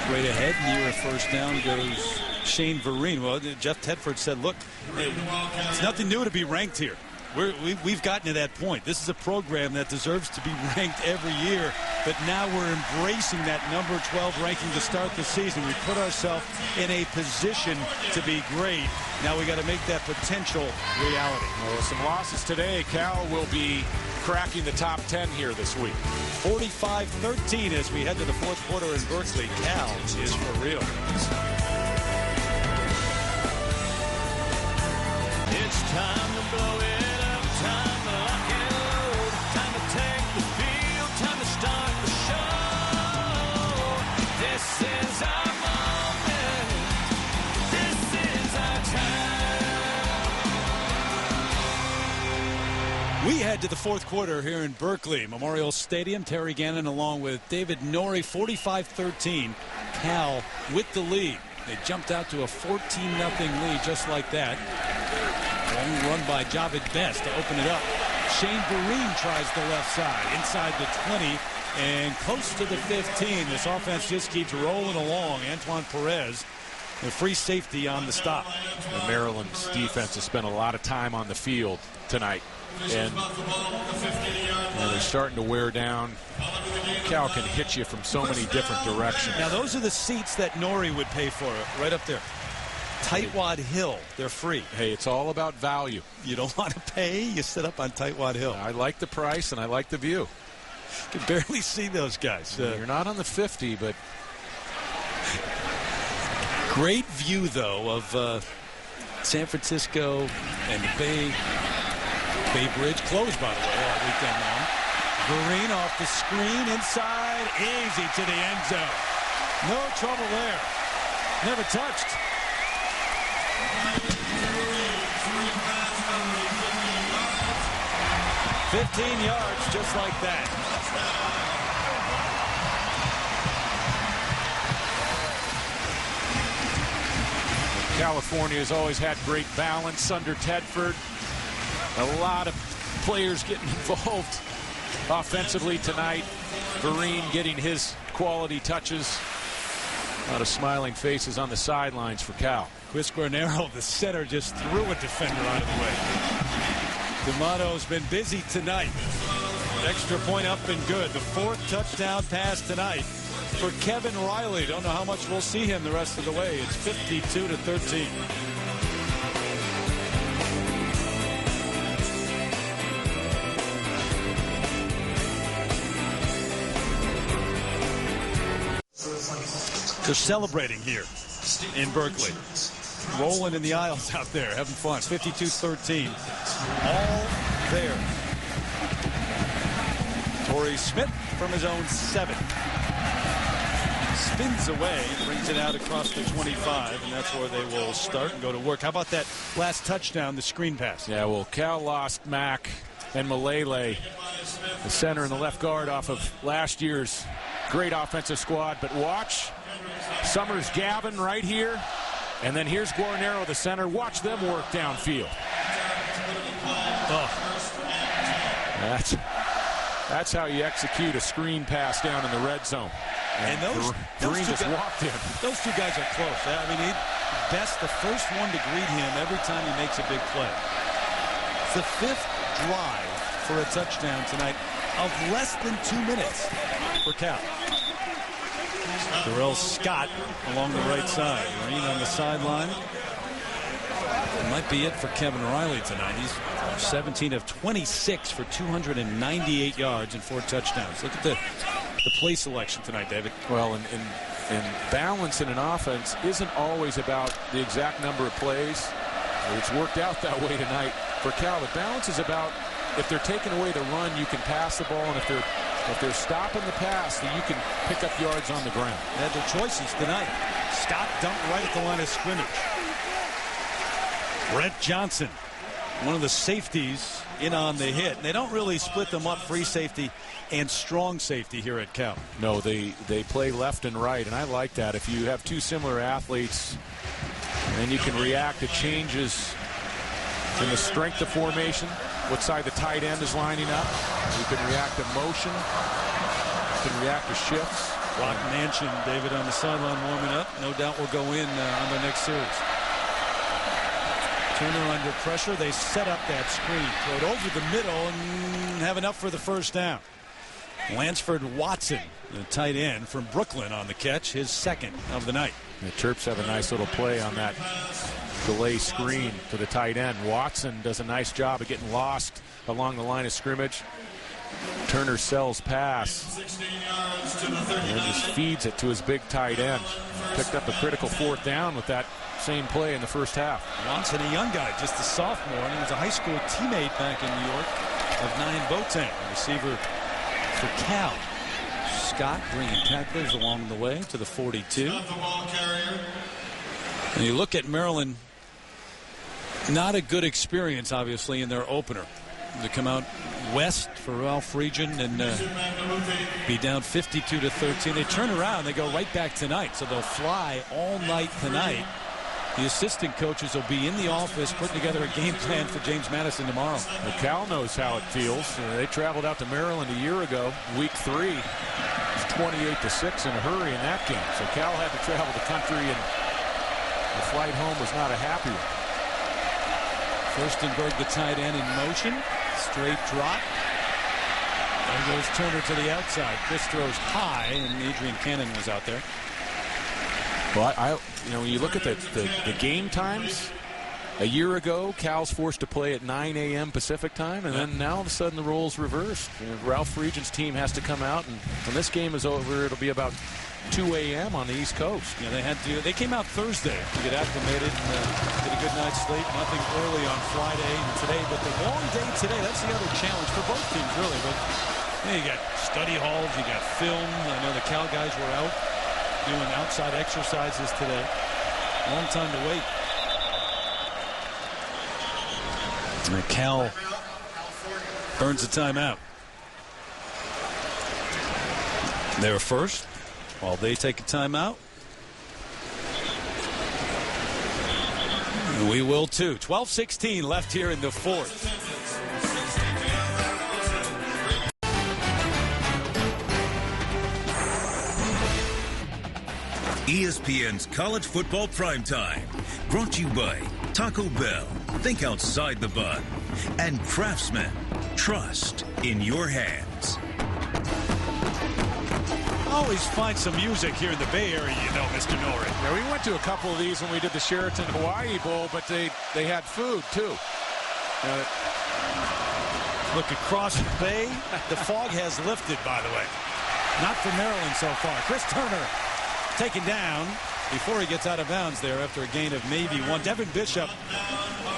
Straight ahead, near a first down goes Shane Vereen. Well, Jeff Tedford said, look, it's nothing new to be ranked here. We've gotten to that point. This is a program that deserves to be ranked every year, but now we're embracing that number 12 ranking to start the season. We put ourselves in a position to be great. Now we got to make that potential reality. Well, some losses today. Cal will be cracking the top 10 here this week. 45-13 as we head to the fourth quarter in Berkeley. Cal is for real. It's time to blow it up, time to lock and load, time to take the field, time to start the show. This is our moment, this is our time. We head to the fourth quarter here in Berkeley Memorial Stadium. Terry Gannon along with David Norrie. 45-13. Cal with the lead. They jumped out to a 14-0 lead just like that. Long run by Javid Best to open it up. Shane Vereen tries the left side inside the 20 and close to the 15. This offense just keeps rolling along. Antoine Perez, the free safety on the stop. And Maryland's defense has spent a lot of time on the field tonight, and they're starting to wear down. Cal can hit you from so many different directions. Now those are the seats that Norrie would pay for, right up there. Tightwad Hill, they're free. Hey, it's all about value. You don't want to pay, you sit up on Tightwad Hill. I like the price and I like the view. You can barely see those guys. You're not on the 50, but great view though of San Francisco and the Bay Bridge closed, by the way, all weekend long. Vereen off the screen inside, easy to the end zone. No trouble there. Never touched. 15 yards just like that. California has always had great balance under Tedford. A lot of players getting involved offensively tonight. Vereen getting his quality touches. A lot of smiling faces on the sidelines for Cal. Chris Guarnero, the center, just threw a defender out of the way. D'Amato's been busy tonight. Extra point up and good. The fourth touchdown pass tonight for Kevin Riley. Don't know how much we'll see him the rest of the way. It's 52-13. They're celebrating here in Berkeley. Rolling in the aisles out there, having fun. 52-13. All there. Torrey Smith from his own 7. Spins away, brings it out across the 25, and that's where they will start and go to work. How about that last touchdown, the screen pass? Yeah, well, Cal lost Mack and Malele, the center and the left guard, off of last year's great offensive squad. But watch, Summers Gavin right here, and then here's Guarnero, the center. Watch them work downfield. Oh. That's how you execute a screen pass down in the red zone. And those Green two just guys, walked in. Those two guys are close. I mean, Best the first one to greet him every time he makes a big play. It's the 5th drive for a touchdown tonight of less than 2 minutes for Cal. Darrell Scott along the right side. Green on the sideline. That might be it for Kevin Riley tonight. He's 17 of 26 for 298 yards and 4 touchdowns. Look at the play selection tonight, David. Well, and balance in an offense isn't always about the exact number of plays. It's worked out that way tonight for Cal. The balance is about, if they're taking away the run, you can pass the ball, and if they're stopping the pass, then you can pick up yards on the ground. They had their choices tonight. Scott dumped right at the line of scrimmage. Brett Johnson, one of the safeties, in on the hit. And they don't really split them up, free safety and strong safety here at Cal. No, they play left and right, and I like that. If you have two similar athletes, then you can react to changes in the strength of formation, what side the tight end is lining up. You can react to motion. You can react to shifts. Rock Mansion, David, on the sideline warming up. No doubt will go in on the next series. Turner under pressure. They set up that screen. Throw it over the middle and have enough for the first down. Lansford Watson, the tight end from Brooklyn, on the catch, his 2nd of the night. The Terps have a nice little play on that delay screen to the tight end. Watson does a nice job of getting lost along the line of scrimmage. Turner sells pass and just feeds it to his big tight end. Picked up a critical 4th down with that same play in the first half. Watson, a young guy, just a sophomore, and he was a high school teammate back in New York of Nyan Boateng, receiver for Cal. Scott bringing tacklers along the way to the 42. And you look at Maryland, not a good experience, obviously, in their opener. They come out west for Ralph Region and be down 52-13. They turn around, they go right back tonight, so they'll fly all night tonight. The assistant coaches will be in the office putting together a game plan for James Madison tomorrow. Well, Cal knows how it feels. They traveled out to Maryland a year ago, week 3. It was 28-6 in a hurry in that game. So Cal had to travel the country, and the flight home was not a happy one. Furstenberg, the tight end, in motion. Straight drop. There goes Turner to the outside. Chris throws high, and Adrian Cannon was out there. Well, when you look at the game times, a year ago, Cal's forced to play at 9 a.m. Pacific time, and then now all of a sudden the roles reversed. Ralph Region's team has to come out, and when this game is over, it'll be about 2 a.m. on the East Coast. Yeah, they came out Thursday to get acclimated and get a good night's sleep. Nothing early on Friday and today, but the long day today, that's the other challenge for both teams, really. But you got study halls, you got film. I know the Cal guys were out doing outside exercises today. Long time to wait. And Cal burns a timeout. They're first while they take a timeout. And we will too. 12:16 left here in the 4th. ESPN's College Football Primetime, brought to you by Taco Bell, think outside the bun, and Craftsman, trust in your hands. Always find some music here in the Bay Area, you know, Mr. Norrie. Yeah, we went to a couple of these when we did the Sheraton Hawaii Bowl, but they had food too. Look across the bay. The fog has lifted, by the way. Not for Maryland so far. Chris Turner taken down before he gets out of bounds there after a gain of maybe 1. Devin Bishop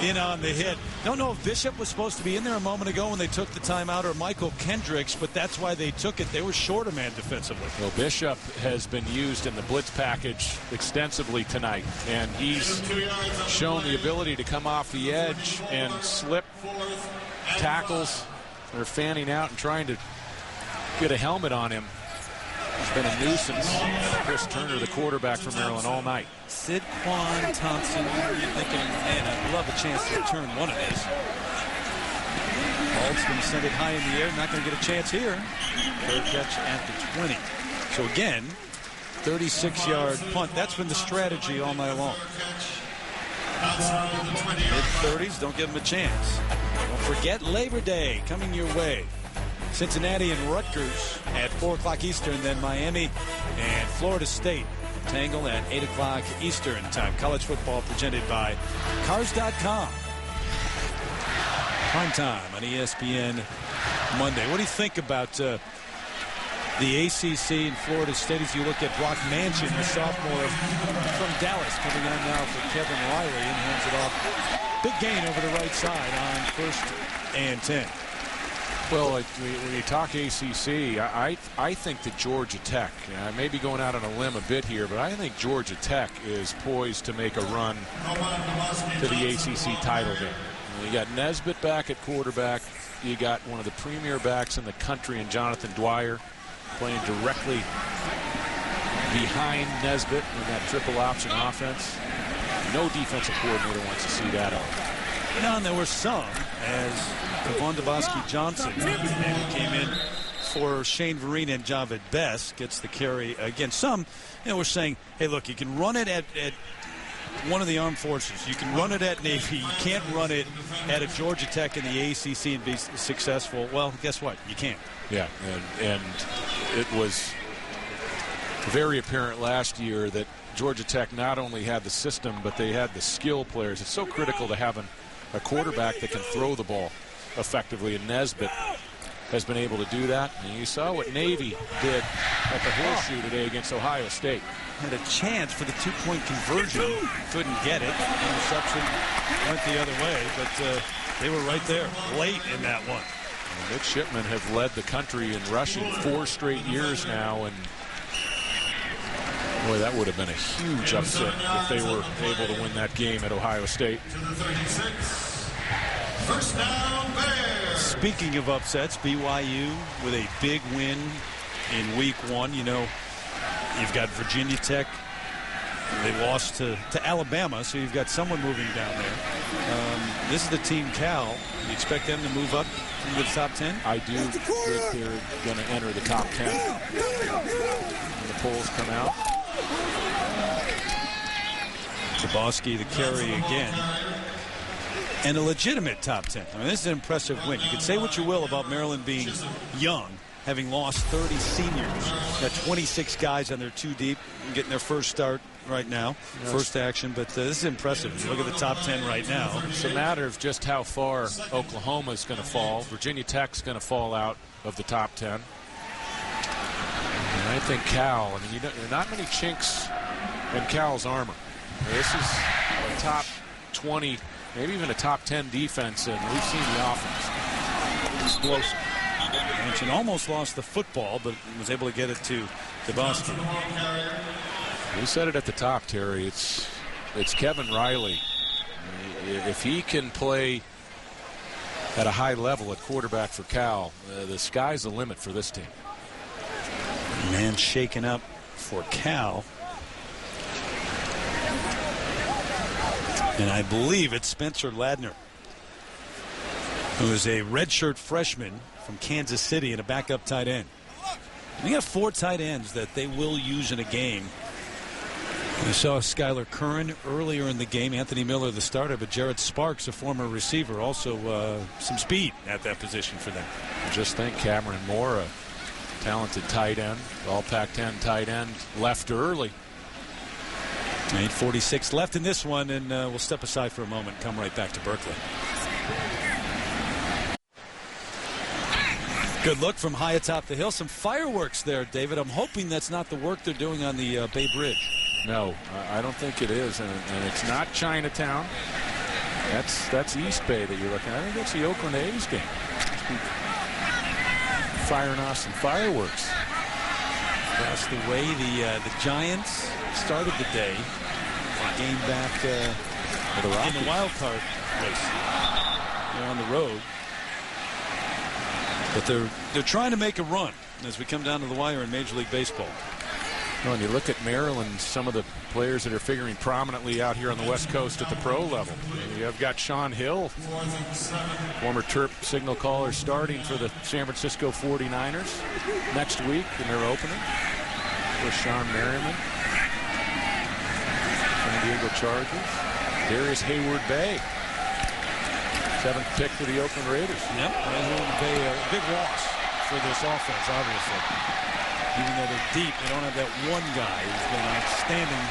in on the hit. Don't know if Bishop was supposed to be in there a moment ago when they took the timeout or Michael Kendricks, but that's why they took it. They were short a man defensively. Well, Bishop has been used in the blitz package extensively tonight, and he's shown the ability to come off the edge and slip tackles. They're fanning out and trying to get a helmet on him. He's been a nuisance. Chris Turner, the quarterback for Maryland, all night. Sidquan Thompson, you're thinking, man, I'd love a chance to return one of these. Ball's going to send it high in the air. Not going to get a chance here. Third catch at the 20. So again, 36-yard punt. That's been the strategy all night long. Mid-30s, don't give them a chance. Don't forget Labor Day coming your way. Cincinnati and Rutgers at 4 o'clock Eastern, then Miami and Florida State tangle at 8 o'clock Eastern time. College football presented by Cars.com. Prime time on ESPN Monday. What do you think about the ACC and Florida State as you look at Brock Manchin, the sophomore from Dallas, coming on now for Kevin Riley and hands it off. Big gain over the right side on 1st and 10. Well, when you talk ACC, I think that Georgia Tech, I may be going out on a limb a bit here, but I think Georgia Tech is poised to make a run to the ACC title game. You got Nesbitt back at quarterback. You got one of the premier backs in the country in Jonathan Dwyer playing directly behind Nesbitt in that triple option offense. No defensive coordinator wants to see that out. No, and there were some, as Kevon Devosky Johnson came in for Shane Vereen and Javid Best, gets the carry again. Some, were saying, hey, look, you can run it at one of the armed forces. You can run it at Navy. You can't run it at a Georgia Tech in the ACC and be successful. Well, guess what? You can't. Yeah, and it was very apparent last year that Georgia Tech not only had the system, but they had the skill players. It's so critical to having a quarterback that can throw the ball effectively, and Nesbitt has been able to do that. And you saw what Navy did at the Horseshoe today against Ohio State. Had a chance for the 2-point conversion. Couldn't get it. Interception went the other way, but they were right there late in that one. Well, midshipmen have led the country in rushing 4 straight years now, and boy, that would have been a huge upset if they were able to win that game at Ohio State. First down, Bears. Speaking of upsets, BYU with a big win in week 1. You've got Virginia Tech. They lost to Alabama, so you've got someone moving down there. This is the team Cal. You expect them to move up into the top 10? I do think they're going to enter the top 10 when the polls come out. Zabowski the carry again. And a legitimate top 10. I mean, this is an impressive win. You can say what you will about Maryland being young, having lost 30 seniors. Got 26 guys on their 2 deep, getting their first start right now, first action. But this is impressive. You look at the top 10 right now. It's a matter of just how far Oklahoma is going to fall. Virginia Tech's going to fall out of the top 10. And I think Cal, there are not many chinks in Cal's armor. This is a top 20, maybe even a top 10 defense, and we've seen the offense. Explosive. Manchin almost lost the football, but was able to get it to Devosky. We said it at the top, Terry. It's Kevin Riley. If he can play at a high level at quarterback for Cal, the sky's the limit for this team. Man shaken up for Cal. And I believe it's Spencer Ladner, who is a redshirt freshman from Kansas City and a backup tight end. We got 4 tight ends that they will use in a game. We saw Skylar Curran earlier in the game, Anthony Miller the starter, but Jared Sparks, a former receiver, also some speed at that position for them. Just think Cameron Moore, a talented tight end, all Pac-10 tight end, left early. 8:46 left in this one, and we'll step aside for a moment and come right back to Berkeley. Good look from high atop the hill. Some fireworks there, David. I'm hoping that's not the work they're doing on the Bay Bridge. No, I don't think it is, and it's not Chinatown. That's East Bay that you're looking at. I think that's the Oakland A's game. Firing off some fireworks. That's the way the Giants started the day. A game back in the wild card race. They're on the road. But they're trying to make a run as we come down to the wire in Major League Baseball. Well, and you look at Maryland, some of the players that are figuring prominently out here on the West Coast at the pro level. You have got Sean Hill, former Terp signal caller, starting for the San Francisco 49ers next week in their opener with Sean Merriman. San Diego Chargers. Darius Hayward-Bay, 7th pick for the Oakland Raiders. Yep, Hayward-Bay, a big loss for this offense, obviously. Even though they're deep, they don't have that one guy who's been outstanding,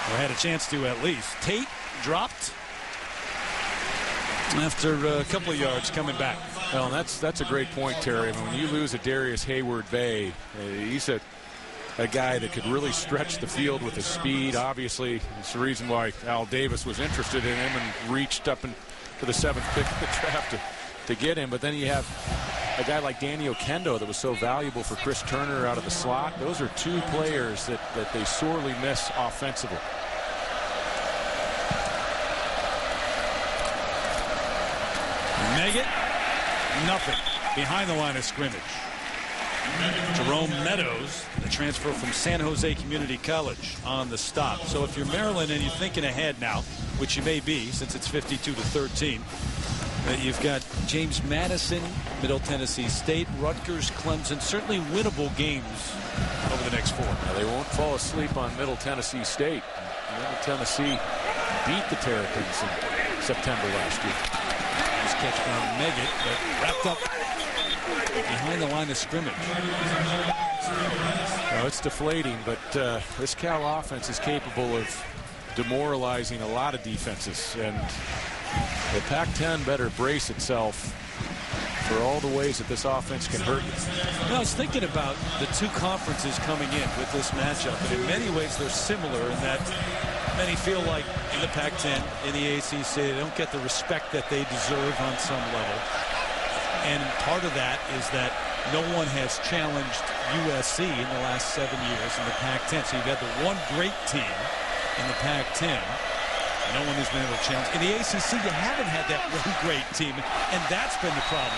or had a chance to at least. Tate dropped after a couple of yards coming back. Well, that's a great point, Terry. I mean, when you lose a Darius Hayward-Bay, he's a guy that could really stretch the field with his speed. Obviously, it's the reason why Al Davis was interested in him and reached up to the 7th pick of the draft to get him. But then you have a guy like Danny Oquendo that was so valuable for Chris Turner out of the slot. Those are two players that they sorely miss offensively. Meggett, nothing behind the line of scrimmage. Jerome Meadows, the transfer from San Jose Community College, on the stop. So if you're Maryland and you're thinking ahead now, which you may be since it's 52-13, you've got James Madison, Middle Tennessee State, Rutgers, Clemson, certainly winnable games over the next 4. Now, they won't fall asleep on Middle Tennessee State. Middle Tennessee beat the Terrapins in September last year. Nice catch by Meggett, but wrapped up behind the line of scrimmage. Well, it's deflating, but this Cal offense is capable of demoralizing a lot of defenses, and the Pac-10 better brace itself for all the ways that this offense can hurt you. I was thinking about the two conferences coming in with this matchup, and in many ways they're similar in that many feel like in the Pac-10, in the ACC, they don't get the respect that they deserve on some level. And part of that is that no one has challenged USC in the last 7 years in the Pac-10. So you've got the one great team in the Pac-10. No one has been able to challenge. In the ACC, you haven't had that one great team, and that's been the problem.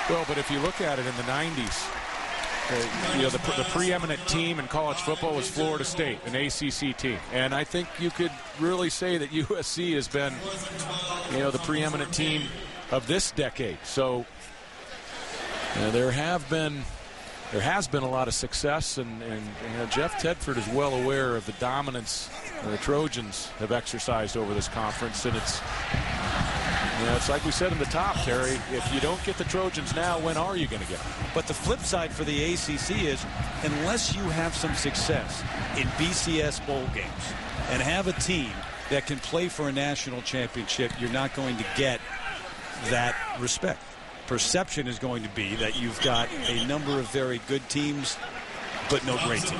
Well, but if you look at it in the 90s, the preeminent team in college football was Florida State, an ACC team. And I think you could really say that USC has been, the preeminent team of this decade. So there has been a lot of success, and Jeff Tedford is well aware of the dominance the Trojans have exercised over this conference, and it's like we said in the top, Terry. If you don't get the Trojans now, when are you going to get them? But the flip side for the ACC is, unless you have some success in BCS bowl games and have a team that can play for a national championship, you're not going to get that respect. Perception is going to be that you've got a number of very good teams, but no great team.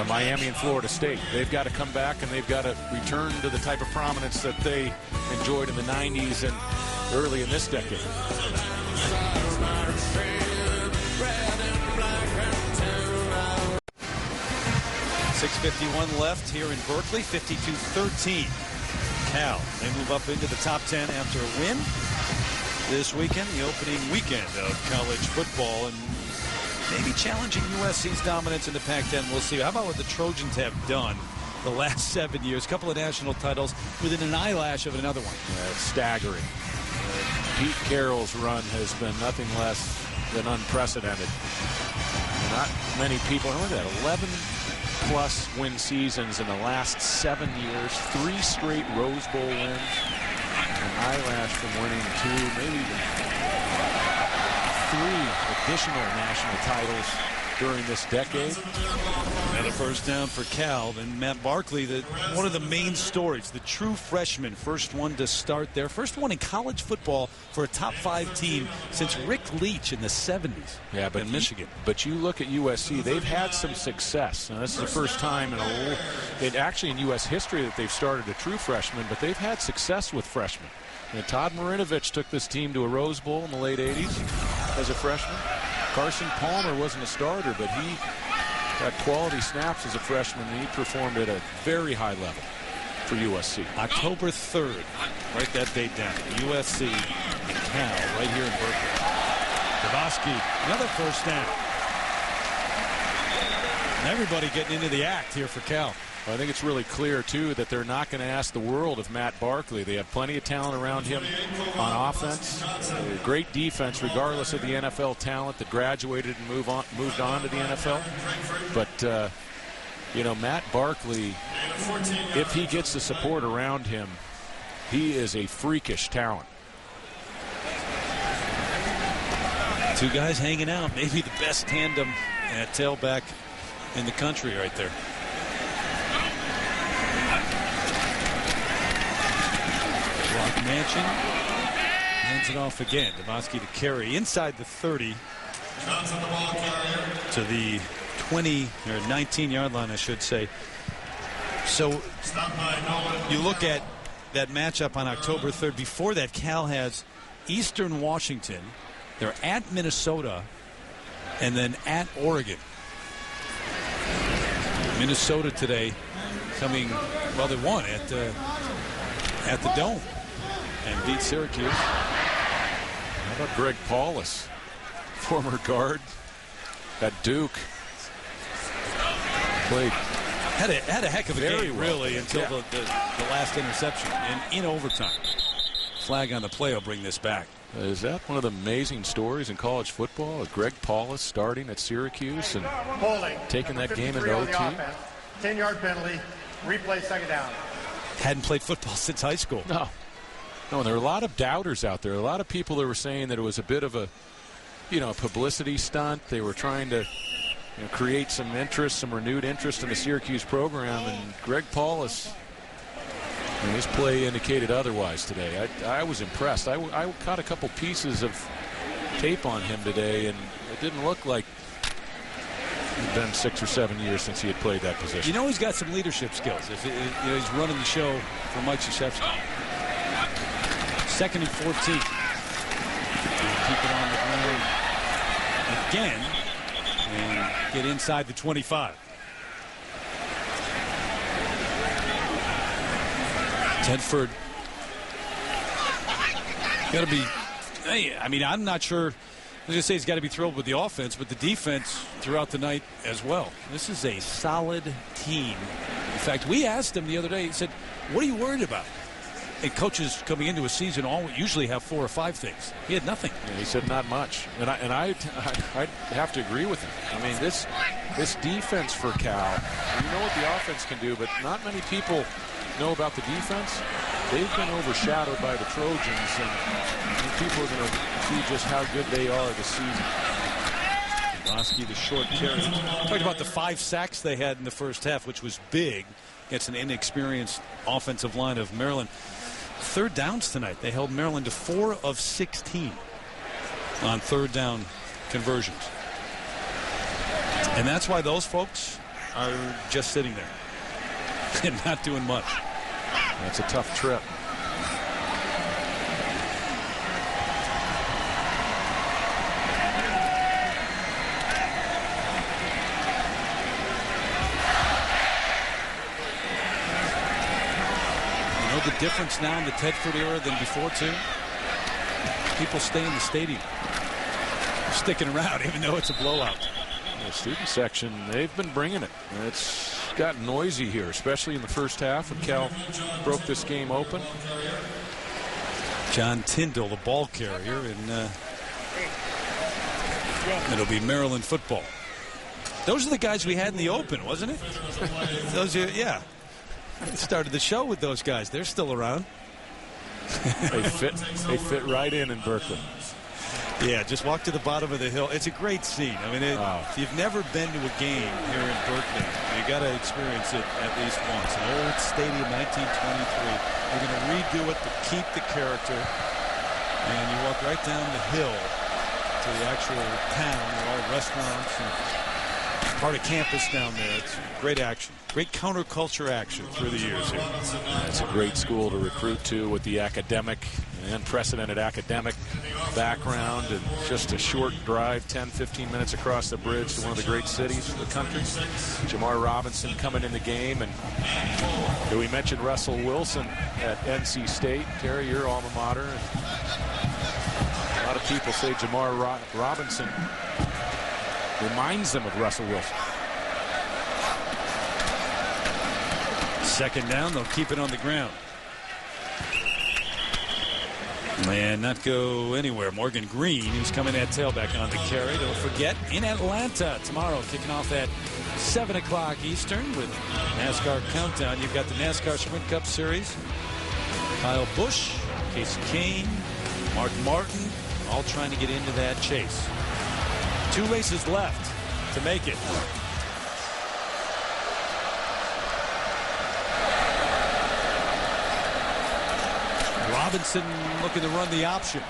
Miami and Florida State, they've got to come back and they've got to return to the type of prominence that they enjoyed in the 90s and early in this decade. 6:51 left here in Berkeley, 52-13. Cal, they move up into the top 10 after a win this weekend, the opening weekend of college football, and maybe challenging USC's dominance in the Pac-10. We'll see. How about what the Trojans have done the last 7 years? A couple of national titles within an eyelash of another one. It's staggering. Pete Carroll's run has been nothing less than unprecedented. Not many people, look at that, 11-plus win seasons in the last 7 years, 3 straight Rose Bowl wins, an eyelash from winning 2, maybe even 3 additional national titles. during this decade. Another first down for Cal. And Matt Barkley, one of the main stories, the true freshman, first one to start there. First one in college football for a top 5 team since Rick Leach in the 70s in Michigan. But you look at USC, they've had some success. Now, this is the first time in U.S. history that they've started a true freshman, but they've had success with freshmen. And Todd Marinovich took this team to a Rose Bowl in the late 80s as a freshman. Carson Palmer wasn't a starter, but he got quality snaps as a freshman, and he performed at a very high level for USC. October 3rd, write that date down. USC and Cal right here in Berkeley. Devosky, another first down. And everybody getting into the act here for Cal. I think it's really clear, too, that they're not going to ask the world of Matt Barkley. They have plenty of talent around him on offense. Great defense, regardless of the NFL talent that graduated and moved on to the NFL. But, Matt Barkley, if he gets the support around him, he is a freakish talent. Two guys hanging out. Maybe the best tandem at tailback in the country right there. Manchin hands it off again. Devosky to carry inside the 30 to the 20 or 19-yard line, I should say. So you look at that matchup on October 3rd. Before that, Cal has Eastern Washington. They're at Minnesota and then at Oregon. Minnesota today coming, well, they won at the Dome and beat Syracuse. How about Greg Paulus, former guard at Duke? Played. Had a heck of a game, well, really, until the last interception and in overtime. Flag on the play will bring this back. Is that one of the amazing stories in college football? Greg Paulus starting at Syracuse and taking that game into OT? 10-yard penalty, replay, second down. Hadn't played football since high school. No, there are a lot of doubters out there. A lot of people that were saying that it was a bit of a, publicity stunt. They were trying to create some interest, some renewed interest in the Syracuse program. And Greg Paulus, his play indicated otherwise today. I was impressed. I caught a couple pieces of tape on him today, and it didn't look like it'd been 6 or 7 years since he had played that position. He's got some leadership skills. He's running the show for Mike Krzyzewski. 2nd and 14. Keep it on the ground again and get inside the 25. Tedford got to be. I'm not sure. I was going to say he's got to be thrilled with the offense, but the defense throughout the night as well. This is a solid team. In fact, we asked him the other day. He said, "What are you worried about?" And coaches coming into a season usually have 4 or 5 things. He had nothing. Yeah, he said not much, and I'd have to agree with him. This defense for Cal, you know what the offense can do, but not many people know about the defense. They've been overshadowed by the Trojans, and people are going to see just how good they are this season. Devosky, the short carry. Talked about the 5 sacks they had in the first half, which was big against an inexperienced offensive line of Maryland. 3rd downs tonight. They held Maryland to 4 of 16 on 3rd down conversions. And that's why those folks are just sitting there and not doing much. That's a tough trip. The difference now in the Tedford era than before, too. People stay in the stadium. They're sticking around, even though it's a blowout. The student section, they've been bringing it. It's got noisy here, especially in the first half when Cal broke this game open. John Tyndall, the ball carrier, and it'll be Maryland football. Those are the guys we had in the open, wasn't it? Those are, yeah. I started the show with those guys. They're still around. They fit right in Berkeley. Yeah, just walk to the bottom of the hill. It's a great scene. I mean, if you've never been to a game here in Berkeley, you got to experience it at least once. An old stadium, 1923. They're going to redo it to keep the character. And you walk right down the hill to the actual town with all the restaurants and part of campus down there. It's great action. Great counterculture action through the years here. It's a great school to recruit to with the unprecedented academic background, and just a short drive, 10-15 minutes across the bridge to one of the great cities of the country. Jamar Robinson coming in the game, and we mentioned Russell Wilson at NC State. Terry, your alma mater. And a lot of people say Jamar Robinson reminds them of Russell Wilson. Second down, they'll keep it on the ground. And not go anywhere. Morgan Green, who's coming at tailback on the carry. Don't forget, in Atlanta tomorrow, kicking off at 7 o'clock Eastern with NASCAR Countdown. You've got the NASCAR Sprint Cup Series. Kyle Busch, Casey Kane, Mark Martin, all trying to get into that chase. 2 races left to make it. Robinson looking to run the option.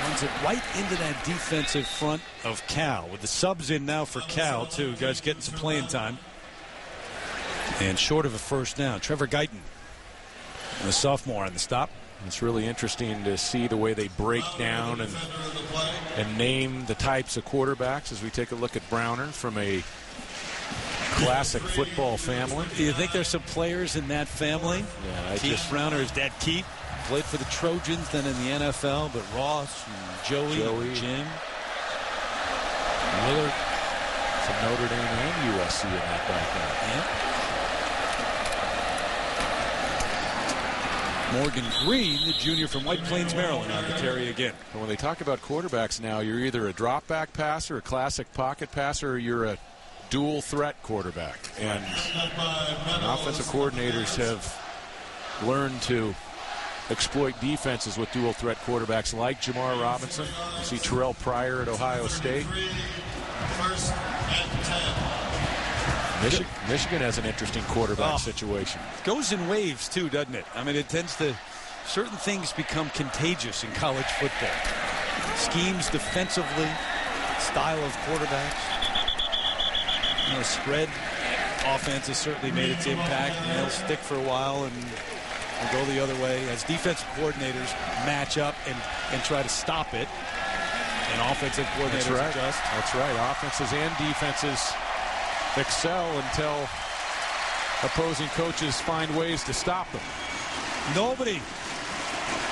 Runs it right into that defensive front of Cal. With the subs in now for Cal, too. Guys getting some playing time. And short of a first down. Trevor Guyton, the sophomore, on the stop. It's really interesting to see the way they break down and name the types of quarterbacks as we take a look at Browner from a classic football family. Do you think there's some players in that family? Yeah, Keith Browner, his dad Keith, played for the Trojans, then in the NFL, but Ross and Joey and Jim. Willard from Notre Dame and USC in that background. Yeah. Morgan Green, the junior from White Plains, Maryland, on the carry again. But when they talk about quarterbacks now, you're either a drop back passer, a classic pocket passer, or you're a dual threat quarterback. And offensive coordinators have learned to exploit defenses with dual threat quarterbacks like Jamar Robinson. You see Terrell Pryor at Ohio State. Michigan has an interesting quarterback situation. It goes in waves too, doesn't it? I mean, it tends to, certain things become contagious in college football. Schemes defensively, style of quarterbacks. You know, spread offense has certainly made its impact, and they'll stick for a while and go the other way as defensive coordinators match up and try to stop it. And offensive coordinators adjust. That's right. Offenses and defenses excel until opposing coaches find ways to stop them. Nobody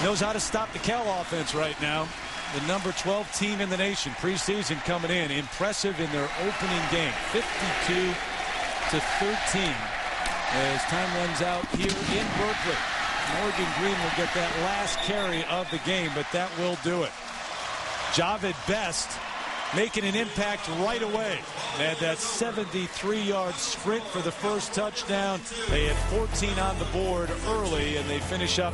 knows how to stop the Cal offense right now. The number 12 team in the nation, preseason coming in. Impressive in their opening game. 52-13 as time runs out here in Berkeley. Morgan Green will get that last carry of the game, but that will do it. Javid Best making an impact right away. They had that 73-yard sprint for the first touchdown. They had 14 on the board early, and they finish up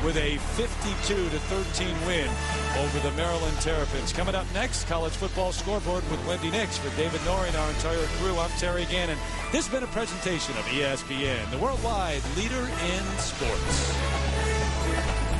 with a 52-13 win over the Maryland Terrapins. Coming up next, College Football Scoreboard with Wendy Nix. For David Norrie and our entire crew, I'm Terry Gannon. This has been a presentation of ESPN, the worldwide leader in sports.